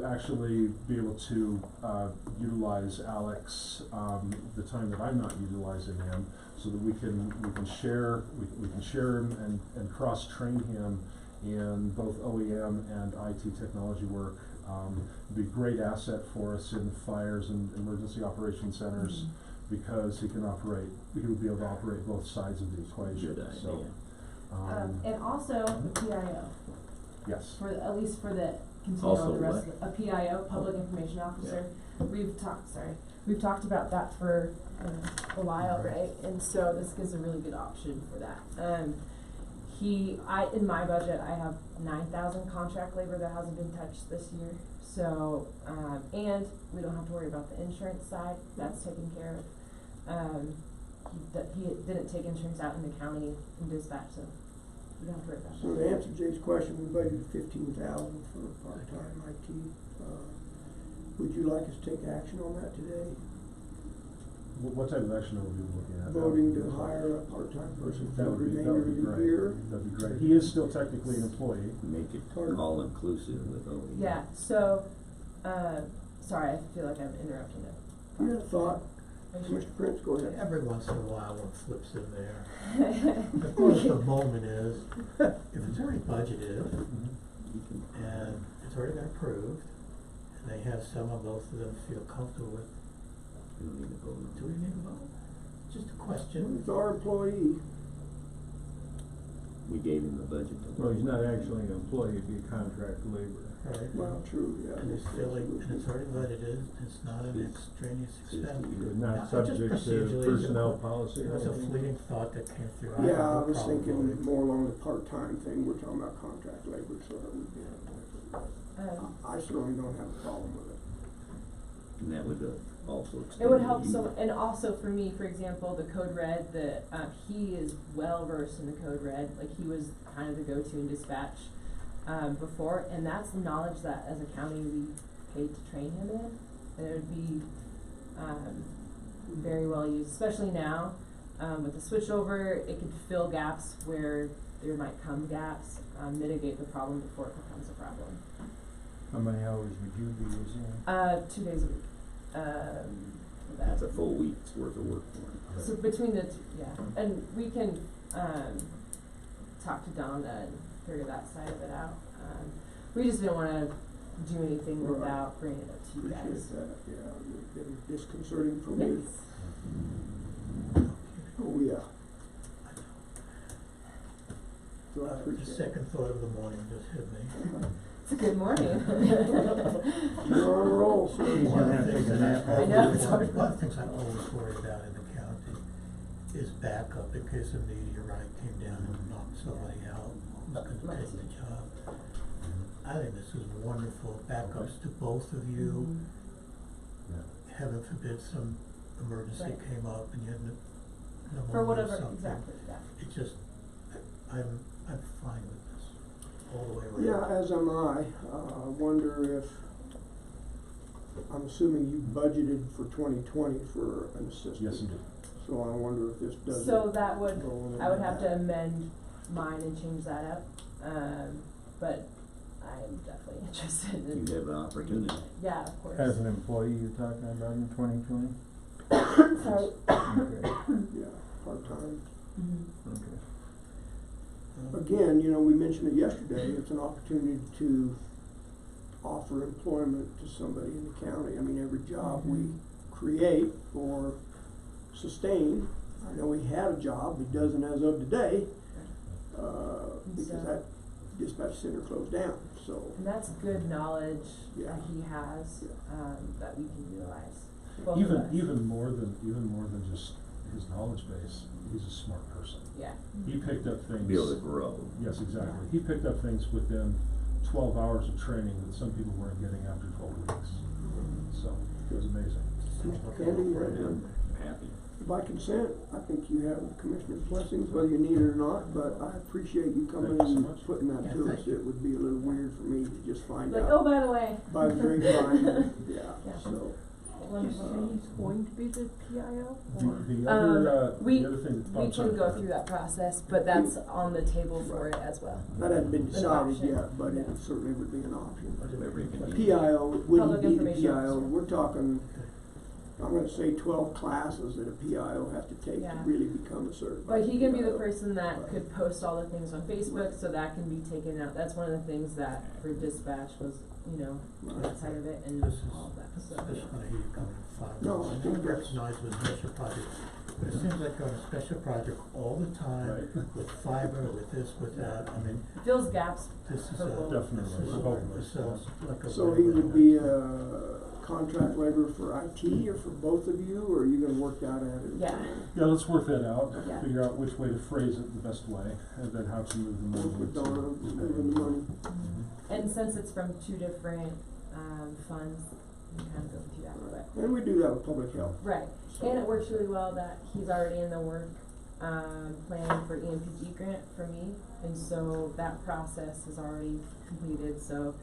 actually be able to utilize Alex the time that I'm not utilizing him, so that we can share him and cross train him in both OEM and IT technology work. Be a great asset for us in fires and emergency operation centers, because he would be able to operate both sides of the equation. Good idea. So, and also the PIO, yes. at least for the, continue Also on the rest what? of the, a PIO, Public Information Officer. We've talked about that for a while, right? And so this gives a really good option for that. In my budget, I have 9,000 contract labor that hasn't been touched this year. So, and we don't have to worry about the insurance side, that's taken care of. He didn't take insurance out in the county and dispatch, so we don't have to worry about that. So to answer Jay's question, we budgeted $15,000 for part-time IT. Would you like us to take action on that today? What type of action are we looking at? Voting to hire a part-time person for the remainder of the great. year? That'd be great. He is still technically an employee. Make it all inclusive with OEM. Yeah, so, sorry, I feel like I'm interrupting it. You had a thought? Mr. Prince, go ahead. Every once in a while one slips in there. Of course, the moment is, if it's already budgeted, and it's already been approved, and they have some of both of them feel comfortable with, You don't need to vote on it. do we need a vote? Just a question. It's our employee. We gave him the budget to. Well, he's not actually an employee, he'd be a contract laborer. Right. Well, true, yeah. And it's already budgeted, it's not an extraneous expense. He's Now, not just subject to procedurally, personnel policy. It was a fleeting thought that came through. I have Yeah, no I was problem thinking voting. more along the part-time thing, we're talking about contract labor, so that would be, I certainly don't have a problem with it. And that would also extend. It would to help you. so, and also for me, for example, the code red, he is well versed in the code red, like he was kind of the go-to in dispatch, before, and that's the knowledge that as a county we paid to train him in, and it would be, very well used, especially now, with the switchover, it could fill gaps where there might come gaps, mitigate the problem before it becomes a problem. How many hours would you be using? 2 days a week, That's a full week's worth of work for him. So between the two, yeah, and we can, talk to Donna and figure that side of it out. We just didn't wanna do anything Right. without bringing it up to you guys. Appreciate that, yeah, it's been disconcerting for me. Yes. Oh, yeah. So I The appreciate it. second thought of the morning just hit me. It's a good morning. You're on a roll, sir. One of the things that I know, it's hard. one of the things I always worry about in the county is backup in case a meteorite came down and knocked somebody out, who's gonna take the job. I think this is wonderful, backups to both of you. Heaven forbid some emergency Right. came up and you had pneumonia For or whatever, something. exactly, yeah. It just, I'm fine with this, all the way around. Yeah, as am I. Wonder if, I'm assuming you budgeted for 2020 for an assistant. Yes, indeed. So I wonder if this doesn't. So that would, go in I would have to that. amend mine and change that up, but I'm definitely interested in. You have an opportunity. Yeah, of course. As an employee, you're talking about in 2020? Sorry. Okay, Yeah, part-time. Mhm. okay. A again, you know, we mentioned it yesterday, it's an opportunity to offer employment to somebody in the county. I mean, every job we create or sustain, I know he had a job, he doesn't as of today, because that dispatch center closed down, so. And that's good knowledge Yeah. that he has, Yeah. that we can utilize. Both of us. Even more than just his knowledge base, he's a smart person. Yeah. He picked up things. Be able to grow. Yes, exactly. He picked up things within 12 hours of training that some people weren't getting after 12 weeks. So, it was amazing. Candy, I'm happy. by consent, I think you have the commissioner's blessings, whether you need it or not, but I appreciate you coming Thank you so and much. putting that Yeah, to us. thank you. It would be a little weird for me to just find Like, out oh, by the way. by the grapevine, yeah, Yeah. so. Did you say he's going to be the PIO? Or? The other thing, we I'm sorry. can go through that process, but that's on the table for it as well. That hadn't been decided option. yet, but it Yeah. certainly would be an option. Whatever you can A do. PIO wouldn't Public be the information PIO, officer. we're talking, I'm gonna say 12 classes that a PIO has to take to Yeah. really become a certified But he can be the PIO. person that could post all the things on Facebook, so that can be taken out. That's one of the things that for dispatch was, you know, that side of it and This is, all of that, so. I just wanna hear you coming from five. No, I I think know that's- recognized with special project, but it seems like you're on a special project all the time, Right. with fiber, with this, with that, I mean, Fills gaps this is for a, both. Definitely, this is both a, of this us. is like a. So he would be a contract laborer for IT or for both of you, or are you gonna work that out at a Yeah. time? Yeah, let's work that out, Yeah. figure out which way to phrase it the best way, and then how to move the money. Work with to- Donna, moving the money. And since it's from two different, funds, we can kind of go through that, but. And we do that with public health. Right, and it works really well that he's already in the work, plan for EMPG grant for me, and so that process is already completed, so,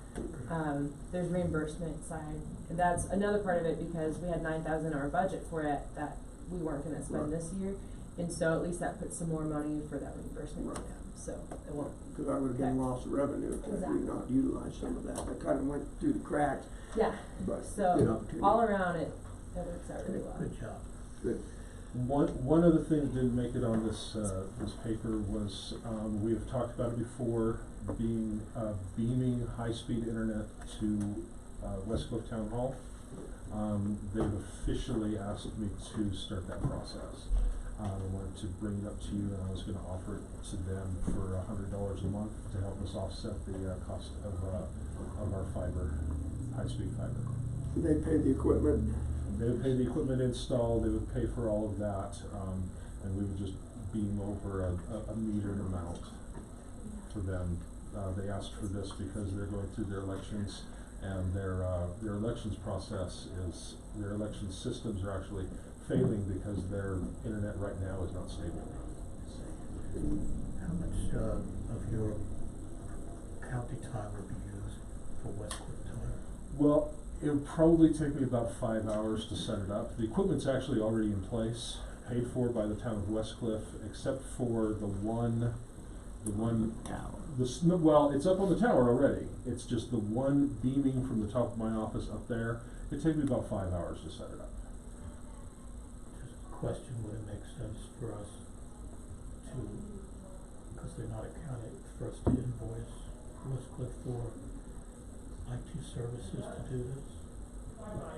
there's reimbursement side. And that's another part of it, because we had 9,000 in our budget for it that we weren't gonna spend Right. this year, and so at least that puts some more money for that reimbursement Right. now, so it won't, Cause I would've been Okay. loss of revenue if we Exactly. not utilized some of that. That kinda went through the cracks, yeah, but good so, opportunity. all around it works out really well. Good job. Good. One other thing that didn't make it on this paper was, we have talked about it before, beaming high-speed internet to West Cliff Town Hall. They've officially asked me to start that process. I wanted to bring it up to you, and I was gonna offer it to them for $100 a month to help us offset the cost of our fiber, high-speed fiber. They pay the equipment. They would pay the equipment install, they would pay for all of that, and we would just beam over a metered amount for them. They asked for this because they're going through their elections, and their elections process is, their election systems are actually failing because their internet right now is not stable. How much, of your county time would be used for West Cliff time? Well, it would probably take me about 5 hours to set it up. The equipment's actually already in place, paid for by the town of West Cliff, except for the one Tower. well, it's up on the tower already. It's just the one beaming from the top of my office up there. It'd take me about 5 hours to set it up. Just a question, would it make sense for us to, because they're not accounted, for us to invoice West Cliff for IT services to do this?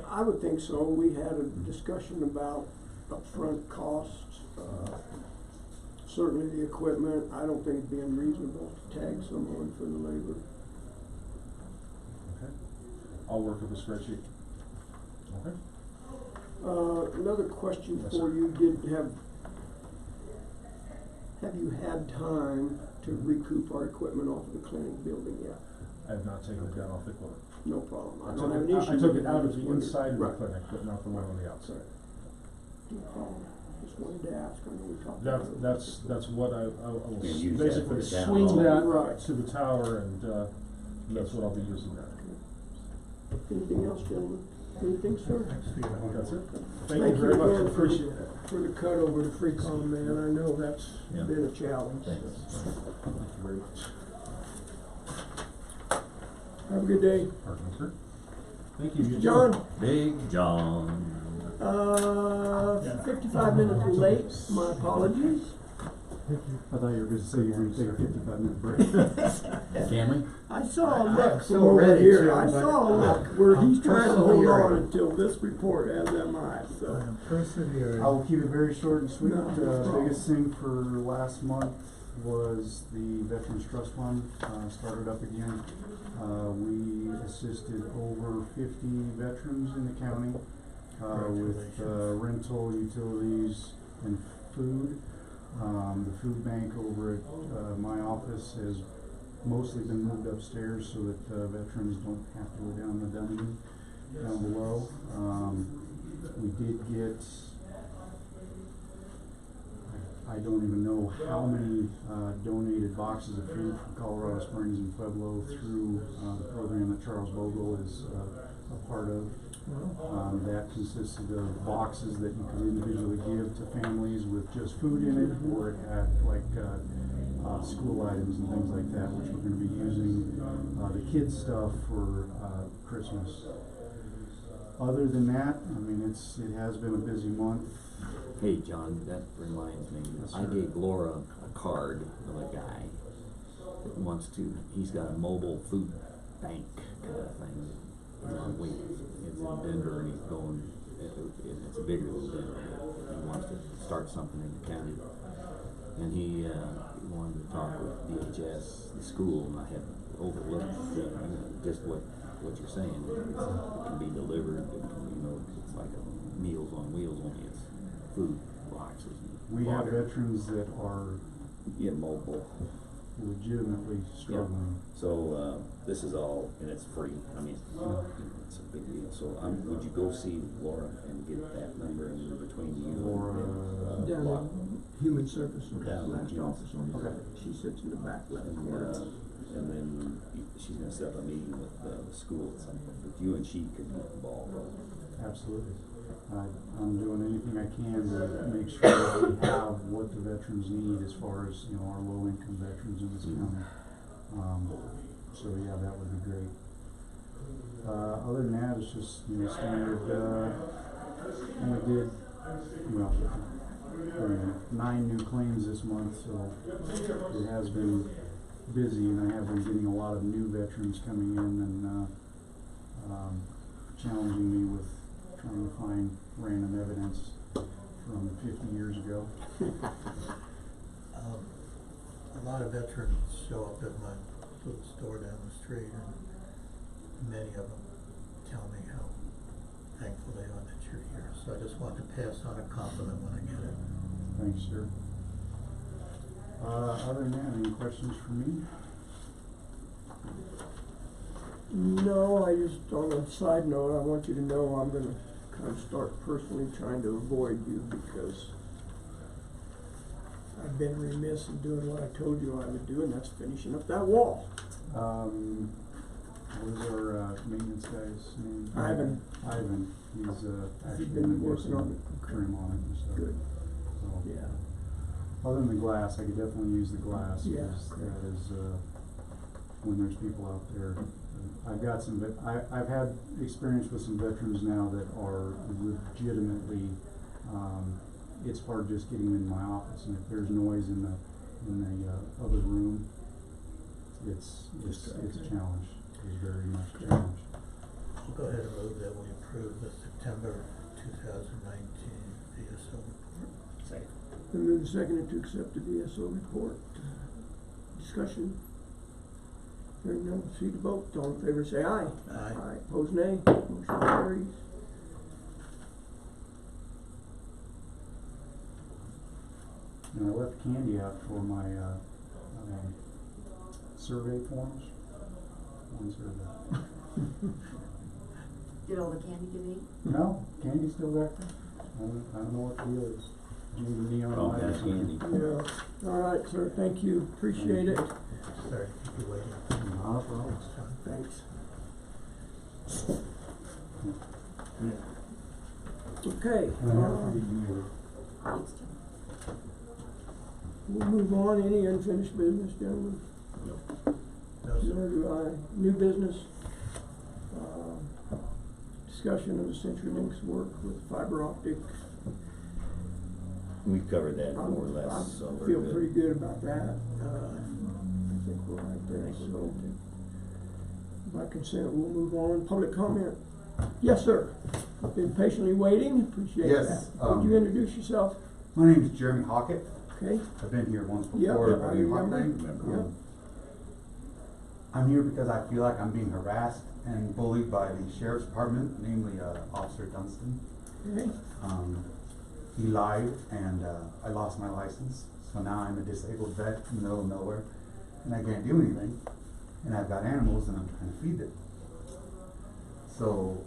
I would think so. We had a discussion about upfront costs, certainly the equipment. I don't think it'd be unreasonable to tag someone for the labor. Okay. I'll work with the spreadsheet. Okay. Another question Yes, for sir. you, have you had time to recoup our equipment off the clinic building yet? I have not taken it down off the equipment. No problem. I I don't took have it, an issue I took with it out of just the wondered. inside of the Right. clinic, but not the one on the outside. No problem. Just wanted to ask. I know we talked about it. That's what I will You can use that basically for the town swing hall. that Right. to the tower, and that's what I'll be using that. Anything else, gentlemen? Anything, sir? Thanks for your hard That's it. work. Thank you very much, again for- appreciate it. For the cut over to Freecom, man. I know that's Yeah. been a challenge. Thank you very much. Have a good day. Pardon, sir. Thank you. You too. John? Big John. 55 minutes late, my apologies. I thought you were gonna say you were gonna take a 55-minute break. Can we? I saw a I am look so from over ready here, to, I but saw a look where I'm he's trying to hold persevering. on until this report, as am I, so. I'm persevering. I will keep it very short and sweet. No problem. Biggest thing for last month was the Veterans Trust Fund, started up again. We assisted over 50 veterans in the county, with, rental, utilities, and food. The food bank over at, my office has mostly been moved upstairs so that, veterans don't have to go down the dungeon down below. We did get, I don't even know how many donated boxes of food from Colorado Springs and Pueblo through the program that Charles Bogle is a part of. That consisted of boxes that you could individually give to families with just food in it, or it had like school items and things like that, which we're going to be using the kids' stuff for Christmas. Other than that, I mean, it has been a busy month. Hey, John, that reminds me, Yes, I sir. gave Laura a card of a guy that wants to, he's got a mobile food bank kind of thing. It's on wheels. It's in Denver and he's going, it's bigger than Denver. He wants to start something in the county. And he wanted to talk with DHS, the school, and I had overlooked just what you're saying. It can be delivered, it can, it's like a Meals on Wheels, only it's food boxes and We have water. veterans that are Mobile. legitimately struggling. So, this is all, and it's free, I mean, it's a big deal, so, would you go see Laura and get that number in between you Laura, and, Down Laura? in Human Services, Down in last Human office on the Okay. right. She sits in the back left And, corner. and then she's gonna set up a meeting with, the school at some point, but you and she could get the ball rolling. Absolutely. I'm doing anything I can to make sure that we have what the veterans need as far as, our low-income veterans in this county. So yeah, that would be great. Other than that, it's just, standard, and we did, 9 new claims this month, so it has been busy, and I have been getting a lot of new veterans coming in and, challenging me with trying to find random evidence from 50 years ago. A lot of veterans show up at my little store down the street, and many of them tell me how thankful they are that you're here. So I just want to pass on a compliment when I get it. Thanks, sir. Other than that, any questions for me? No, I just, on a side note, I want you to know I'm gonna kind of start personally trying to avoid you because I've been remiss in doing what I told you I would do, and that's finishing up that wall. What is our maintenance guy's name? Ivan. Ivan. He's actually been been working on it? trim on it and stuff. Good. So, Yeah. other than the glass, I could definitely use the glass. Yeah. because That is, when there's people out there. I've got I've had experience with some veterans now that are legitimately, it's hard just getting in my office, and if there's noise in the other room, it's a challenge. It's very much a challenge. I'll go ahead and move that we approve the September 2019 VSO report. Second. Been moved and seconded to accept the VSO report. Discussion? Hearing none, proceed to vote. All in favor say aye. Aye. Opposed nay. Motion carries. And I left candy out for my, survey forms. One survey. Did all the candy get eaten? No, candy's still back there. I don't know what the deal is. Maybe neon Oh, light or that's something. candy. Yeah. All right, sir. Thank you. Appreciate it. Sorry to keep you waiting. Not a problem. Thanks. Okay. Thanks, John. We'll move on. Any unfinished business, gentlemen? No, sir. Nor do I. New business. Discussion of the CenturyLink's work with fiber optic We've covered that more or I less, so we're feel good. pretty good about that. I think we're right there, so. By consent, we'll move on. Public comment? Yes, sir. Been patiently waiting, appreciate that. Yes, Would you introduce yourself? My name is Jeremy Hockett. Okay, I've been here once Yep, before. yep, I in Hot remember. Bank. Yep. I'm here because I feel like I'm being harassed and bullied by the sheriff's department, namely Officer Dunstan. okay, He lied and I lost my license. So now I'm a disabled vet in the middle of nowhere and I can't do anything. And I've got animals and I'm trying to feed them. So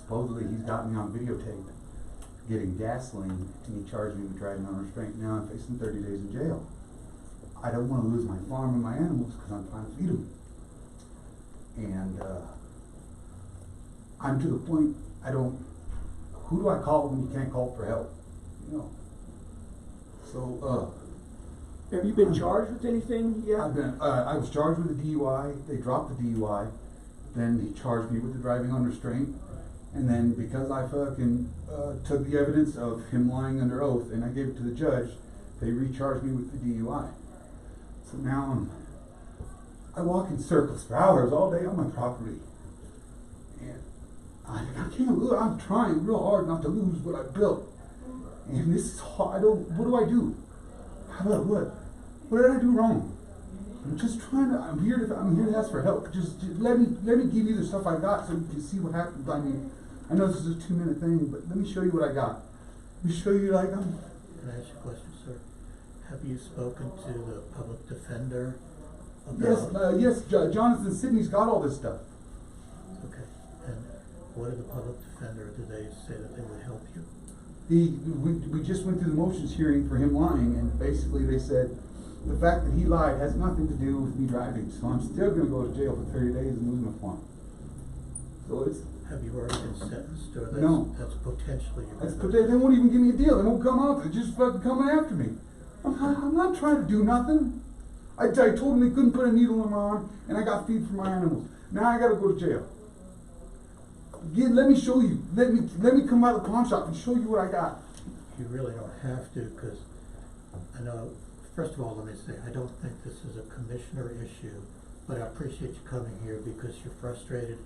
supposedly he's got me on videotape getting gasoline and he charged me with driving under restraint. Now I'm facing 30 days in jail. I don't want to lose my farm and my animals because I'm trying to feed them. And I'm to the point, who do I call when you can't call for help? You know. So, have you been charged with anything yet? I was charged with a DUI, they dropped the DUI, then he charged me with the driving under restraint, and then because I fucking took the evidence of him lying under oath and I gave it to the judge, they recharged me with the DUI. So now I walk in circles for hours all day on my property. And I can't lose, I'm trying real hard not to lose what I built. And this is hard, what do I do? How about what? What did I do wrong? I'm just trying to, I'm here to ask for help. Just let me give you the stuff I got so you can see what happens. I mean, I know this is a 2-minute thing, but let me show you what I got. Let me show you like I'm. Can I ask you a question, sir? Have you spoken to the public defender about? Yes, Jonathan Sidney's got all this stuff. Okay, and what did the public defender, did they say that they would help you? We just went through the motions hearing for him lying, and basically they said the fact that he lied has nothing to do with me driving, so I'm still gonna go to jail for 30 days and lose my farm. So it's. Have you already been sentenced, or No. that's potentially you're That's, gonna? but they won't even give me a deal. They won't come out. They're just fucking coming after me. I'm not trying to do nothing. I told them they couldn't put a needle in my arm, and I got feed for my animals. Now I gotta go to jail. Let me show you. Let me come out of the pawn shop and show you what I got. You really don't have to, because I know, first of all, let me say, I don't think this is a commissioner issue, but I appreciate you coming here because you're frustrated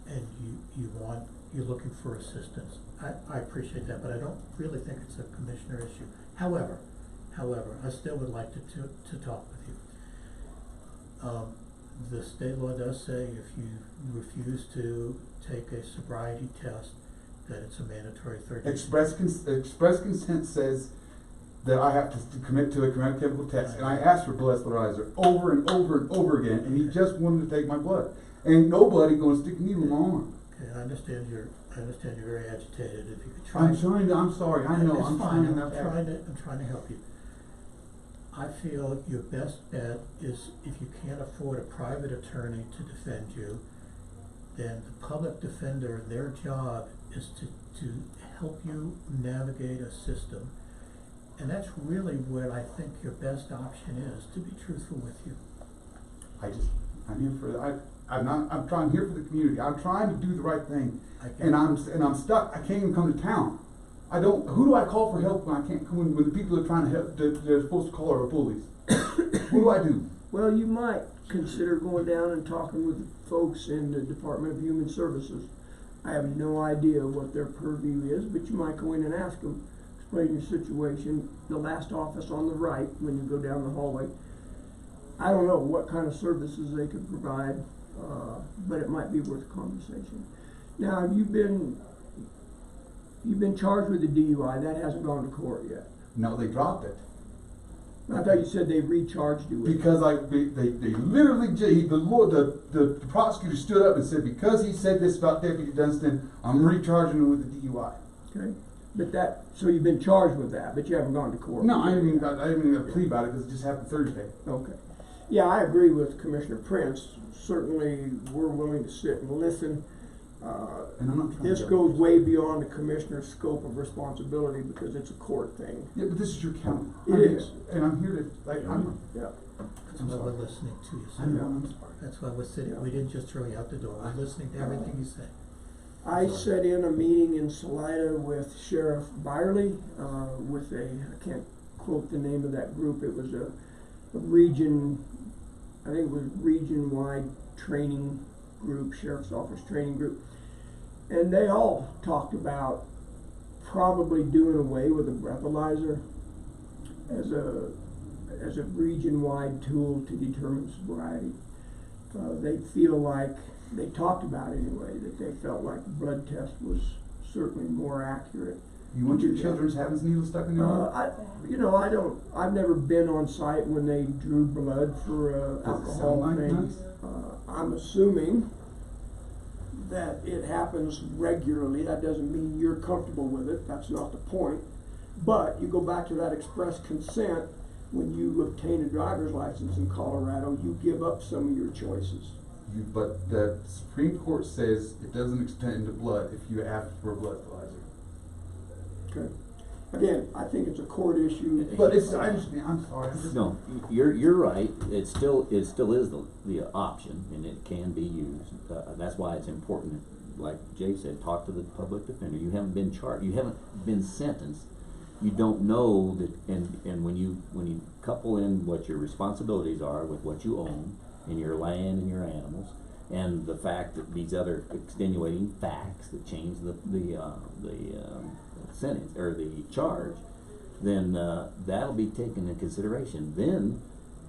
and you're looking for assistance. I appreciate that, but I don't really think it's a commissioner issue. However, I still would like to talk with you. The state law does say if you refuse to take a sobriety test, that it's a mandatory 30. Express consent says that I have to commit to a chemical test, and I asked for blood sterilizer over and over and over again, and he just wanted to take my blood. Ain't nobody gonna stick a needle in my arm. Okay, I understand you're very agitated. If you could try. I'm sorry, I know, It's I'm fine, trying I'm trying to help you. I feel your best bet is if you can't afford a private attorney to defend you, then the public defender, their job is to help you navigate a system. And that's really what I think your best option is, to be truthful with you. I'm here for, I'm here for the community. I'm trying to do the right thing. I get And it. I'm stuck. I can't even come to town. Who do I call for help when I can't come, when the people are trying to help, they're supposed to call are bullies? What do I do? Well, you might consider going down and talking with the folks in the Department of Human Services. I have no idea what their purview is, but you might go in and ask them, explain your situation, the last office on the right when you go down the hallway. I don't know what kind of services they could provide, but it might be worth a conversation. Now, have you've been charged with a DUI, that hasn't gone to court yet. No, they dropped it. I thought you said they recharged you with it. Because they literally, the prosecutor stood up and said, because he said this about Deputy Dunstan, I'm recharging him with the DUI. Okay, but so you've been charged with that, but you haven't gone to court? No, I didn't even got a plea about it because it just happened Thursday. Okay. Yeah, I agree with Commissioner Prince. Certainly, we're willing to sit and listen. And I'm not trying This to goes way beyond the commissioner's scope of responsibility because it's a court thing. Yeah, but this is your county. It is. And I'm here to, Yeah. That's why we're listening to you, sir. I'm sorry. That's why we're sitting, we didn't just throw you out the door, we're listening to everything you say. I sat in a meeting in Salida with Sheriff Byerly, with I can't quote the name of that group, it was a region, I think it was region-wide training group, Sheriff's Office training group. And they all talked about probably doing away with a breathalyzer as a region-wide tool to determine sobriety. They feel like, they talked about anyway, that they felt like the blood test was certainly more accurate. You want your children's having needles stuck in their arm? I've never been on site when they drew blood for Does it alcohol sound like thing. this? I'm assuming that it happens regularly. That doesn't mean you're comfortable with it. That's not the point. But you go back to that express consent. When you obtain a driver's license in Colorado, you give up some of your choices. But the Supreme Court says it doesn't extend to blood if you ask for a breathalyzer. Okay. Again, I think it's a court issue. But it's, I understand, I'm sorry. I'm just- No, you're right, it still is the option, and it can be used, that's why it's important, like Jay said, talk to the public defender, you haven't been charged, you haven't been sentenced, you don't know that, and when you couple in what your responsibilities are with what you own, and your land and your animals, and the fact that these other extenuating facts that change the sentence, or the charge, then that'll be taken into consideration. Then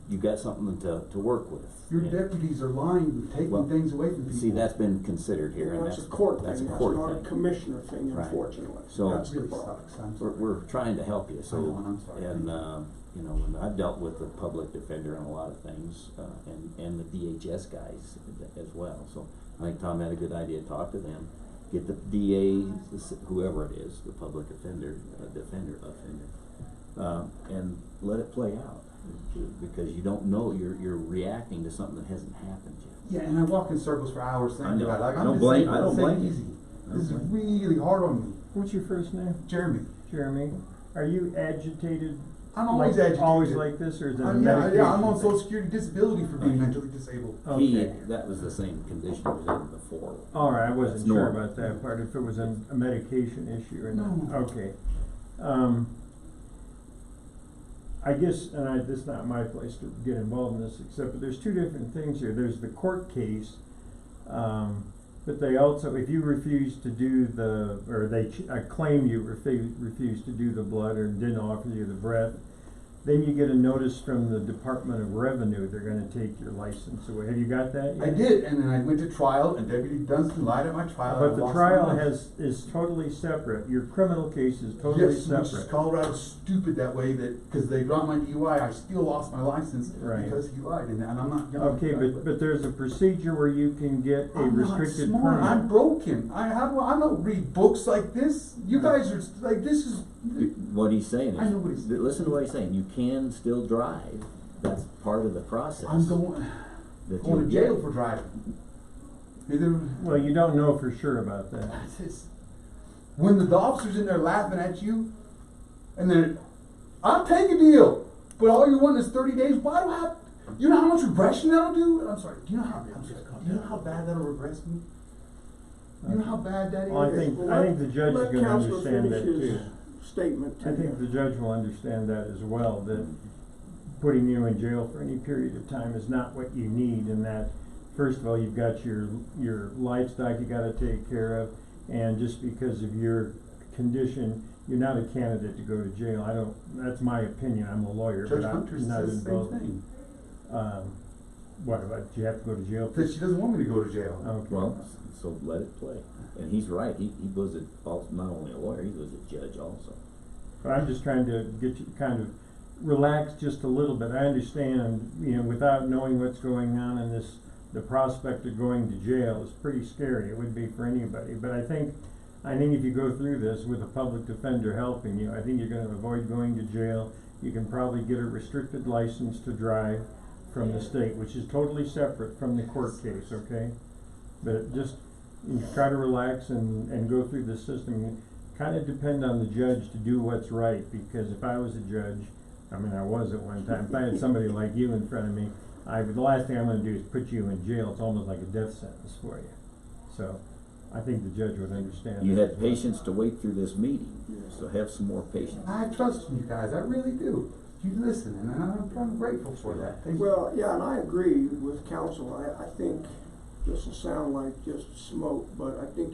you got something to work with. Your And- deputies are lying, taking Well, things away from people. See, that's been considered here, and That's a court thing, that's a that's court not a thing. commissioner thing, Right. unfortunately. So- That's That the really problem. sucks, I'm sorry. We're trying to help you, I so, know, and I'm sorry. and, when I've dealt with the public defender on a lot of things, and the DHS guys as well, so I think Tom had a good idea, talk to them, get the DA, whoever it is, the public offender, and let it play out, because you don't know, you're reacting to something that hasn't happened yet. Yeah, and I walk in circles for hours I thinking know. about it. Like, I I'm don't just blame- saying, I don't take it blame you. easy. I don't This is blame really hard on me. What's your first name? Jeremy, Jeremy. Are you agitated? I'm always like, agitated. Always like this, or is it a Yeah, medication I'm on thing? Social Security disability for being mentally disabled. Okay. That was the same condition he was in before. All right, I wasn't That's sure normal. about that part, if it was a medication issue or not. No. Okay. I guess, and this is not my place to get involved in this, except that there's two different things here. There's the court case, but they also, if you refuse to do or they claim you refuse to do the blood or didn't offer you the breath, then you get a notice from the Department of Revenue, they're gonna take your license away. Have you got that yet? I did, and then I went to trial, and Deputy Dunstan lied at my trial. But and I the lost trial my life. is totally separate, your criminal case is totally Yes, which is separate. Colorado's stupid that way, that, cause they dropped my DUI, I still lost my license Right. because he lied, and I'm not young. Okay, but there's a procedure where you can get a I'm not restricted smart. I'm permit. broken. I don't read books like this. You guys are like, this is. What he's saying I know what he's- is, listen to what he's saying, you can still drive, that's part of the process. I'm going that to you'll jail get. for driving. Either Well, you don't know for sure about that. it's just- when the officer's in there laughing at you, and then I'll take a deal, but all you want is 30 days. Why do I have? You know how much regression that'll do? I'm sorry. Do you know how? Do you know how bad that'll regress me? You know how bad that is. Well, I think the judge is Let gonna Counselor understand that finish too. his statement to I think the you. judge will understand that as well, that putting you in jail for any period of time is not what you need, and that, first of all, you've got your livestock you gotta take care of, and just because of your condition, you're not a candidate to go to jail. That's my opinion, I'm a lawyer, Judge but I'm Hunter not says the same involved. thing. What about, do you have to go to jail? That she doesn't want me to go to jail. Okay. Well, so let it play, and he's right, he was not only a lawyer, he was a judge also. But I'm just trying to get you to kind of relax just a little bit. I understand, without knowing what's going on in this, the prospect of going to jail is pretty scary. It would be for anybody. But I think if you go through this with a public defender helping you, I think you're gonna avoid going to jail. You can probably get a restricted license to drive from the state, which is totally separate from the court case, okay? But just try to relax and go through the system. Kind of depend on the judge to do what's right, because if I was a judge, I was at one time, if I had somebody like you in front of me, the last thing I'm gonna do is put you in jail. It's almost like a death sentence for you. So, I think the judge would understand. You that had as well. patience to wait through this meeting, so have some more patience. I trust you guys, I really do. You listen, and I'm grateful for that. Thank you. Well, yeah, and I agree with council. I think this will sound like just smoke, but I think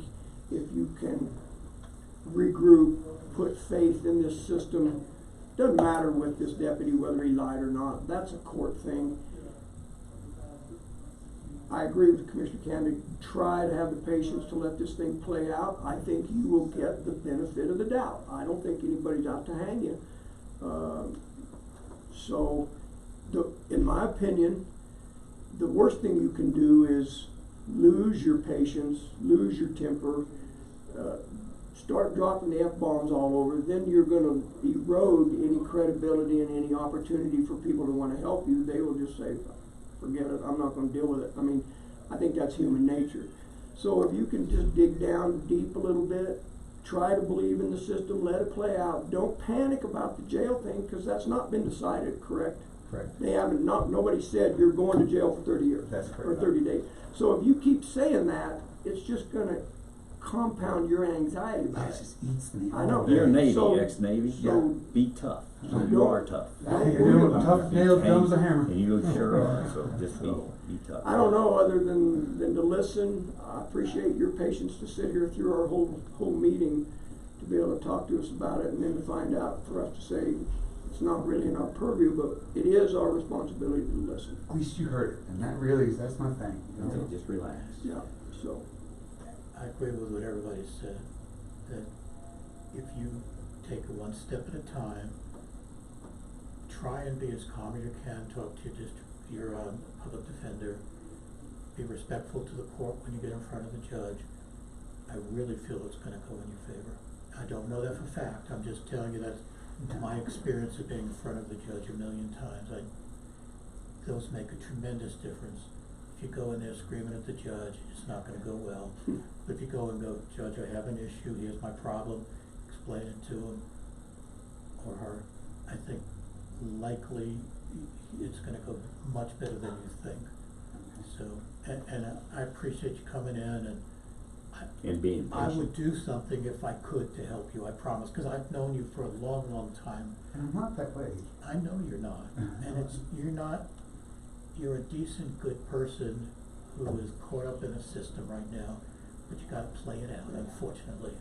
if you can regroup, put faith in this system, doesn't matter with this deputy whether he lied or not, that's a court thing. I agree with Commissioner Candy, try to have the patience to let this thing play out. I think you will get the benefit of the doubt. I don't think anybody's out to hang you. So, in my opinion, the worst thing you can do is lose your patience, lose your temper, start dropping the F-bombs all over. Then you're gonna erode any credibility and any opportunity for people to wanna help you. They will just say, forget it, I'm not gonna deal with it. I mean, I think that's human nature. So if you can just dig down deep a little bit, try to believe in the system, let it play out. Don't panic about the jail thing, because that's not been decided, correct? Correct. They haven't, nobody said you're going to jail for 30 years. That's correct. Or 30 days. So if you keep saying that, it's just gonna compound your anxiety about That it. just eats me. I know. You're Navy, So- ex-Navy, so- be tough. So So you don't- are tough. Hey, you're doing tough nails, dumb as a hammer. And you sure are, so just be tough. I don't know, other than to listen. I appreciate your patience to sit here through our whole meeting, to be able to talk to us about it, and then to find out, for us to say, it's not really in our purview, but it is our responsibility to listen. At least you heard it, and that really is, that's my thing. You know? So just relax. Yeah, so, I agree with what everybody said, that if you take it one step at a time, try and be as calm as you can, talk to your public defender, be respectful to the court when you get in front of the judge. I really feel it's gonna go in your favor. I don't know that for fact, I'm just telling you that's my experience of being in front of the judge a million times. Those make a tremendous difference. If you go in there screaming at the judge, it's not gonna go well. But if you go and go, Judge, I have an issue, here's my problem, explain it to him or her, I think likely it's gonna go much better than you think. So, and I appreciate you coming in, And being I patient. would do something if I could to help you, I promise, cause I've known you for a long, long time. And I'm not that way. I know you're not, and you're a decent, good person who is caught up in a system right now, but you gotta play it out, unfortunately.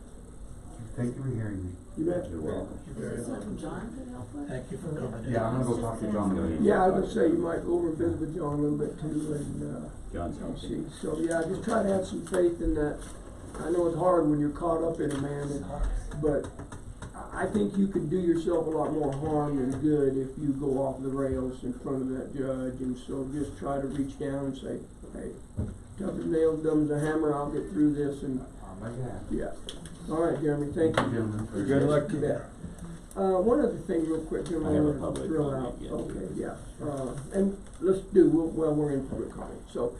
Thank you for hearing me. you bet. You're welcome. You're very Is this something welcome. John could help with? Thank you for coming in. Yeah, I'm gonna go talk to John later. Yeah, I was gonna say, you might go over and visit with John a little bit too, and, John's and see. helping. So, yeah, just try to have some faith in that. I know it's hard when you're caught up in it, man, but I think you could do yourself a lot more harm than good if you go off the rails in front of that judge. And so just try to reach down and say, hey, tough as nails, dumb as a hammer, I'll get through this. And I'll make it happen. yeah. All right, Jeremy, thank you. Gentlemen. Good luck to you. Yeah. One other thing real quick, Jim, I I have a wanna public throw comment out. yet. Okay, yeah. And let's do, we're in public comment. So,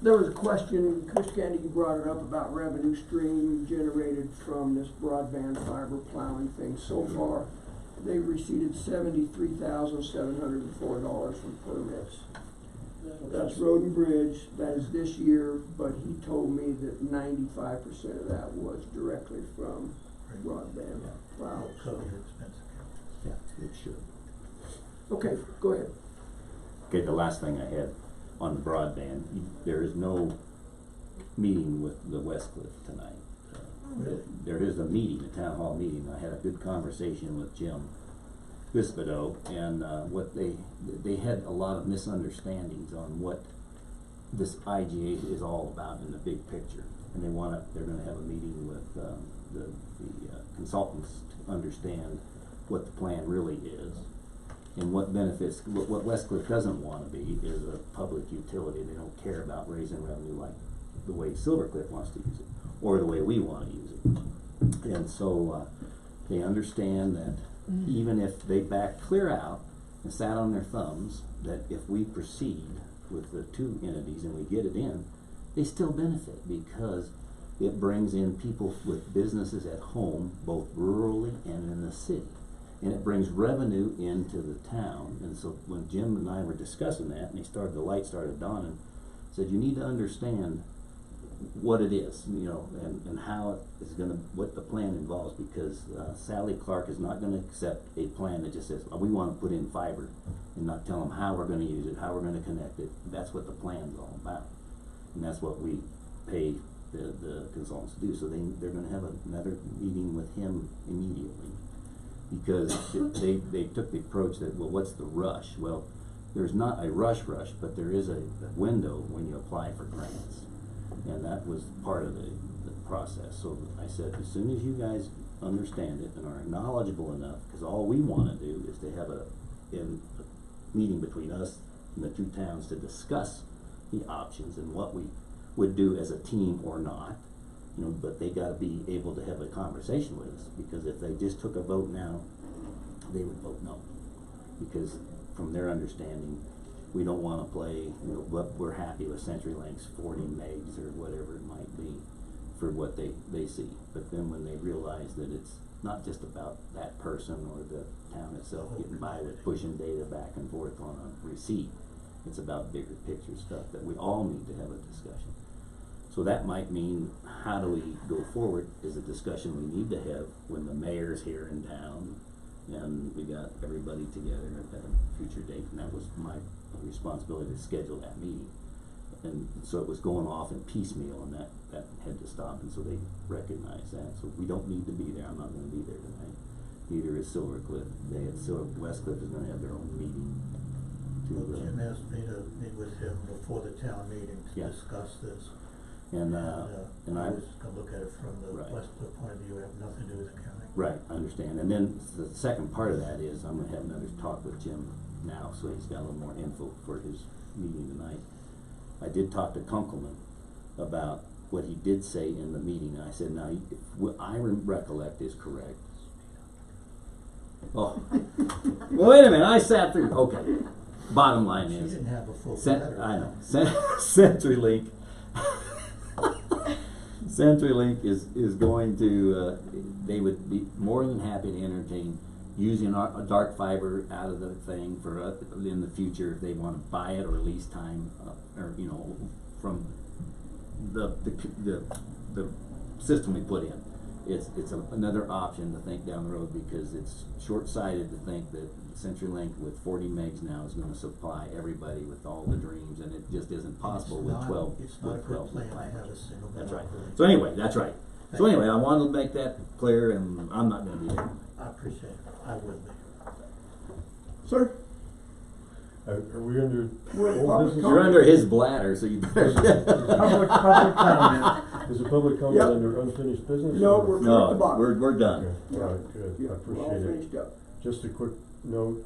there was a question, Commissioner Candy, you brought it up about revenue stream generated from this broadband fiber plowing thing. So far, they've received $73,704 from permits. That's road and bridge, that is this year, but he told me that 95% of that was directly from broadband. Wow. Cover your expenses. Yeah, it should. Okay, go ahead. Okay, the last thing I had on the broadband, there is no meeting with the Westcliff tonight. There is a meeting, a town hall meeting. I had a good conversation with Jim Bispido, and what they had a lot of misunderstandings on what this IGA is all about in the big picture. And they're gonna have a meeting with the consultants to understand what the plan really is. And what benefits, what Westcliff doesn't want to be is a public utility. They don't care about raising revenue like the way Silvercliff wants to use it, or the way we want to use it. And so they understand that even if they back clear out and sat on their thumbs, that if we proceed with the two entities and we get it in, they still benefit because it brings in people with businesses at home, both rurally and in the city. And it brings revenue into the town. And so when Jim and I were discussing that, and the light started dawning, said, you need to understand what it is, you know, and how it is gonna, what the plan involves, because Sally Clark is not gonna accept a plan that just says, we wanna put in fiber, and not tell them how we're gonna use it, how we're gonna connect it. That's what the plan's all about, and that's what we pay the consultants to do. So they're gonna have another meeting with him immediately, because they took the approach that, well, what's the rush? Well, there's not a rush, but there is a window when you apply for grants. And that was part of the process. So I said, as soon as you guys understand it and are knowledgeable enough, because all we want to do is to have a meeting between us and the two towns to discuss the options and what we would do as a team or not. You know, but they got to be able to have a conversation with us, because if they just took a vote now, they would vote no, because from their understanding, we don't want to play, you know, but we're happy with CenturyLink's 40 megs or whatever it might be for what they see. But then when they realize that it's not just about that person or the town itself getting by with pushing data back and forth on a receipt, it's about bigger picture stuff that we all need to have a discussion. So that might mean, how do we go forward is a discussion we need to have when the mayor's here in town and we got everybody together at a future date, and that was my responsibility to schedule that meeting. And so it was going off in piecemeal, and that had to stop, and so they recognized that. So we don't need to be there. I'm not gonna be there tonight. Neither is Silver Cliff. West Cliff is gonna have their own meeting. Well, Jim asked me to meet with him before the town meeting to discuss this. And I was gonna look at it from the Right. West Cliff point of view, it have nothing to do with the county. Right, I understand. And then the second part of that is, I'm gonna have another talk with Jim now, so he's got a little more info for his meeting tonight. I did talk to Kunkelman about what he did say in the meeting, and I said, now, if what I recollect is correct. Oh, well, wait a minute, I sat through, okay. Bottom line She is, didn't have a full I know, CenturyLink, CenturyLink is going to, they would be more than happy to entertain using a dark fiber out of the thing for in the future if they want to buy it or lease time, or you know, from the system we put in. It's another option to think down the road, because it's short-sighted to think that CenturyLink with 40 megs now is going to supply everybody with all the dreams, and it just isn't possible with 12. It's not a good plan to have a single. That's right. So anyway, that's right. So anyway, I wanted to make that clear, and I'm not going to be there. I appreciate it. I would be. Sir? Are we under We're old business? You're under his bladder, so you better. Public comment. Is the public comment Yep. under unfinished business? No, or- we're No, at the bottom. we're done. Okay, all right, good, Yeah, I we're all appreciate it. finished up. Just a quick note,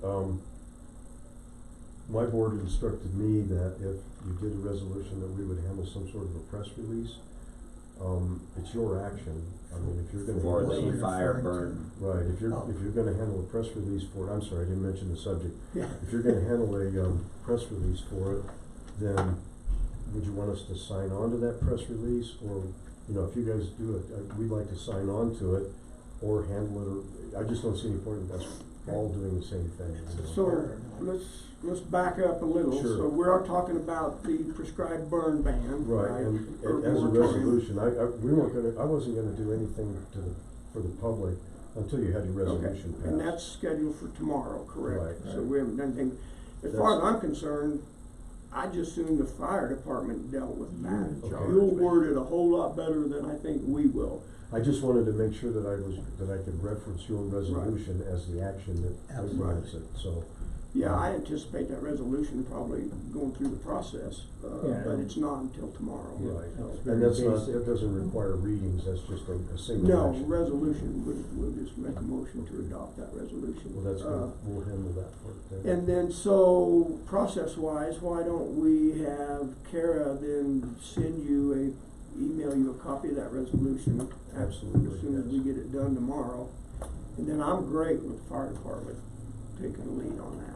my board instructed me that if you did a resolution that we would handle some sort of a press release. It's your action. I mean, if you're gonna. For What are you the fire referring burn. Right, if you're Oh. gonna handle a press release for it, I'm sorry, I didn't mention the subject. Yeah. If you're gonna handle a, press release for it, then would you want us to sign on to that press release? Or, you know, if you guys do it, we'd like to sign on to it or handle it, or, I just don't see any point in us all doing the same thing. you know? So, let's back up a little. Sure. So we are talking about the prescribed burn ban, right? Right, and Or as a moratorium. resolution, I wasn't gonna do anything for the public until you had your resolution passed. And that's scheduled for tomorrow, correct? Right, So right. we haven't done anything. As far as I'm concerned, I just assumed the fire department dealt with that. Okay. You'll word it a whole lot better than I think we will. I just wanted to make sure that I could reference your resolution as the action that implements it, so. Yeah, I anticipate that resolution probably going through the process, Yeah. but it's not until tomorrow. Right, very and that's not, basic. it doesn't require readings, that's just a single No, action. resolution, we'll just make a motion to adopt that resolution. Well, that's good, we'll handle that part then. And then, so, process-wise, why don't we have Kara then send you email you a copy of that resolution? Absolutely, As soon as we yes. get it done tomorrow. And then I'm great with the fire department taking the lead on that.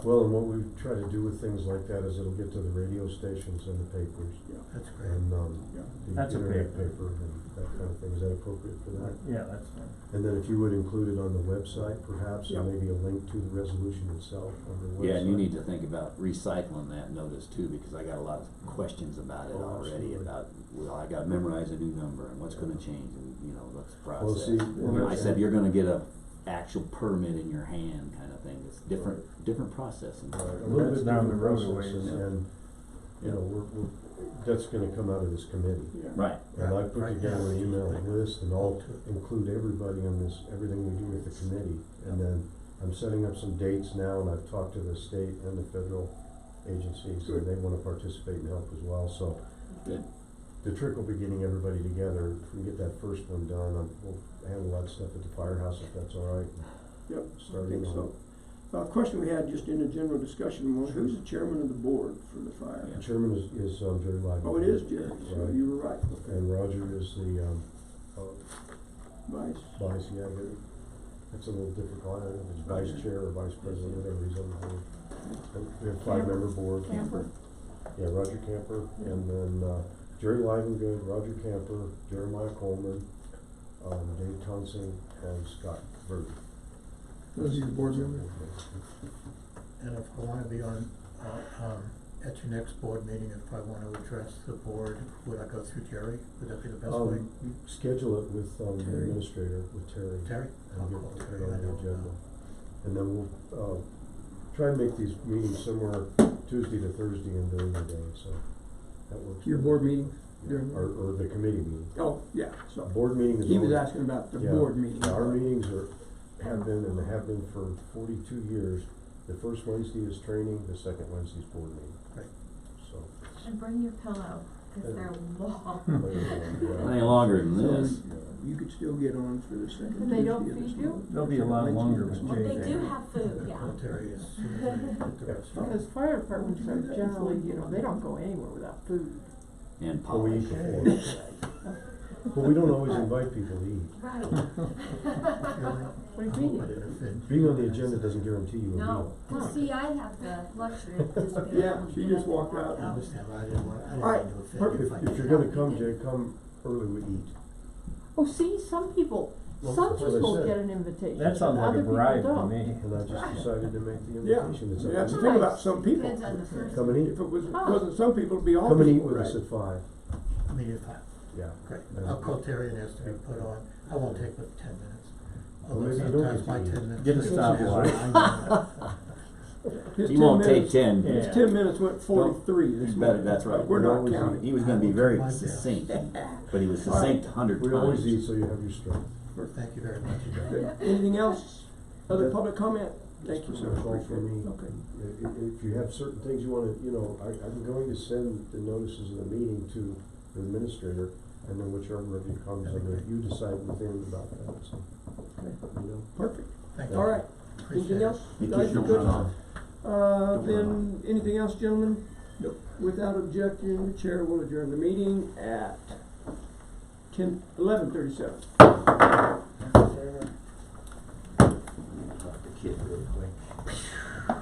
Well, and what we try to do with things like that is it'll get to the radio stations and the papers. That's great. And, Yeah. the That's internet okay. paper and that kind of thing. Is that appropriate for that? Yeah, that's fine. And then if you would include it on the website perhaps, Yeah. and maybe a link to the resolution itself on the website. Yeah, and you need to think about recycling that notice too, because I got a lot of questions about it Oh, already, absolutely. about, well, I gotta memorize a new number and what's gonna change and, you know, what's the Well, process. see, You know, I and- said, you're gonna get a actual permit in your hand kind of thing, it's different, different processing. Right, a Well, little that's bit down different the road a process ways. and, you know, we're, that's gonna come out of this committee. Yeah. Right, And I put Right. together an email list and I'll include everybody on this, everything we do with the committee. And then I'm setting up some dates now and I've talked to the state and the federal agencies and they wanna participate and help as well, so. good. The trick will be getting everybody together. If we get that first one done, we'll handle that stuff at the firehouse if that's all right. Yep, I Starting think on. so. Question we had just in a general discussion was, who's the chairman of the board for the fire? The chairman is Jerry Lively. Oh, it is Jerry, so Right. you were right, okay. And Roger is the, Vice. vice, yeah, but that's a little difficult, I don't know if it's vice chair or vice president, whatever he's on the board. And we have five-member board. Camper. Yeah, Roger Camper, and then, Jerry Livengood, Roger Camper, Jeremiah Coleman, Dave Townsend, and Scott Bird. Those are your board members? And if I wanna be on, at your next board meeting, if I wanna address the board, would I go through Jerry? Would that be the best way? Schedule it with, the Terry. administrator, with Terry. Terry? And I'll get call it Terry, on I the know. agenda. And then we'll, try and make these meetings somewhere Tuesday to Thursday and during the day, so that works. Your board meeting Yeah, during? or the committee meeting. Oh, yeah, so. Board meeting is He was always- asking about the yeah, board meeting. yeah, our meetings have been for 42 years. The first Wednesday is training, the second Wednesday is board meeting. Right. So, And bring your pillow, cause they're long. It ain't longer than So this. you could still get on for the second And they don't Tuesday of this feed you? month. They'll be a lot longer with Well, Jay they do there. have food, yeah. Call Terry as soon as I get the restaurant. Because fire departments are generally, you know, they don't go anywhere without food. And But we polish. eat before. But we don't always invite people to eat. Right. What do you mean? But if it- Being on the agenda doesn't guarantee you a meal. No, Huh. see, I have the luxury of just being Yeah, able to she get just up and walked walk out. I understand, but I didn't want to All right, offend perfect. if I If did. you're gonna come, Jay, come early, we eat. Oh, see, some people, Well, some that's what I people said. get an invitation, That sounds like other a people bribe to don't. me. And I just decided to make the Yeah, invitation. It's up that's to the you. thing about some people. Depends on the person. Come and eat. If it wasn't some people, it'd be all Come and eat people, with right? us at 5. Immediate time. Yeah. Great. Yeah. I'll call Terry and ask to be put on. I won't take but 10 minutes. Well, Although maybe you don't sometimes get my to eat. 10 minutes. Get a is- stopwatch. His He 10 won't take minutes- 10. His Yeah. 10 minutes went 43 this Better, morning. that's right. We're not Always eat. counting. He was gonna be very I will do my succinct, but he was All right. succinct 100 times. We always eat so you have your strength. Thank you very much. Good. Anything else? Other That- public comment? Thank you, sir. That's all for Appreciate me. it. Okay. If you have certain things you wanna, I'm going to send the notices of the meeting to the administrator, and then whichever of you comes, and then you decide with him about that, so, Okay. you know. Perfect. Thank you. All right. Appreciate Anything it. else? He Guys, keeps you your good? mouth on. Then, anything else, gentlemen? Nope. Without objection, the chair will adjourn the meeting at 11:37. Talk to kid real quick.